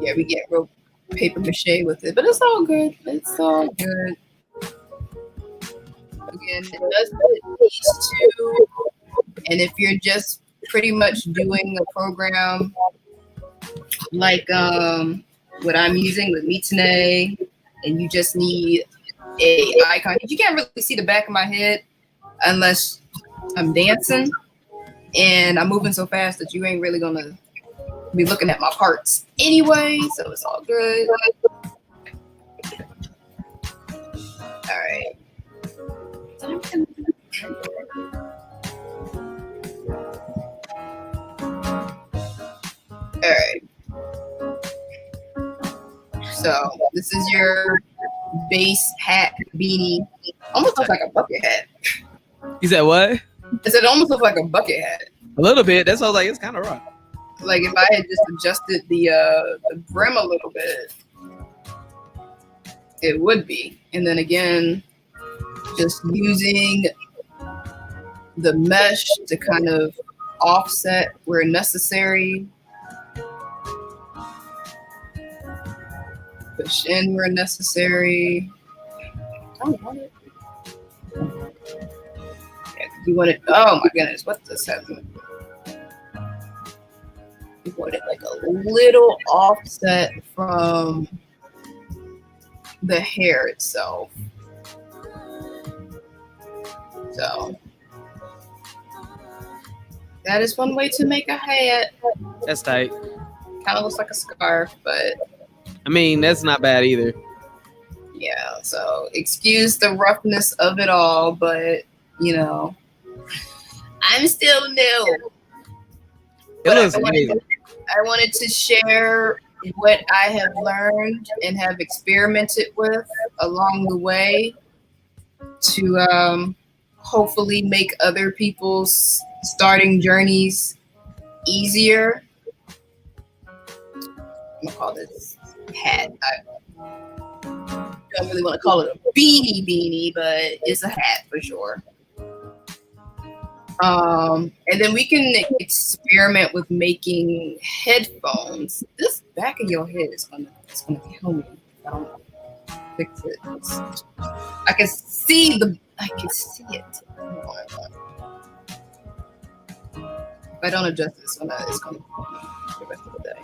Yeah, we get real paper mache with it, but it's all good. It's all good. Again, it does what it needs to. And if you're just pretty much doing a program like what I'm using with Mitune, and you just need a icon, you can't really see the back of my head unless I'm dancing, and I'm moving so fast that you ain't really gonna be looking at my parts anyway, so it's all good. All right. All right. So this is your base hat beanie. Almost looks like a bucket hat. You said what? I said it almost looks like a bucket hat. A little bit. That's why I was like, it's kind of rough. Like if I had just adjusted the brim a little bit, it would be. And then again, just using the mesh to kind of offset where necessary. Push in where necessary. I don't want it. Yeah, you want it. Oh my goodness, what does that mean? You want it like a little offset from the hair itself. So that is one way to make a hat. That's tight. Kind of looks like a scarf, but I mean, that's not bad either. yeah. So excuse the roughness of it all, but you know, I'm still new. It looks I amazing. wanted to share what I have learned and have experimented with along the way to hopefully make other people's starting journeys easier. I'm gonna call this hat. I don't really want to call it a beanie, but it's a hat for sure. And then we can experiment with making headphones. This back of your head is gonna kill me if I don't fix it. I can see it. If I don't adjust this one, it's gonna the rest of the day.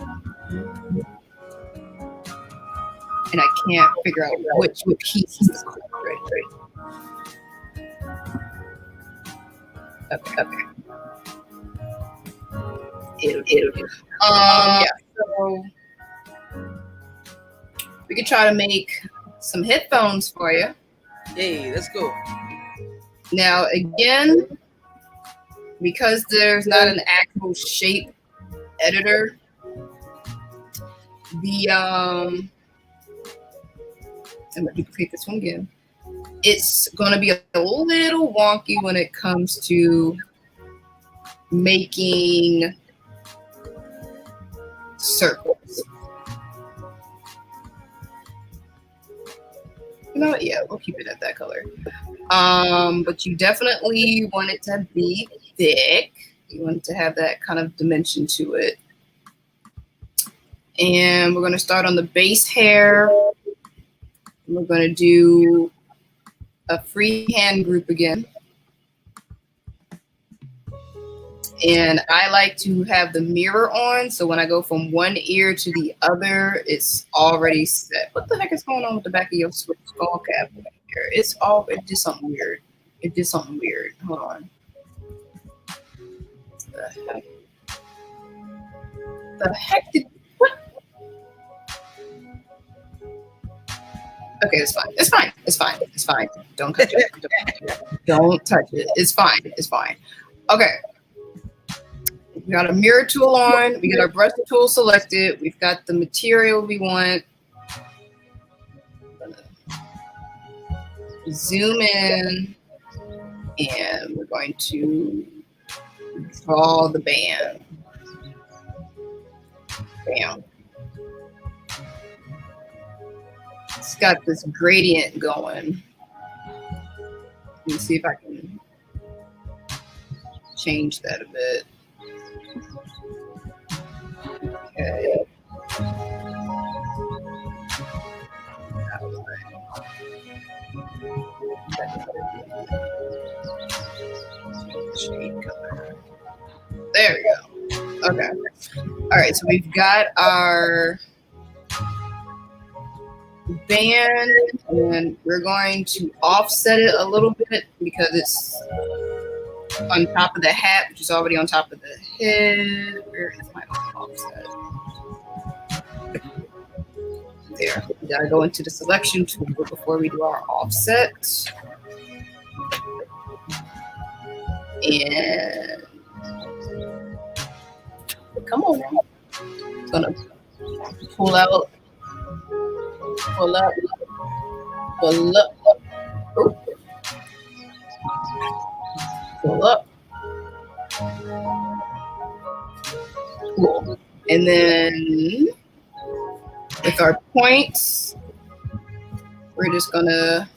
And I can't figure out which piece is right. Okay. It'll do. Yeah. So we could try to make some headphones for you. Hey, let's go. Now, again, because there's not an actual shape editor, I'm gonna duplicate this one again. It's gonna be a little wonky when it comes to making circles. You know what? Yeah, we'll keep it at that color. But you definitely want it to be thick. You want it to have that kind of dimension to it. And we're going to start on the base hair. We're going to do a freehand group again. And I like to have the mirror on, so when I go from one ear to the other, it's already set. What the heck is going on with the back of your skull cap here? It did something weird. Hold on. The heck did what? Okay, it's fine. Don't touch it. Don't touch it. It's fine. Okay. We got a mirror tool on. We got our brush tool selected. We've got the material we want. Zoom in, and we're going to draw the band. Bam. It's got this gradient going. Let me see if I can change that a bit. Okay. Shade color. There we go. Okay. All right. So we've got our band, and we're going to offset it a little bit because it's on top of the hat, which is already on top of the head. Where is my offset? There. We gotta go into the selection tool before we do our offset. And come on now. It's gonna pull out, pull up. Ooh. pull up. Cool. And then with our points, we're just gonna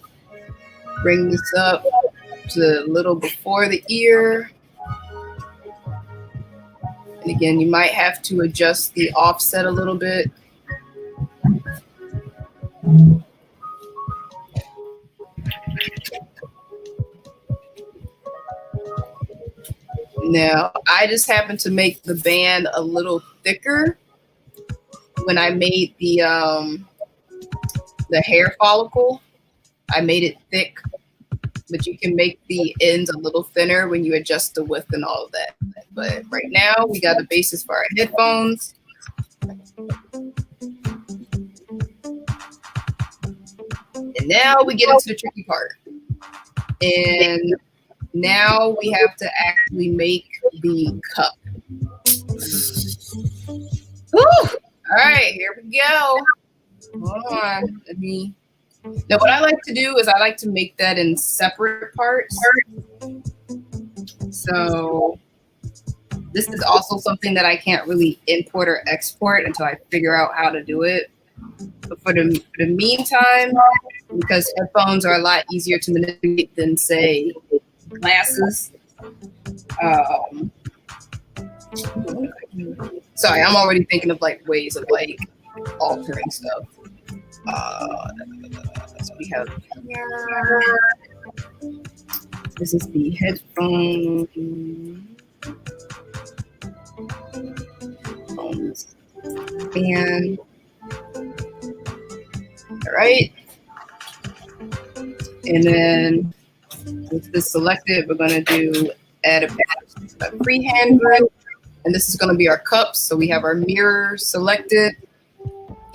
bring this up to a little before the ear. And again, you might have to adjust the offset a little bit. Now, I just happened to make the band a little thicker when I made the hair follicle. I made it thick, but you can make the ends a little thinner when you adjust the width and all of that. But right now, we got the basis for our headphones. And now we get into the tricky part. And now we have to actually make the cup. Whew. All right, here we go. Hold on. Now what I like to do is I like to make that in separate parts. So this is also something that I can't really import or export until I figure out how to do it. But for the meantime, because headphones are a lot easier to manipulate than, say, glasses. Sorry, I'm already thinking of like ways of like altering stuff. So we have here. This is the headphone. Band. All right. And then with this selected, we're going to add a freehand grip. And this is going to be our cups. So we have our mirror selected.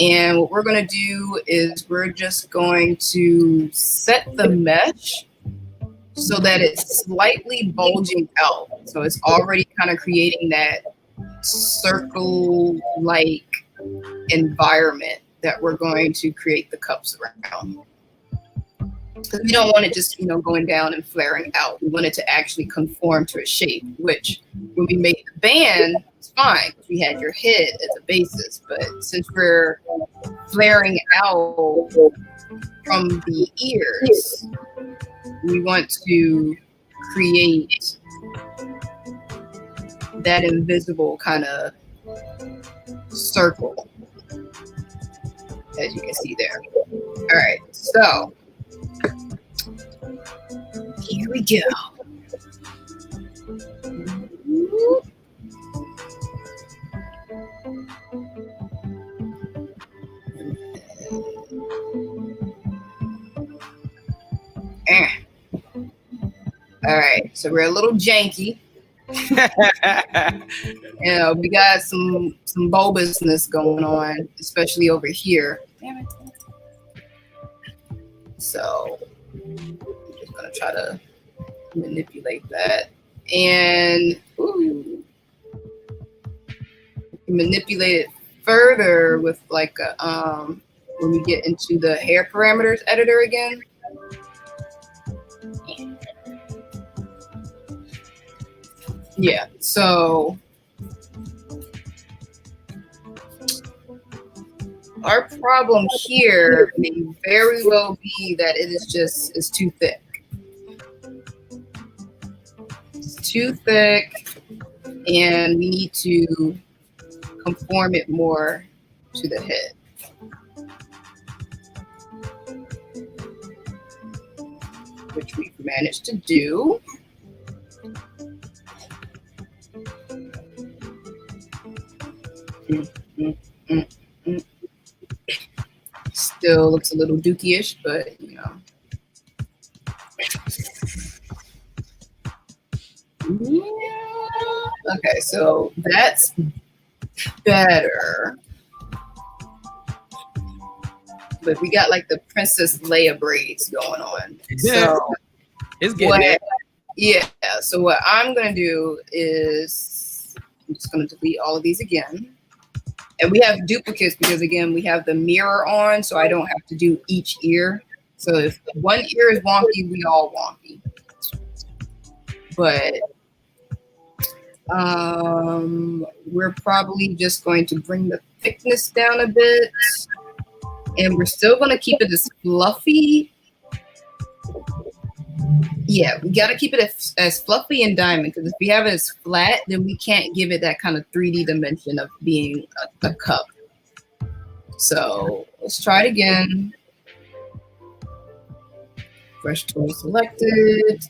And what we're going to do is we're just going to set the mesh so that it's slightly bulging out. So it's already kind of creating that circle-like environment that we're going to create the cups around. Because we don't want it just, going down and flaring out. We want it to actually conform to a shape, which when we made the band, it's fine. We had your head as a basis, but since we're flaring out from the ears, we want to create that invisible kind of circle, as you can see there. All right, so here we go. All right, so we're a little janky. We got some bulbousness going on, especially over here. Damn it. So I'm just gonna try to manipulate that, and manipulate it further with like a when we get into the hair parameters editor again. Yeah, so our problem here may very well be that it is too thick. It's too thick, and we need to conform it more to the head. Which we've managed to do. Still looks a little dookie-ish, but Yeah. Okay, so that's better. But we got like the Princess Leia braids going on. Yeah. So It's getting so what I'm gonna do is I'm just gonna delete all of these again. And we have duplicates because again we have the mirror on, so I don't have to do each ear. So if one ear is wonky, we all wonky. but we're probably just going to bring the thickness down a bit, and we're still going to keep it as fluffy. Yeah, we got to keep it as fluffy and diamond, because if we have it as flat, then we can't give it that kind of 3D dimension of being a cup. So let's try it again. Brush tool selected.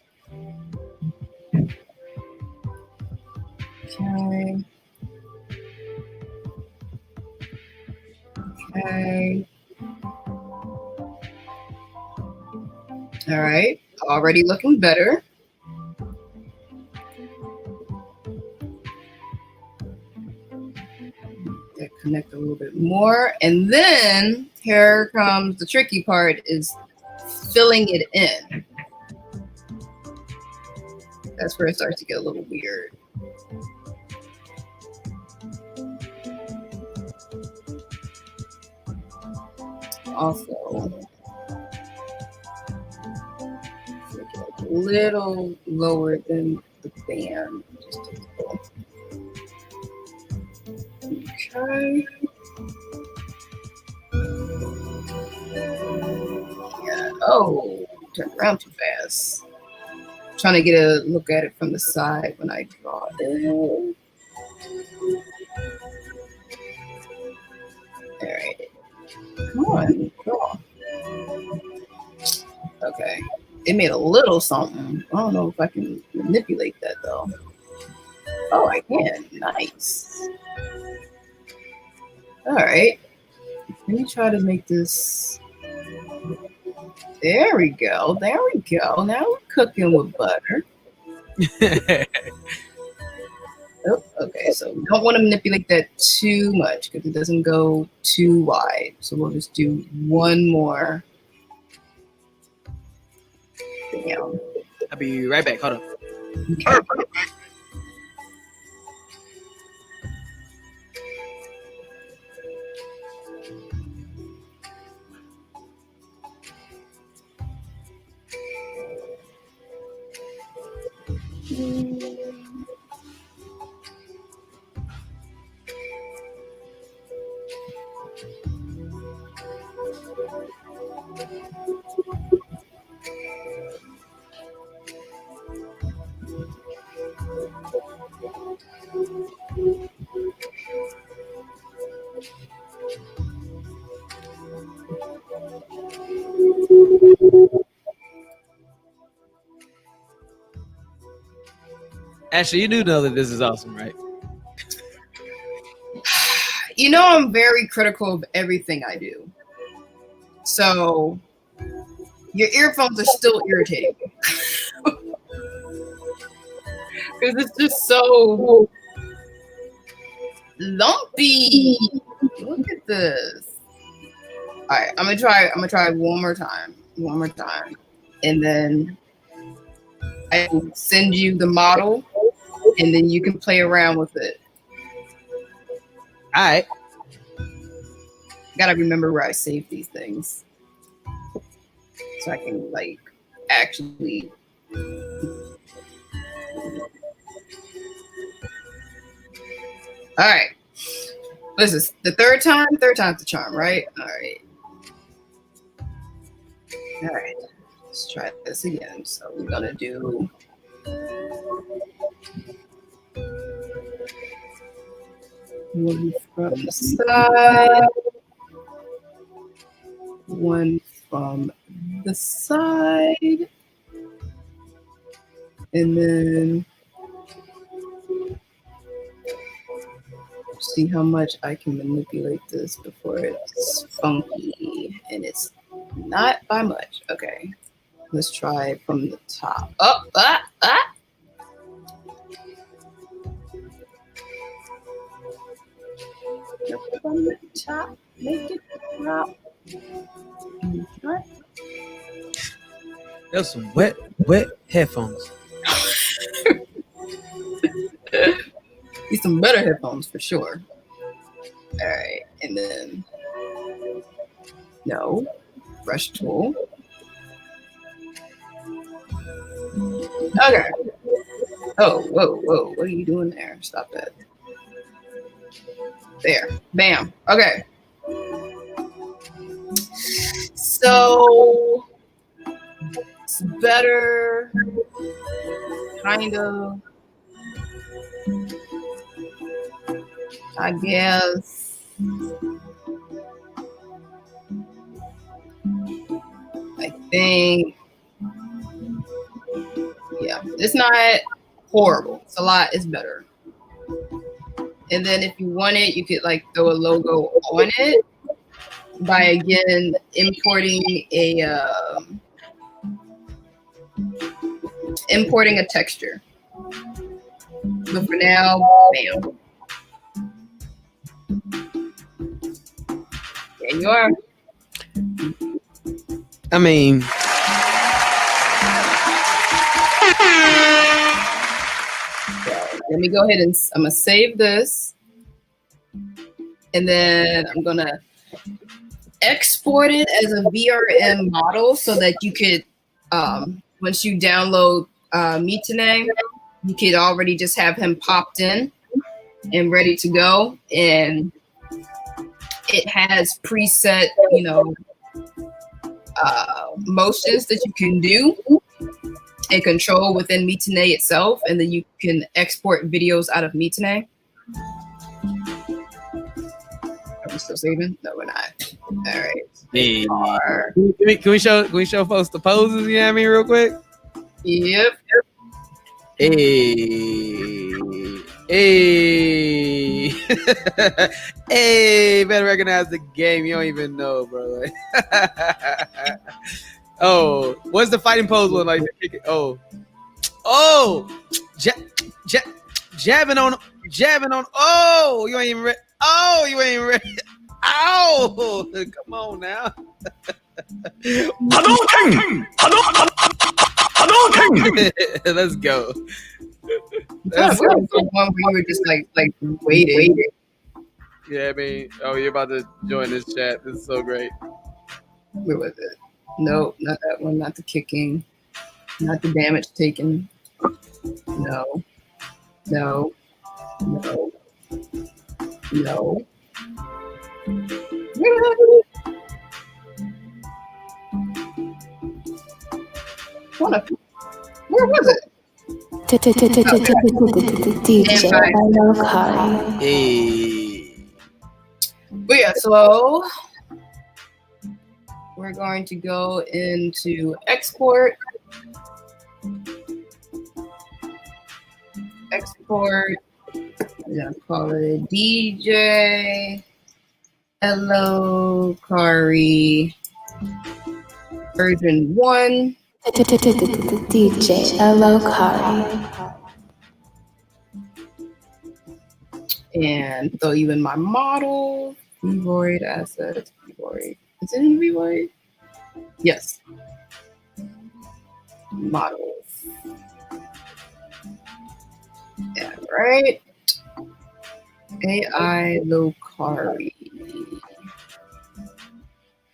Okay. Okay. All right. Already looking better. Connect a little bit more. And then here comes the tricky part, is filling it in. That's where it starts to get a little weird. Also, make it a little lower than the band. Just a little. Okay. Yeah. Oh, turned around too fast. Trying to get a look at it from the side when I draw it. All right. Come on, draw. Okay. It made a little something. I don't know if I can manipulate that though. Oh, I can. Nice. All right. Let me try to make this. There we go. There we go. Now we're cooking with butter. Oh, okay. So we don't want to manipulate that too much because it doesn't go too wide. So we'll just do one more. Bam. I'll be right back. Hold on. Okay. Ashley, you do know that this is awesome, right? You know, I'm very critical of everything I do. So your earphones are still irritating. Because it's just so lumpy. Look at this. All right, I'm gonna try one more time. And then I will send you the model, and then you can play around with it. All right. Gotta remember where I save these things, so I can like actually. All right. This is the third time. Third time's the charm, right? All right. All right. Let's try this again. So we're gonna do. One from the side. One from the side. And then see how much I can manipulate this before it's funky. And it's not by much. Okay. Let's try from the top. Up, from the top, make it drop. What? There's some wet headphones. Need some better headphones for sure. All right, and then no brush tool. Okay, Oh, whoa, whoa. What are you doing there? Stop that. There. Bam. Okay. So it's better, kind of, I guess. I think, yeah, it's not horrible. It's a lot. It's better. And then if you want it, you could like throw a logo on it by again importing a texture. But for now, bam. There you are. I mean, Let me go ahead and I'm gonna save this, and then I'm gonna export it as a VRM model so that you could, once you download Mitane, you could already just have him popped in and ready to go, and it has preset, motions that you can do and control within Mitane itself, and then you can export videos out of Mitane. Are we still saving? No, we're not. All right. hey, can we show folks the poses? You know what I mean, real quick. Yep. Hey, hey, better recognize the game. You don't even know, bro. Oh, what's the fighting pose look like? Oh, jabbing on. Oh, you ain't even ready. Oh, you ain't ready. Ow! Come on now. Hadouken! Hadouken! Let's go. That's one where you were just like waiting. Yeah, I mean, oh, you're about to join this chat. This is so great. Where was it? No, not that one. Not the kicking. Not the damage taken. No. No. No. No. Where was it? DJ Alokari. Hey. But yeah, so we're going to go into export. Export. We're gonna call it DJ Alokari version 1. DJ Alokari. And throw you in my model. Void assets. Void. Is it in Void? Yes. Models. Yeah, right. AI Lokari.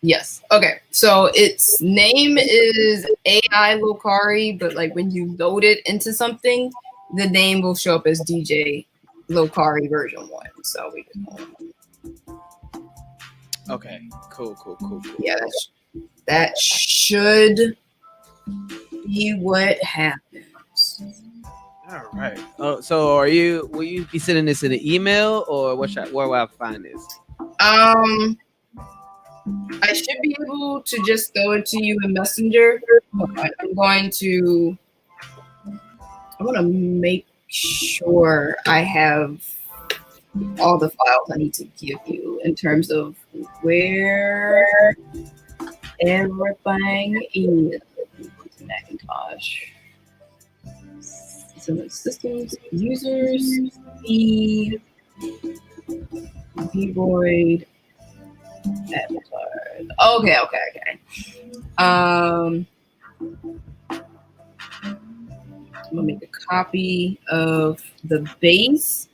Yes. Okay. So its name is AI Lokari, but like when you load it into something, the name will show up as DJ Lokari version 1. So we can. Okay. Cool. Yeah, that should be what happens. All right. Oh, so will you be sending this in an email, or where will I find this? I should be able to just throw it to you in Messenger. I'm going to make sure I have all the files I need to give you in terms of where everything is. Macintosh. So systems, users, Void, avatars. Okay. I'm gonna make a copy of the base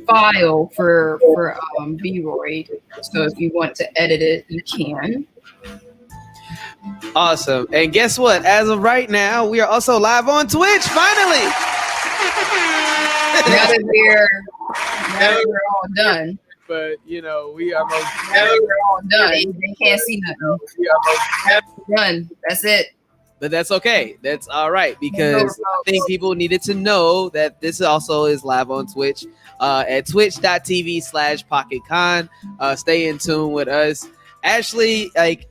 file for Vroid. So if you want to edit it, you can. Awesome. And guess what? As of right now, we are also live on Twitch. Finally. Now that we're all done. But you know, we are most Now that we're all done. They can't see nothing. Done. That's it. but that's okay. That's all right because I think people needed to know that this also is live on Twitch at twitch.tv/PocketCon. Stay in tune with us. Ashley, thank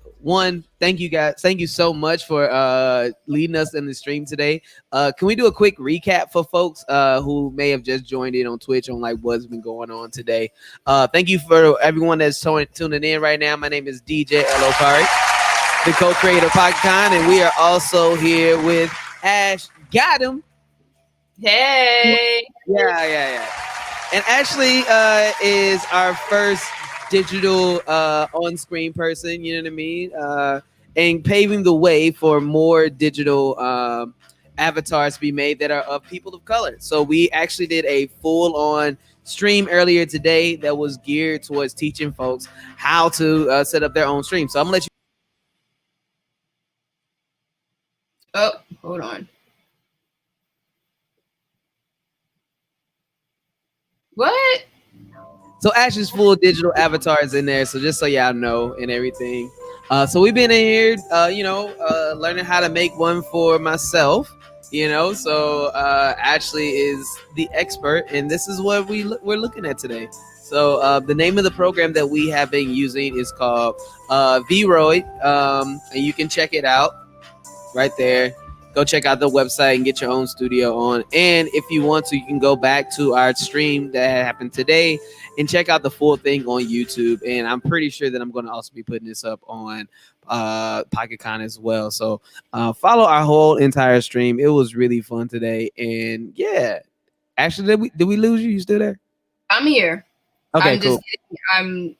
you guys. Thank you so much for leading us in the stream today. Can we do a quick recap for folks who may have just joined in on Twitch on like what's been going on today? Thank you for everyone that's tuning in right now. My name is DJ Elokari, the co-creator of PocketCon, and we are also here with Ash. Got him. Hey. Yeah. And Ashley is our first digital on-screen person, you know what I mean? And paving the way for more digital avatars to be made that are of people of color. So we actually did a full-on stream earlier today that was geared towards teaching folks how to set up their own stream. So I'm gonna let you. Oh, hold on. What? So Ash's full digital avatar is in there. So just so y'all know and everything. So we've been in here, learning how to make one for myself. So Ashley is the expert, and this is what we're looking at today. So the name of the program that we have been using is called VRoid, and you can check it out right there. Go check out the website and get your own studio on. And if you want to, you can go back to our stream that happened today and check out the full thing on YouTube. And I'm pretty sure that I'm going to also be putting this up on PocketCon as well. So follow our whole entire stream. It was really fun today. And yeah, actually, did we lose you? You still there? I'm here. Okay, cool. I'm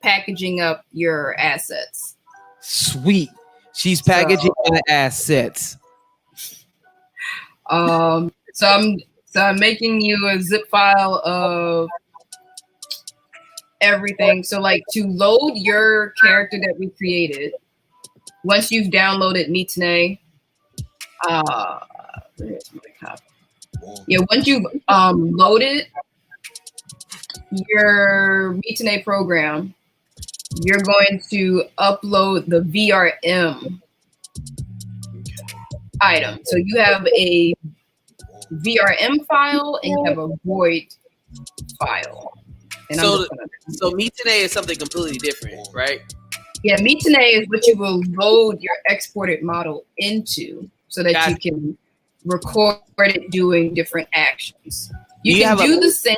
packaging up your assets. Sweet. She's packaging the assets. So I'm making you a zip file of everything. So like to load your character that we created, once you've downloaded Mitane, where's my copy? Yeah, once you've loaded your Mitane program, you're going to upload the VRM item. So you have a VRM file and you have a void file. And so Mitane is something completely different, right? Yeah, Mitane is what you will load your exported model into so that you can record it doing different actions. You can do the same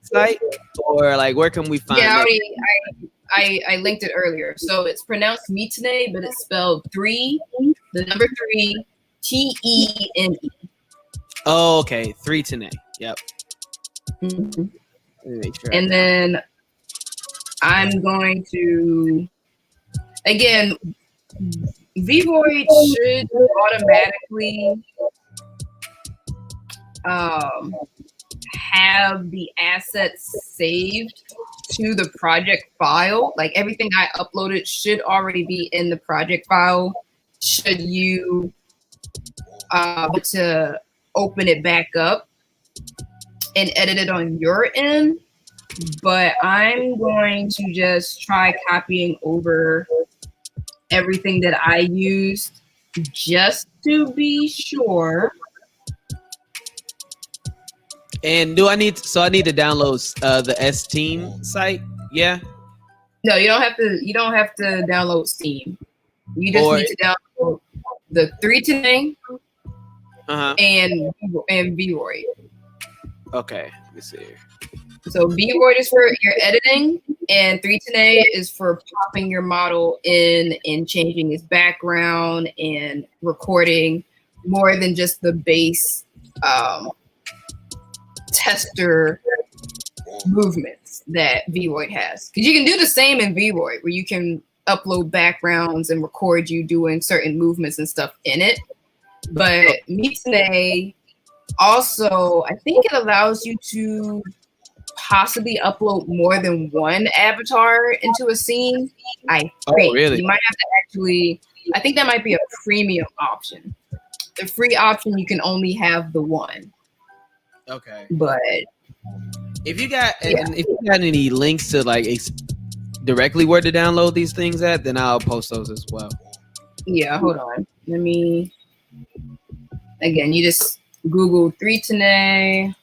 site, or like where can we find it? I linked it earlier. So it's pronounced Mitane, but it's spelled 3, the number 3, Tene. Oh, okay. 3 Tene. Yep. Mm-hmm. Make sure and then I'm going to, again, VVoid should automatically have the assets saved to the project file. Like everything I uploaded should already be in the project file. Should you want to open it back up and edit it on your end, but I'm going to just try copying over everything that I used just to be sure. And I need to download the Steam site? Yeah. No, you don't have to download Steam. You just need to download the 3 Tene and VRoid. Okay, let me see here. So VRoid is for your editing, and 3 Tene is for popping your model in and changing its background and recording more than just the base tester movements that VRoid has. Because you can do the same in VRoid, where you can upload backgrounds and record you doing certain movements and stuff in it. But Mitane also, I think it allows you to possibly upload more than one avatar into a scene. I think. Oh, really? You might have to actually, I think that might be a premium option. The free option, you can only have the one. Okay. But If you got Yeah. and if you got any links to like directly where to download these things at, then I'll post those as well. yeah, hold on. Let me. Again, you just Google 3Tene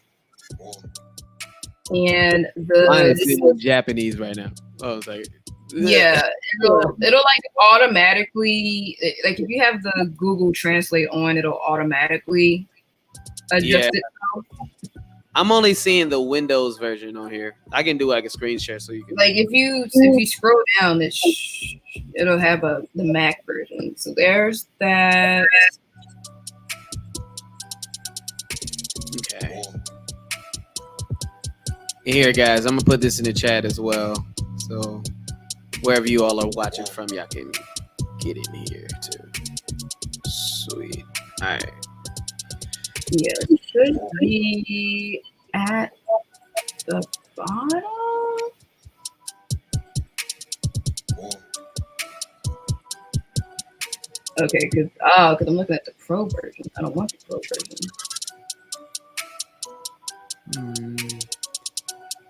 and Mine the is still Japanese right now. I was like, yeah, it'll like automatically like if you have the Google Translate on, it'll automatically adjust it. I'm only seeing the Windows version on here. I can do like a screen share so you can. Like if you scroll down, it'll have the Mac version. So there's that. Okay. And here, guys, I'm gonna put this in the chat as well. So wherever you all are watching from, y'all can get in here too. Sweet. All right. Yeah, it should be at the bottom. Okay, because I'm looking at the pro version. I don't want the pro version.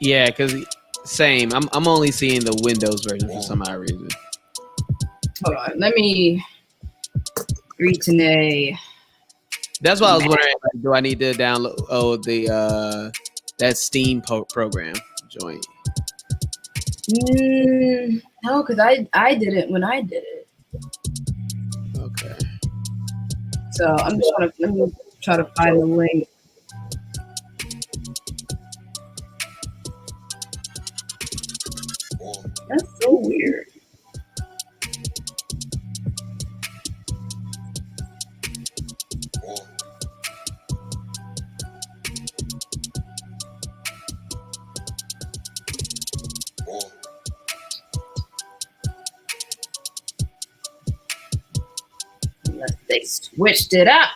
Yeah, because same. I'm only seeing the Windows version for some odd reason. Hold on, let me read today. That's why I was wondering, like, do I need to download the that Steam program joint? No, because I did it when I did it. Okay. So I'm just let me try to find the link. That's so weird. They switched it up.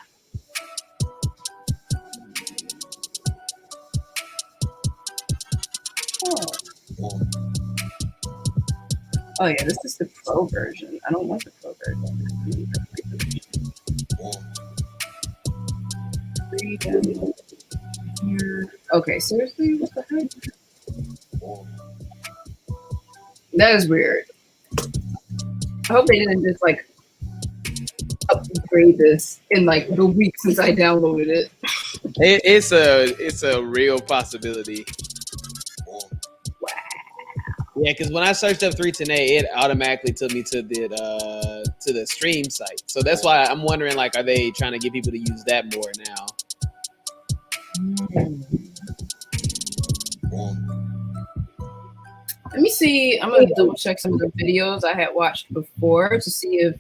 Oh yeah, this is the pro version. I don't want the pro version. Here. Okay, seriously, what the heck? That is weird. I hope they didn't just like upgrade this in like the week since I downloaded it. It's a real possibility. Wow. Yeah, because when I searched up 3Tene, it automatically took me to the stream site. So that's why I'm wondering, like, are they trying to get people to use that more now? Let me see. I'm gonna double check some of the videos I had watched before to see if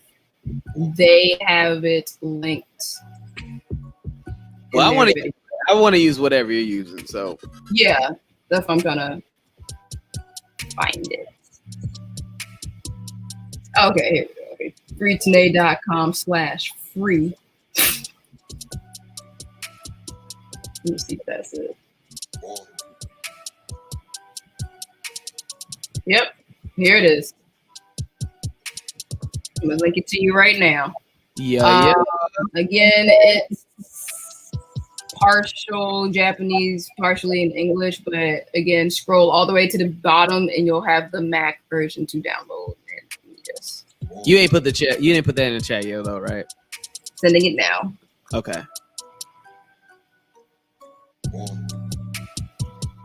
they have it linked. Well, I want to use whatever you're using. So yeah, that's what I'm gonna find it. Okay, here we go. Okay, freetoday.com/free. Let me see if that's it. Yep, here it is. I'm gonna link it to you right now. yeah. Again, it's partial Japanese, partially in English, but again, scroll all the way to the bottom and you'll have the Mac version to download. And just You ain't put the chat. You didn't put that in the chat yet, though, right? sending it now. Okay.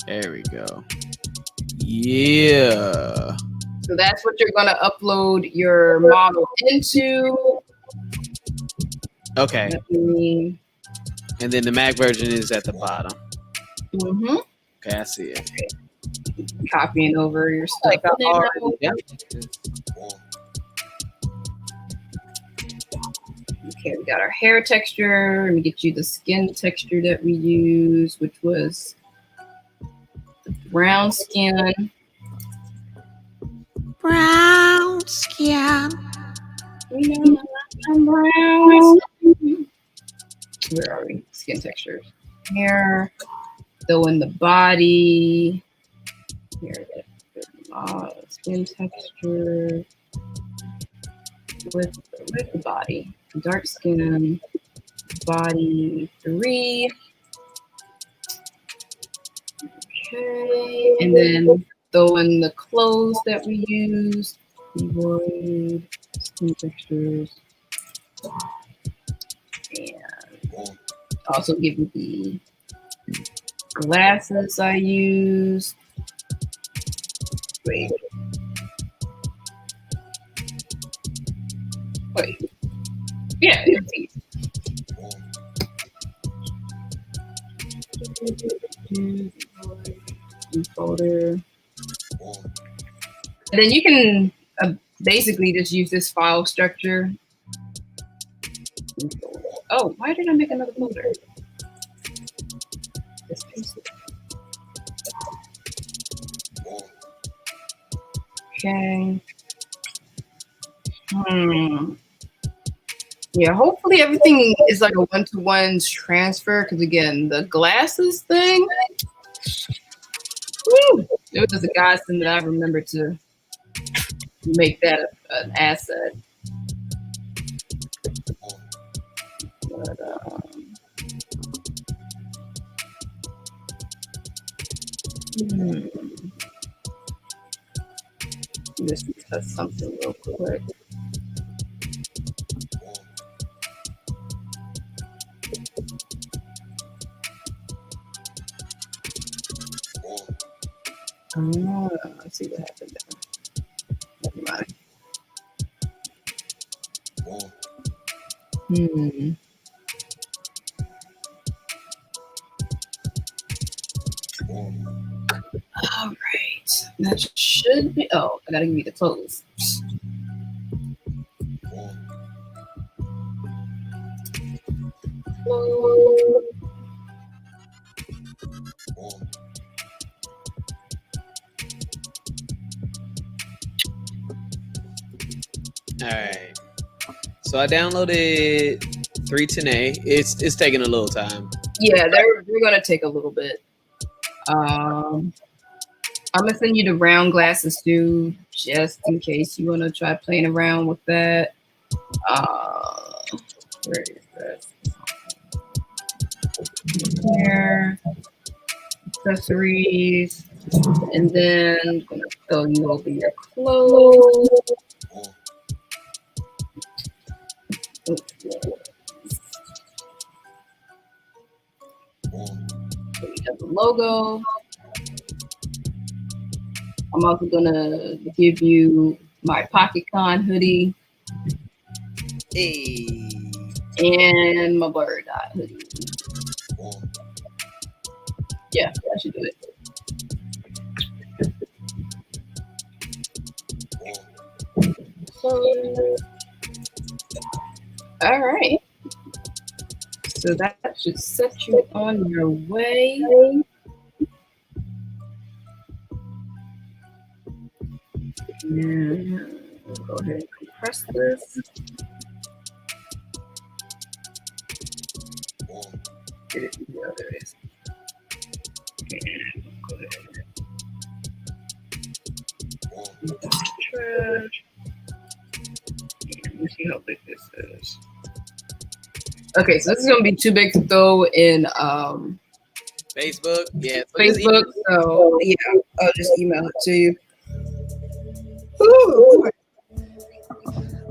There we go. Yeah. So that's what you're gonna upload your model into. Okay. Let me- And then the Mac version is at the bottom. Mhm. Okay, I see it. Copying over your stuff. Yeah. Okay, we got our hair texture. Let me get you the skin texture that we use, which was the brown skin. Brown skin. Brown. Where are we? Skin textures. Hair. Though in the body. Here it is. Skin texture. With the body. Dark skin. Body 3. Okay, and then throw in the clothes that we used. Keyboard, skin textures, and also give you the glasses I used. Wait. Yeah, it's easy. Folder. And then you can basically just use this file structure. Oh, why did I make another folder? Okay. Yeah, hopefully everything is like a one-to-one transfer, because again, the glasses thing, woo, it was a godsend that I remember to make that an asset. But, Just test something real quick. Let's see what happened there. Never mind. All right. That should be. Oh, I gotta give you the clothes. All right. So I downloaded 310A. It's taking a little time. Yeah, they're gonna take a little bit. I'm gonna send you the round glasses too, just in case you wanna try playing around with that. Where is that? Here, accessories, and then I'm gonna throw you over your clothes. We got the logo. I'm also gonna give you my PocketCon hoodie. Hey. And my Blur Dot hoodie. Yeah, that should do it. All right. So that should set you on your way. And go ahead and compress this. Get it. Yeah, there it is. And go ahead. Trash. Let me see how big this is. Okay, so this is gonna be too big to throw in Facebook. Yeah. Facebook. So yeah, I'll just email it to you.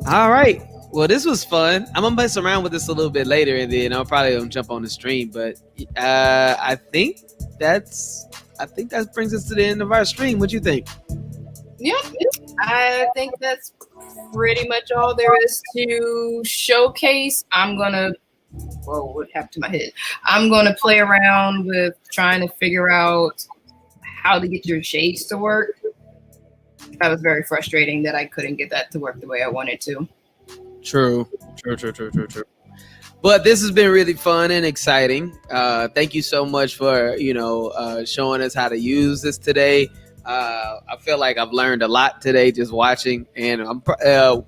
All right. Well, this was fun. I'm gonna mess around with this a little bit later, and then I'll probably jump on the stream. But I think that brings us to the end of our stream. What do you think? Yeah, I think that's pretty much all there is to showcase. I'm gonna, what happened to my head? I'm gonna play around with trying to figure out how to get your shades to work. That was very frustrating that I couldn't get that to work the way I wanted to. True. But this has been really fun and exciting. Thank you so much for showing us how to use this today. I feel like I've learned a lot today just watching, and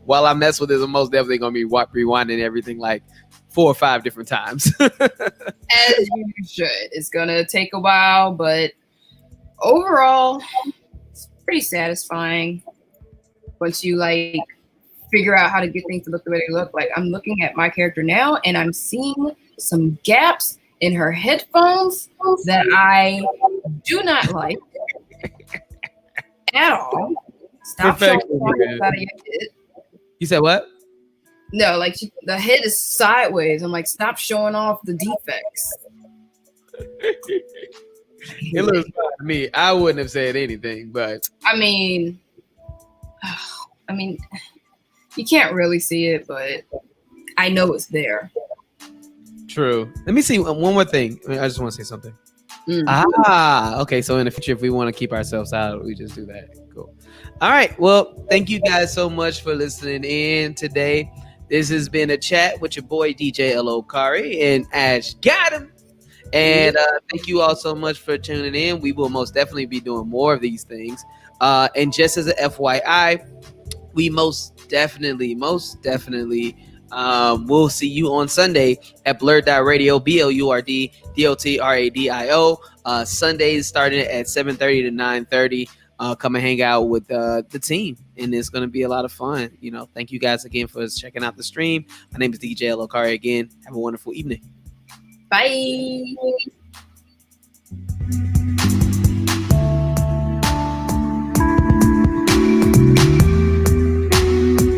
while I mess with this, I'm most definitely gonna be rewinding everything like 4 or 5 different times. As you should. It's gonna take a while, but overall, it's pretty satisfying once you figure out how to get things to look the way they look. Like, I'm looking at my character now, and I'm seeing some gaps in her headphones that I do not like at all. Stop showing Perfection, out of your head. You said what? No, like the head is sideways. I'm like, stop showing off the defects. It looks fine to me. I wouldn't have said anything, but I mean, you can't really see it, but I know it's there. true. Let me see one more thing. I just want to say something. Okay. So in the future, if we want to keep ourselves out, we just do that. Cool. All right. Well, thank you guys so much for listening in today. This has been a chat with your boy DJ Elokari and Ash got him. And thank you all so much for tuning in. We will most definitely be doing more of these things. And just as an FYI, we most definitely we'll see you on Sunday at Blurred.radio, BLURDDOTRADIO. Sundays starting at 7:30 to 9:30. Come and hang out with the team, and it's going to be a lot of fun. You know, thank you guys again for checking out the stream. My name is DJ Elokari again. Have a wonderful evening. Bye.